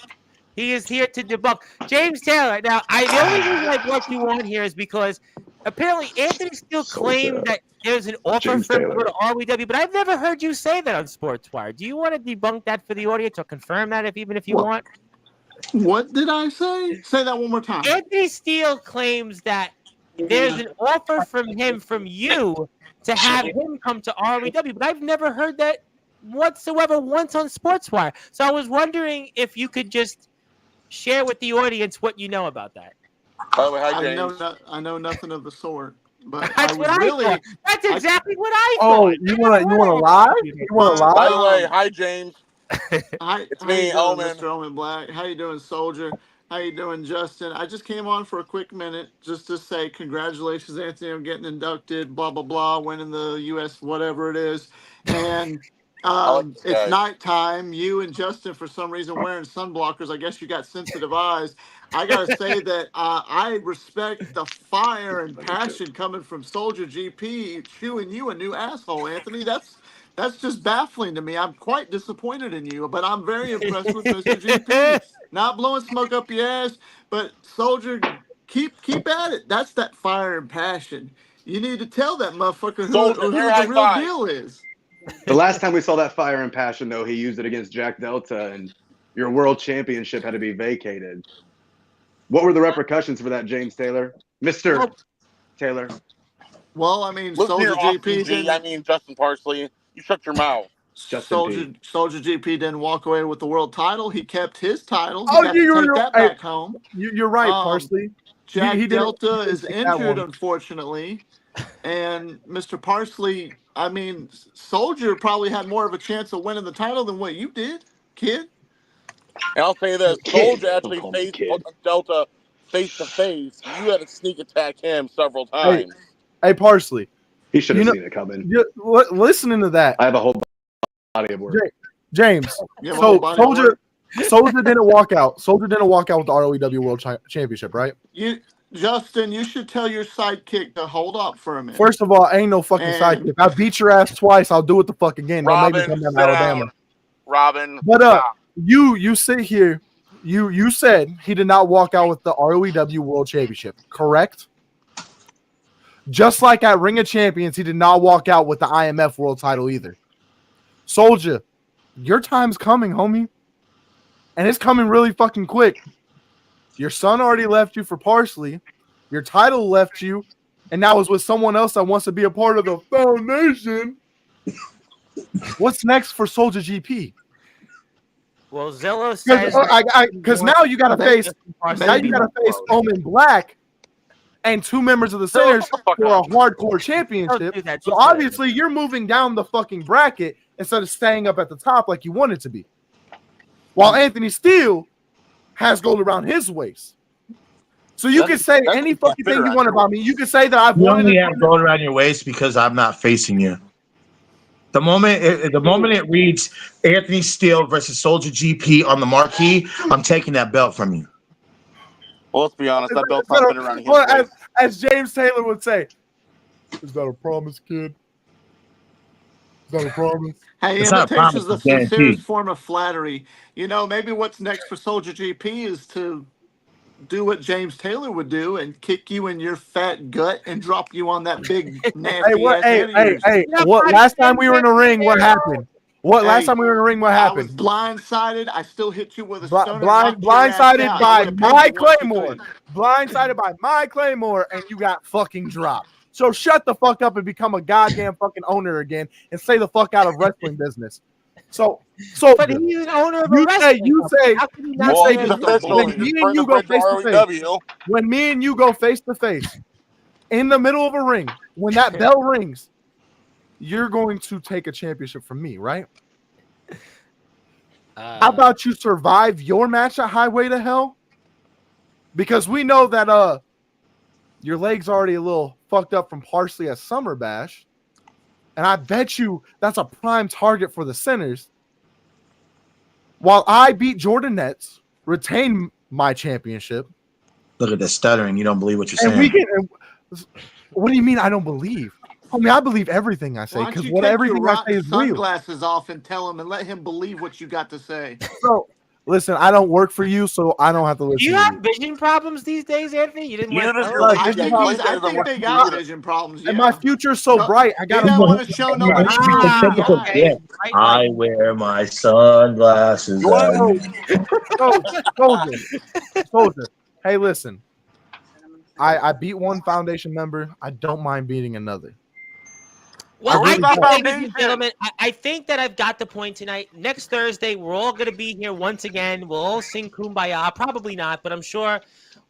He is here to debunk James Taylor. Now, the only reason I brought you on here is because apparently Anthony Steele claimed that there's an offer James for him to Taylor. go to ROEW, but I've never heard you say that on Sportswire. Do you want to debunk that for the audience or confirm that even if you want? What did I say? Say that one more time. Anthony Steele claims that there's an offer from you to have him come to ROEW, but I've never heard that whatsoever once on Sportswire. So I was wondering if you could just share with the audience what you know about that. by the way, hi, James. I know nothing of the sort. But That's what I thought. That's exactly what I Oh, thought. you want to lie? You want to By the lie? way, hi, James. Hi, It's how me, you doing, Omen. Mr. Omen Black. How you doing, Soldier? How you doing, Justin? I just came on for a quick minute just to say congratulations, Anthony, on getting inducted, blah, blah, blah, winning the U.S. whatever it is. And it's nighttime. You and Justin, for some reason, wearing sunblockers. I guess you got sensitive eyes. I got to say that I respect the fire and passion coming from Soldier GP chewing you a new asshole, Anthony. That's just baffling to me. I'm quite disappointed in you, but I'm very impressed with Mr. GP. Not blowing smoke up your ass, but Soldier, keep at it. That's that fire and passion. You need to tell that motherfucker who the real deal is. The last time we saw that fire and passion, though, he used it against Jack Delta, and your world championship had to be vacated. What were the repercussions for that, James Taylor? Mr. Taylor. Well, I mean, Listen Soldier here, GP G, I mean, Justin Parsley, you shut your mouth. Soldier GP didn't walk away with the world title. He kept his title. He Oh, got to take that back home. You're right, Parsley. Jack Delta is injured, unfortunately. And Mr. Parsley, I mean, Soldier probably had more of a chance of winning the title than what you did, kid. And I'll say this, Soldier actually faced Delta face-to-face. You had to sneak attack him several times. Hey, Parsley. He should have seen it coming. Listening to that. I have a whole body of work. James. So Soldier didn't walk out. Soldier didn't walk out with the ROEW World Championship, right? Justin, you should tell your sidekick to hold up for a minute. First of all, ain't no fucking sidekick. I beat your ass twice. I'll do it the fucking again. Robin, don't make me come down to Alabama. Robin. But you sit here. You said he did not walk out with the ROEW World Championship, correct? Just like at Ring of Champions, he did not walk out with the IMF World Title either. Soldier, your time's coming, homie. And it's coming really fucking quick. Your son already left you for Parsley. Your title left you. And now it's with someone else that wants to be a part of the foundation. What's next for Soldier GP? Well, Zillow says because now you got to face Omen Black and two members of the Sinners for a hardcore championship. So obviously you're moving down the fucking bracket instead of staying up at the top like you wanted to be. While Anthony Steele has gold around his waist. So you can say any fucking thing you want about me. You can say that I've wanted to have gold around your waist because I'm not facing you. The moment it reads Anthony Steele versus Soldier GP on the marquee, I'm taking that belt from you. Well, let's be honest, that belt's not been around here. As James Taylor would say, is that a promise, kid? Is that a promise? Hey, imitation is the sincerest form of flattery. You know, maybe what's next for Soldier GP is to do what James Taylor would do and kick you in your fat gut and drop you on that big nasty ass. What last time we were in the ring, what happened? Last time we were in the ring, what happened? I was blindsided. I still hit you with a stoner. Blindsided by my Claymore. Blindsided by my Claymore, and you got fucking dropped. So shut the fuck up and become a goddamn fucking owner again and stay the fuck out of wrestling business. So but he's an owner of a wrestling. When me and you go face to face, when me and you go face to face in the middle of a ring, when that bell rings, you're going to take a championship from me, right? How about you survive your match at Highway to Hell? Because we know that your leg's already a little fucked up from Parsley at Summer Bash. And I bet you that's a prime target for the Sinners. While I beat Jordan Nets, retain my championship. Look at the stuttering. You don't believe what you're And saying. What do you mean I don't believe? Homie, I believe everything I say because everything I say is real. Sunglasses off and tell him and let him believe what you got to say. So, listen, I don't work for you, so I don't have to listen. Do you have vision problems these days, Anthony? You didn't want I think they got vision problems. Yeah. And my future's so bright. I don't want to show nobody. Okay. I wear my sunglasses. Soldier. Hey, listen. I beat one foundation member. I don't mind beating another. Well, ladies and gentlemen, I think that I've got the point tonight. Next Thursday, we're all going to be here once again. We'll all sing Kumbaya. Probably not, but I'm sure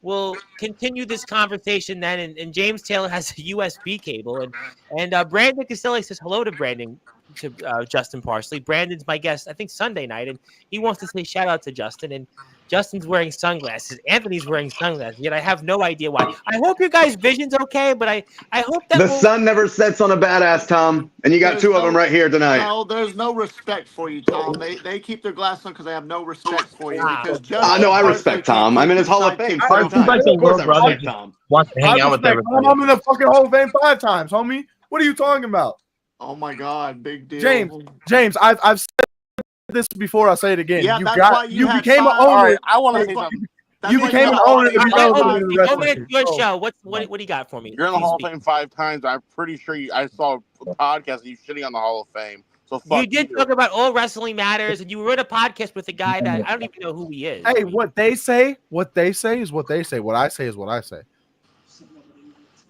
we'll continue this conversation then. And James Taylor has a USB cable. And Brandon Castelli says hello to Justin Parsley. Brandon's my guest, I think, Sunday night. And he wants to say shout out to Justin. And Justin's wearing sunglasses. Anthony's wearing sunglasses. Yet I have no idea why. I hope your guys' vision's okay, but I hope that the sun never sets on a badass, Tom. And you got two of them right here tonight. No, there's no respect for you, Tom. They keep their glasses on because they have no respect for you. Because no, I respect Tom. I'm in his Hall of Fame. Of course I respect Tom. Wants to hang out with everybody. I'm in the fucking Hall of Fame 5 times, homie. What are you talking about? Oh my God, big deal. James, I've said this before. I'll say it again. Yeah, you became an owner. Right, I want to say something. You became an owner. Your show. What do you got for me? You're in the Hall of Fame 5 times. I'm pretty sure I saw a podcast of you shitting on the Hall of Fame. So you did talk about All Wrestling Matters, and you were in a podcast with a guy that I don't even know who he is. Hey, what they say is what they say. What I say is what I say.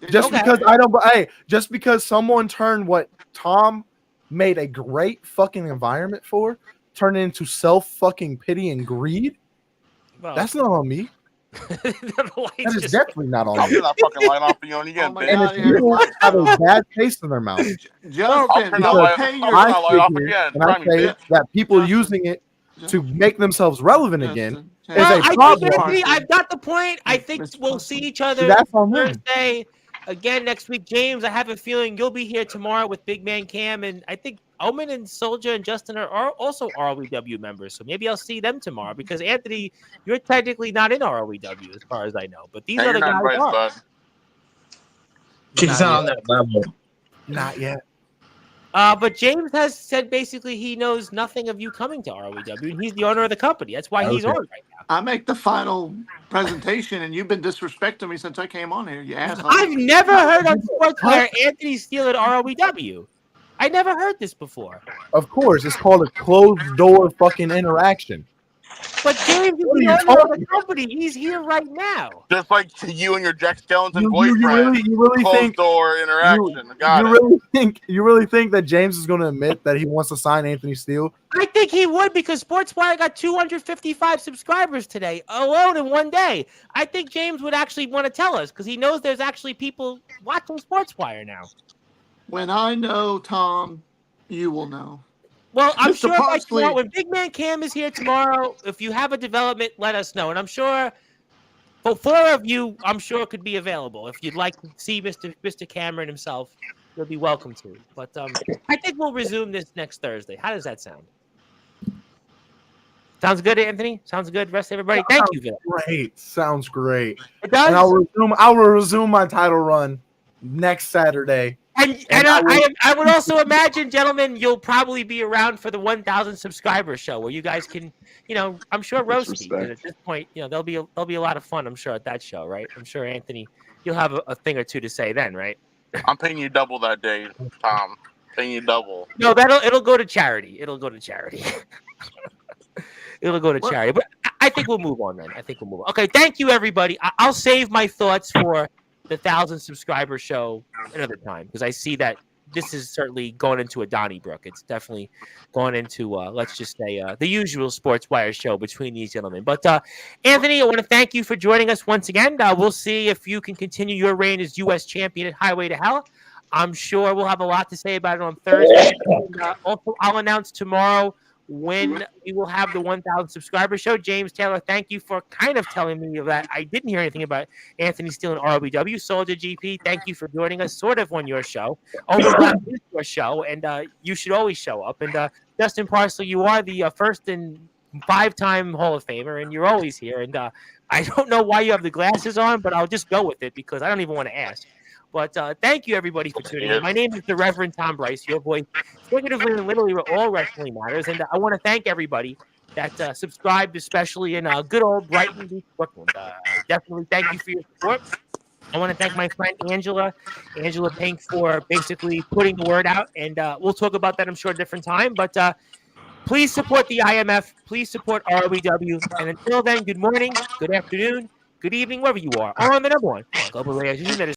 Just because someone turned what Tom made a great fucking environment for, turned it into self fucking pity and greed. Well, that's not on me. That is definitely not on me. That fucking light off you again, and if people have a bad taste in their mouth, I say that people using it to make themselves relevant again is a problem. I've got the point. I think we'll see each other Thursday. Again, next week, James, I have a feeling you'll be here tomorrow with Big Man Cam, and I think Omen and Soldier and Justin are also ROEW members, so maybe I'll see them tomorrow, because, Anthony, you're technically not in ROEW as far as I know, but these other guys are. She's on that level. Not yet. But James has said basically he knows nothing of you coming to ROEW, and he's the owner of the company. That's why he's on right now. I make the final presentation, and you've been disrespecting me since I came on here, you asshole. I've never heard on Sportzwire Anthony Steele at ROEW. I never heard this before. Of course, it's called a closed door fucking interaction. But James is the owner of the company. He's here right now. Just like you and your Jack Skellington boyfriend. You really think door interaction? You really think that James is going to admit that he wants to sign Anthony Steele? I think he would, because Sportswire got 255 subscribers today alone in one day. I think James would actually want to tell us, because he knows there's actually people watching Sportswire now. When I know, Tom, you will know. Well, I'm sure by tomorrow, when Big Man Cam is here tomorrow, if you have a development, let us know. And I'm sure the 4 of you, could be available. If you'd like to see Mr. Cameron himself, you'll be welcome to. But I think we'll resume this next Thursday. How does that sound? Sounds good, Anthony? Sounds good, rest of everybody? Thank you for that. Great. Sounds great. It does? And I will resume my title run next Saturday. And I would also imagine, gentlemen, you'll probably be around for the 1,000 subscriber show, where you guys can, I'm sure roast me. At this point, there'll be a lot of fun, I'm sure, at that show, right? I'm sure, Anthony, you'll have a thing or two to say then, right? I'm paying you double that day, Tom. Paying you double. No, it'll go to charity. It'll go to charity. But I think we'll move on then. Okay, thank you, everybody. I'll save my thoughts for the 1,000 subscriber show another time, because I see that this is certainly going into a Donnybrook. It's definitely going into let's just say the usual Sportswire show between these gentlemen. But Anthony, I want to thank you for joining us once again. We'll see if you can continue your reign as U.S. champion at Highway to Hell. I'm sure we'll have a lot to say about it on Thursday. And, also, I'll announce tomorrow when we will have the 1,000 subscriber show. James Taylor, thank you for kind of telling me that. I didn't hear anything about Anthony Steele and ROBW. Soldier GP, thank you for joining us sort of on your show. Overlap is your show, and you should always show up. And Justin Parsley, you are the first and 5-time Hall of Famer, and you're always here. And I don't know why you have the glasses on, but I'll just go with it because I don't even want to ask. But thank you, everybody, for tuning in. My name is the Reverend Tom Bryce, your voice, figuratively and literally, where all wrestling matters. And I want to thank everybody that subscribed, especially in good old Brighton Beach, Brooklyn. Definitely thank you for your support. I want to thank my friend Angela Pink, for basically putting the word out. And we'll talk about that, I'm sure, at a different time. But please support the IMF. Please support ROBW. And until then, good morning, good afternoon, good evening, wherever you are. On the number one global radio station that is